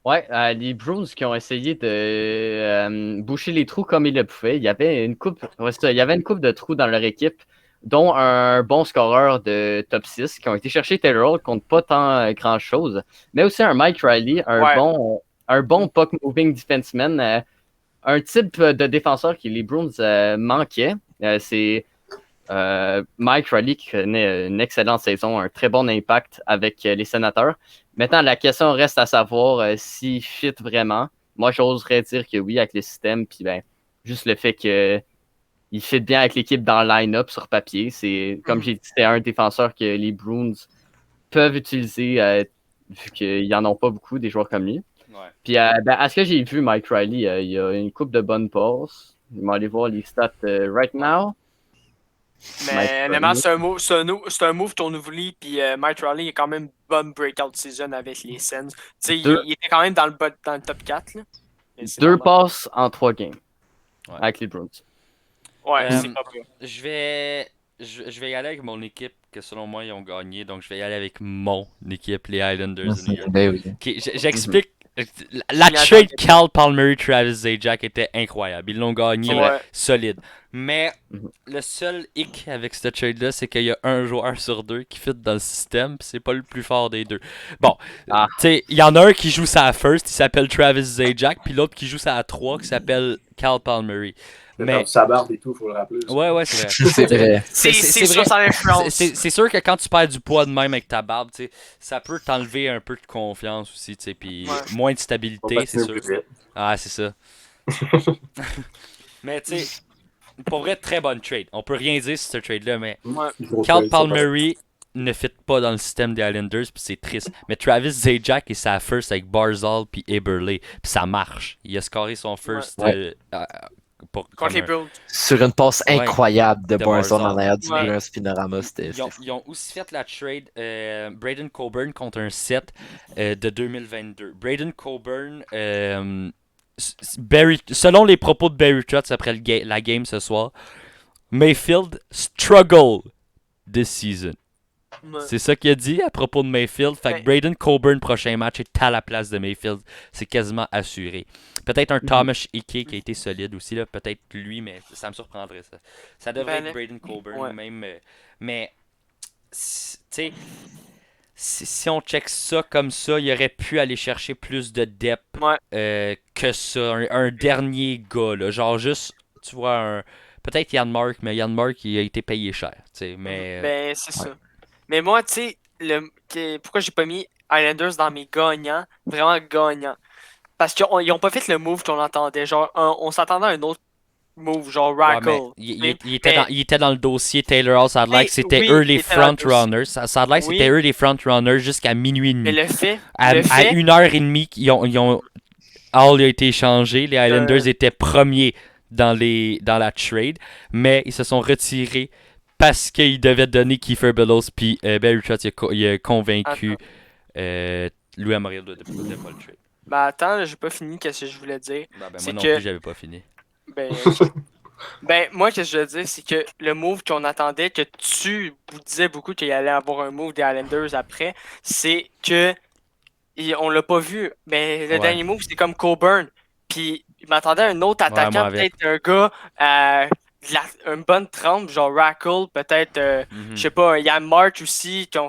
Ouais, les Bruins qui ont essayé de boucher les trous comme ils le pouvaient. Il y avait une coupe de trous dans leur équipe, dont un bon scoreur de top 6 qui ont été chercher Taylor Hall contre pas tant grand-chose, mais aussi un Mike Riley, un bon puck-moving defenseman, un type de défenseur que les Bruins manquaient. C'est Mike Riley qui connaît une excellente saison, un très bon impact avec les Sénateurs. Maintenant, la question reste à savoir s'il fit vraiment. Moi, j'oserais dire que oui avec le système, puis ben, juste le fait qu'il fit bien avec l'équipe dans le line-up sur papier. C'est, comme j'ai dit, c'est un défenseur que les Bruins peuvent utiliser vu qu'ils n'en ont pas beaucoup, des joueurs comme lui. Ouais. Puis, ben, à ce que j'ai vu, Mike Riley, il a une coupe de bonnes passes. Je vais aller voir les stats right now. Mais honnêtement, c'est un move tournouvoli, puis Mike Riley est quand même bonne breakout season avec les Sens. Il était quand même dans le top 4. Là. 2 passes en 3 games avec les Bruins. Ouais, c'est pas pire. Je vais y aller avec mon équipe que selon moi ils ont gagné, donc je vais y aller avec mon équipe, les Islanders de New York. Oui. Okay, j'explique. La trade Cal Palmieri Travis Zajac était incroyable. Ils l'ont gagné solide. Mais le seul hic avec cette trade-là, c'est qu'il y a un joueur sur 2 qui fit dans le système, pis c'est pas le plus fort des deux. Bon, tu sais, il y en a un qui joue ça à first, il s'appelle Travis Zajac, puis l'autre qui joue ça à 3 qui s'appelle Cal Palmieri. Mais sa barbe et tout, faut le rappeler. Ouais, c'est vrai. C'est vrai. C'est sûr, ça influence. C'est sûr que quand tu perds du poids de même avec ta barbe, ça peut t'enlever un peu de confiance aussi, puis moins de stabilité, c'est sûr. Ah, c'est ça. Mais tu sais, pour vrai, très bonne trade. On peut rien dire sur cette trade-là, mais Cal Palmieri ne fit pas dans le système des Islanders, puis c'est triste. Mais Travis Zajac est sa first avec Barzal puis Eberle, puis ça marche. Il a scoré son first contre les Bruins. Sur une passe incroyable de Barzal Barzal. en arrière du but, un spinorama. Ils ont aussi fait la trade Braden Coburn contre un set de 2022. Braden Coburn, selon les propos de Barry Trotz après la game ce soir, Mayfield struggle this season. C'est ça qu'il a dit à propos de Mayfield. Fait que Braden Coburn, prochain match, est à la place de Mayfield. C'est quasiment assuré. Peut-être un Thomas Hickey qui a été solide aussi. Là. Peut-être lui, mais ça me surprendrait ça. Ça devrait être Braden Coburn même. Mais, tu sais, si on check ça comme ça, il aurait pu aller chercher plus de depth que ça. Un dernier gars. Là. Genre juste, tu vois, peut-être Yann Mark, mais Yann Mark, il a été payé cher. Mais, ben, c'est ça. Mais moi, tu sais, pourquoi j'ai pas mis Islanders dans mes gagnants, vraiment gagnants? Parce qu'ils ont pas fait le move qu'on entendait. Genre, on s'attendait à un autre move, genre Rackle. Il était dans le dossier Taylor Hall. Ça a l'air que c'était eux les front-runners. Ça a l'air que c'était eux les front-runners jusqu'à minuit et demi. Mais le fait. À 1h30, Hall a été échangé. Les Islanders étaient premiers dans la trade, mais ils se sont retirés parce qu'ils devaient donner Kiefer Bellows, puis Barry Trotz il a convaincu Louis Amorial de pas le trade. Ben attends, j'ai pas fini qu'est-ce que je voulais dire. Moi non plus, j'avais pas fini. Ben moi, qu'est-ce que je veux dire, c'est que le move qu'on attendait, que tu vous disais beaucoup qu'il allait avoir un move des Islanders après, c'est que on l'a pas vu. Ben le dernier move, c'était comme Coburn. Puis il m'attendait à un autre attaquant, peut-être un gars une bonne trempe, genre Rackle, peut-être, je sais pas, Yann March aussi, moi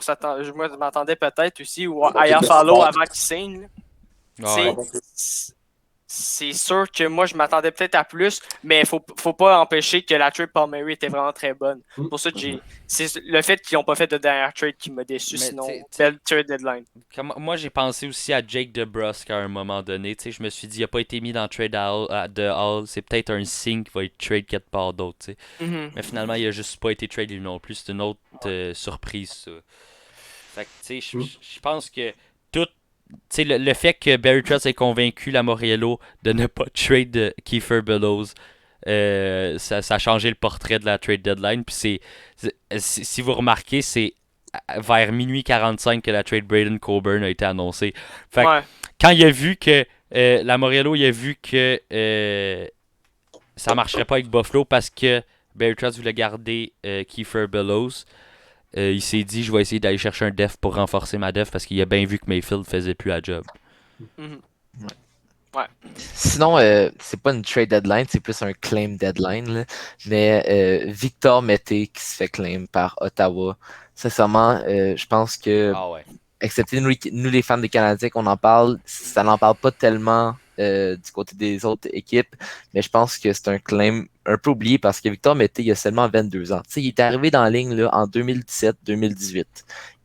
je m'attendais peut-être aussi, ou Ayafalo avant qu'il signe. c'est sûr que moi, je m'attendais peut-être à plus, mais faut pas empêcher que la trade Paul Mary était vraiment très bonne. Mm. Pour ça que c'est le fait qu'ils n'ont pas fait de dernière trade qui m'a déçu, Mais sinon, t'sais- belle trade deadline. Moi, j'ai pensé aussi à Jake DeBrusk à un moment donné. Tu sais, je me suis dit, il a pas été mis dans le trade de Hall. C'est peut-être un signe qu'il va être trade quelque part d'autre. Tu sais. Mhm. Mais finalement, il a juste pas été trade lui non plus. C'est une autre surprise, ça. Fait que, tu sais, je pense que tout. Tu sais, le fait que Barry Trotz ait convaincu la Moriello de ne pas trade Kiefer Bellows, ça a changé le portrait de la trade deadline. Puis si vous remarquez, c'est vers minuit 45 que la trade Braden Coburn a été annoncée. Fait que Ouais. quand il a vu que la Moriello, il a vu que ça marcherait pas avec Buffalo parce que Barry Trotz voulait garder Kiefer Bellows. Il s'est dit, je vais essayer d'aller chercher un def pour renforcer ma def parce qu'il a bien vu que Mayfield faisait plus la job. Mhm. Sinon, c'est pas une trade deadline, c'est plus un claim deadline. Là. Mais Victor Mété qui se fait claim par Ottawa. Sincèrement, je pense que, Ah ouais. excepté nous les fans des Canadiens qu'on en parle, ça n'en parle pas tellement du côté des autres équipes. Mais je pense que c'est un claim un peu oublié parce que Victor Mété, il a seulement 22 ans. Tu sais, il est arrivé dans la ligne là, en 2017-2018.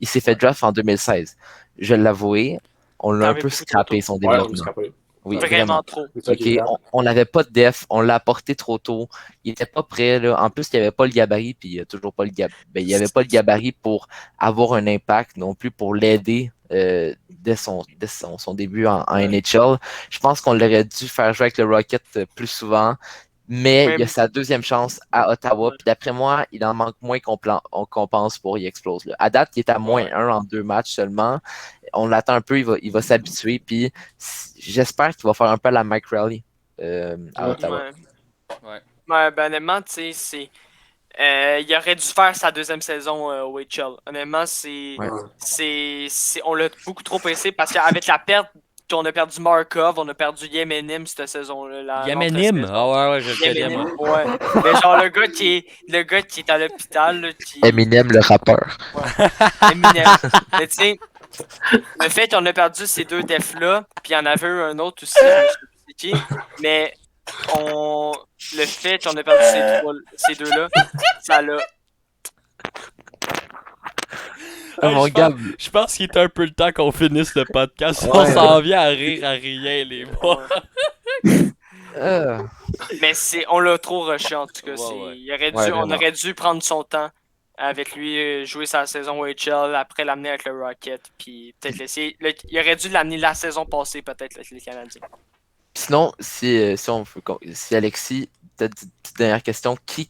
Il s'est fait draft en 2016. Je l'avouais, on l'a un Arrivé peu beaucoup trop scrappé tôt. son Ouais, on développement. est scrappé. Oui, Vraiment trop. C'est ça OK, qui est grave. on n'avait pas de def, on l'a apporté trop tôt. Il était pas prêt, là. En plus, il n'y avait pas le gabarit, puis il n'y a toujours pas le gabarit. Ben, il y avait pas le gabarit pour avoir un impact non plus pour l'aider dès son début en NHL. Je pense qu'on l'aurait dû faire jouer avec le Rocket plus souvent. Mais il y a Même- sa deuxième chance à Ottawa. Puis d'après moi, il en manque moins qu'on pense pour y exploser. Là. À date, il est à moins Ouais. 1 en 2 matchs seulement. On l'attend un peu, il va s'habituer. Puis j'espère qu'il va faire un peu la Mike Rally à Ouais. Ottawa. Ouais. Ouais, ben honnêtement, tu sais, c'est. Il aurait dû faire sa deuxième saison au HL. Honnêtement, Ouais. on l'a beaucoup trop pressé parce qu'avec la perte qu'on a perdu Markov, on a perdu Yemenim cette saison-là. Yamenim! Ah ouais, je le connais, Yemenim, moi. ouais. Mais genre le gars qui est à l'hôpital, là, qui. Eminem, le rappeur. Eminem. Mais tu sais, le fait qu'on a perdu ces deux defs-là, puis il y en avait eu un autre aussi, je me souviens plus c'est qui, mais le fait qu'on a perdu ces deux-là, ça l'a. Oh, mon je, gars. pense, je pense qu'il est un peu le temps qu'on finisse le podcast. Ouais. On s'en vient à rire à rien, les boys. Mais on l'a trop rushé en tout cas. Ouais. On aurait dû prendre son temps avec lui, jouer sa saison OHL, après l'amener avec le Rocket, puis peut-être laisser. Il aurait dû l'amener la saison passée, peut-être, avec les Canadiens. Sinon, si Alexis, peut-être une petite dernière question, qui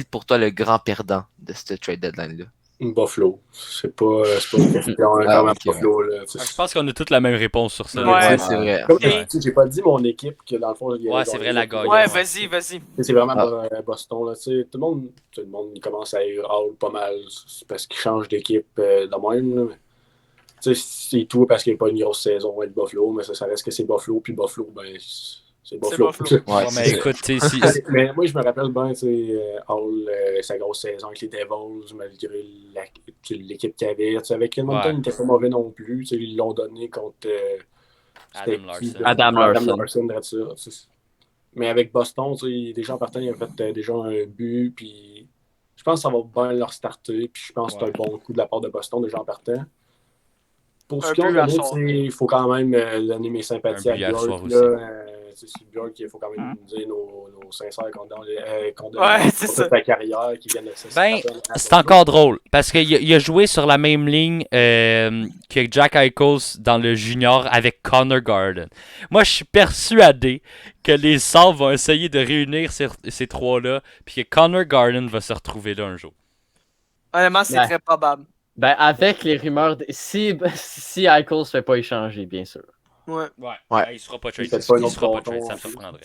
pour toi le grand perdant de cette trade deadline-là? Buffalo. C'est pas une question quand même ok, Buffalo. Là, Je pense qu'on a toutes la même réponse sur ça. Ouais. Ouais, c'est vrai. Comme Ouais. tu sais, j'ai pas dit mon équipe que dans le fond, Ouais, c'est vrai, la gagne. Ouais, ouais. vas-y. c'est vraiment Ah. Boston. Là, tu sais, tout le monde il commence à ir out pas mal. C'est parce qu'il change d'équipe de même. Là, mais, tu sais, c'est tout parce qu'il n'y a pas une grosse saison avec Buffalo, mais ça reste que c'est Buffalo. Puis Buffalo, ben, c'est Buffalo. Buffalo. Ouais, Ouais, mais c'est écoute, tu sais, Mais moi, je me rappelle bien, tu sais, Hall, sa grosse saison avec les Devils, malgré l'équipe qu'il y avait. Tu sais, avec Edmonton, Ouais. il n'était pas mauvais non plus. Tu sais, ils l'ont donné contre Adam Larson. Adam Larson. dirait ça. Tu sais. Mais avec Boston, tu sais, déjà en partant, ils ont fait déjà un but. Puis je pense que ça va bien leur starter. Puis je pense que c'est un bon coup de la part de Boston déjà en partant. Pour ce Un qu'ils ont but à donné, soir. il faut quand même donner mes sympathies Un à but hier Bjork. soir C'est Bjork qu'il faut quand même dire nos sincères Ouais, condoléances c'est pour ça. toute sa carrière qui vient de Ben, c'est encore drôle parce qu'il a joué sur la même ligne que Jack Eichels dans le junior avec Connor Garden. Moi, je suis persuadé que les Sabres vont essayer de réunir ces trois-là puis que Connor Garden va se retrouver là un jour. Honnêtement, c'est Ouais. très probable. Ben, avec les rumeurs, si Eichel se fait pas échanger, bien sûr. Ouais. Ouais. Ben, il sera pas trade. Il fait pas un Il autre sera pas bâton, trade, ça me en plus. surprendrait.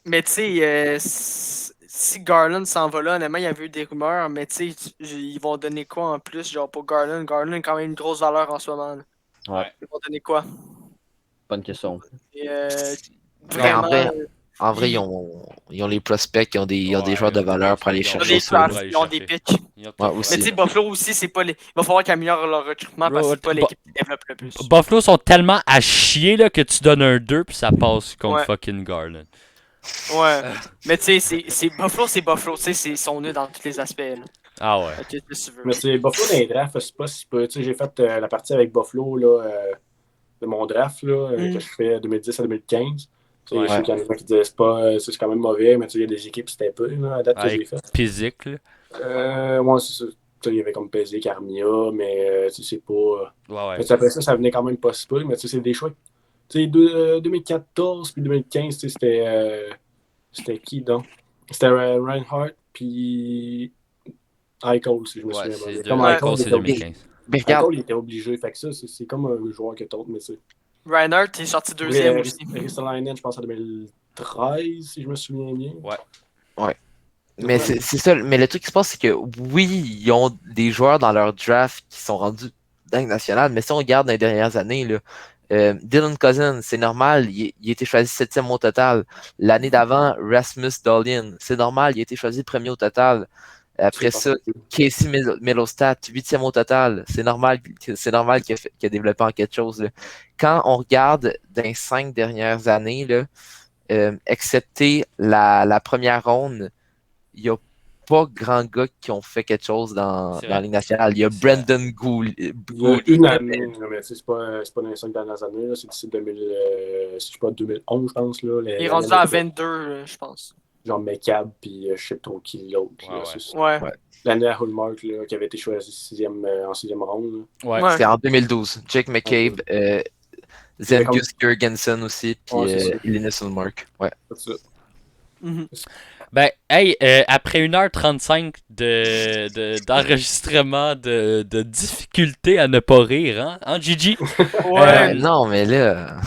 Mais tu sais, si Garland s'en va là, honnêtement, il y avait eu des rumeurs, mais tu sais, ils vont donner quoi en plus, genre pour Garland? Garland a quand même une grosse valeur en ce moment. Là. Ouais. Ils vont donner quoi? Bonne question. Et, en vraiment, vrai, En vrai, ils ont les prospects, ils ont des Ouais, joueurs de ils ont valeur des- pour aller ils ont Ils ont chercher des ça. là. drafts, ils ont des picks. Ils ont Ouais, tout aussi. Mais tu sais, Buffalo aussi, c'est pas les. Il va falloir qu'ils améliorent leur recrutement parce que c'est pas Bro, l'équipe qui développe le plus. Buffalo sont tellement à chier là, que tu donnes un 2 puis ça passe contre Ouais. fucking Garland. Ouais. Mais tu sais, c'est Buffalo, tu sais, ils sont nuls dans tous les aspects. Là. Ah ouais. Fait que, si tu veux. Mais c'est Buffalo dans les drafts, c'est pas si peu. Tu sais, j'ai fait la partie avec Buffalo là, de mon draft là, que je fais 2010 à 2015. Tu sais, Ouais. je sais qu'il y en a qui disaient c'est quand même mauvais, mais tu sais, il y a des équipes c'était peu là, à date que Avec j'ai fait. Physique, là. Moi, c'est ça. Tu sais, il y avait comme PZ, Carmia, mais tu sais, c'est pas. Ouais, ouais. Fait que après ça venait quand même pas si peu, mais tu sais, c'est des choix. Tu sais, 2014 puis 2015, tu sais, c'était qui donc? C'était Reinhardt puis Eichel, si je me Ouais, souviens bien. c'est Comme Ouais. Eichel, c'est il était 2015. Mais regarde, Eichel, il était obligé. Fait que ça, c'est comme un joueur que d'autres, mais c'est. Reinhardt est sorti deuxième aussi. Ristolainen, je pense en 2013, si je me souviens bien. mais c'est ça. Mais le truc qui se passe, c'est que oui, ils ont des joueurs dans leur draft qui sont rendus dingue nationale, mais si on regarde dans les dernières années, là, Dylan Cousins, c'est normal, il a été choisi 7e au total. L'année d'avant, Rasmus Dahlin, c'est normal, il a été choisi premier au total. Après ça, Casey Middlestat, 8e au total. C'est normal qu'il a développé en quelque chose. Là. Quand on regarde dans les 5 dernières années, là, excepté la première ronde, il n'y a pas grand gars qui ont fait quelque chose dans C'est la vrai. Ligue nationale. Il y a C'est vrai. Brandon Gould. Il y a une année, mais tu sais, c'est pas dans les 5 dernières années, là, c'est d'ici 2000, je sais pas, 2011, je pense. Là, Il est rendu à 22, je pense. Genre McCabe, puis je sais pas trop qui l'autre. Ouais, là, ouais. c'est ça. Ouais. L'année à Hallmark, là, qui avait été choisi en 6e ronde. Là. Ouais. C'était en 2012. Jake McCabe, Zemgus Jurgensen aussi, puis Ouais, c'est ça. Linus Hallmark. Ouais. C'est ça. Mhm. Ben, hey, après 1h35 d'enregistrement de difficulté à ne pas rire, hein Gigi? Ouais. Non, mais là,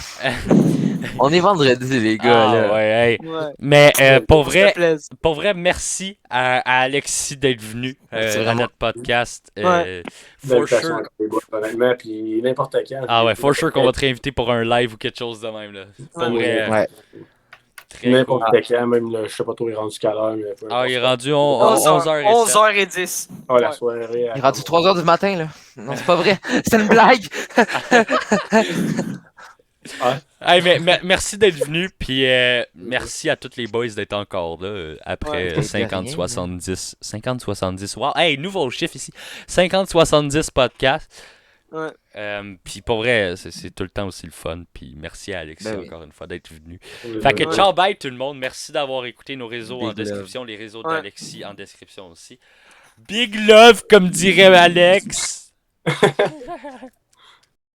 on est vendredi, les gars. Ah là. ouais, hey. Ouais. Mais pour Ça te vrai, plaise. merci à Alexis d'être venu Merci à vraiment. notre podcast. Ouais. For L'invitation, sure. encore une fois, honnêtement, puis n'importe quand. Ah ouais, for sure qu'on va te réinviter pour un live ou quelque chose de même. Là. Pour vrai, Ouais. très N'importe cool. quand, même, là, je sais pas trop, il est rendu quelle heure. Mais peu Ah, il est importe. rendu 11h10. 11h10. Ah, la soirée. Il est rendu 3h du matin, là. Non, c'est pas vrai. C'est une blague. Hey, mais merci d'être venu, puis merci à tous les boys d'être encore là après Ouais. 50-70. 50-70. Wow, hey, nouveau chiffre ici. 50-70 podcasts. Ouais. Puis pour vrai, c'est tout le temps aussi le fun. Puis merci à Alexis Ben oui. encore une fois d'être venu. Ouais. Fait que Ouais. ciao, bye tout le monde. Merci d'avoir écouté nos réseaux en Big love. description, les réseaux Ouais. d'Alexis en description aussi. Big love, comme dirait Alex.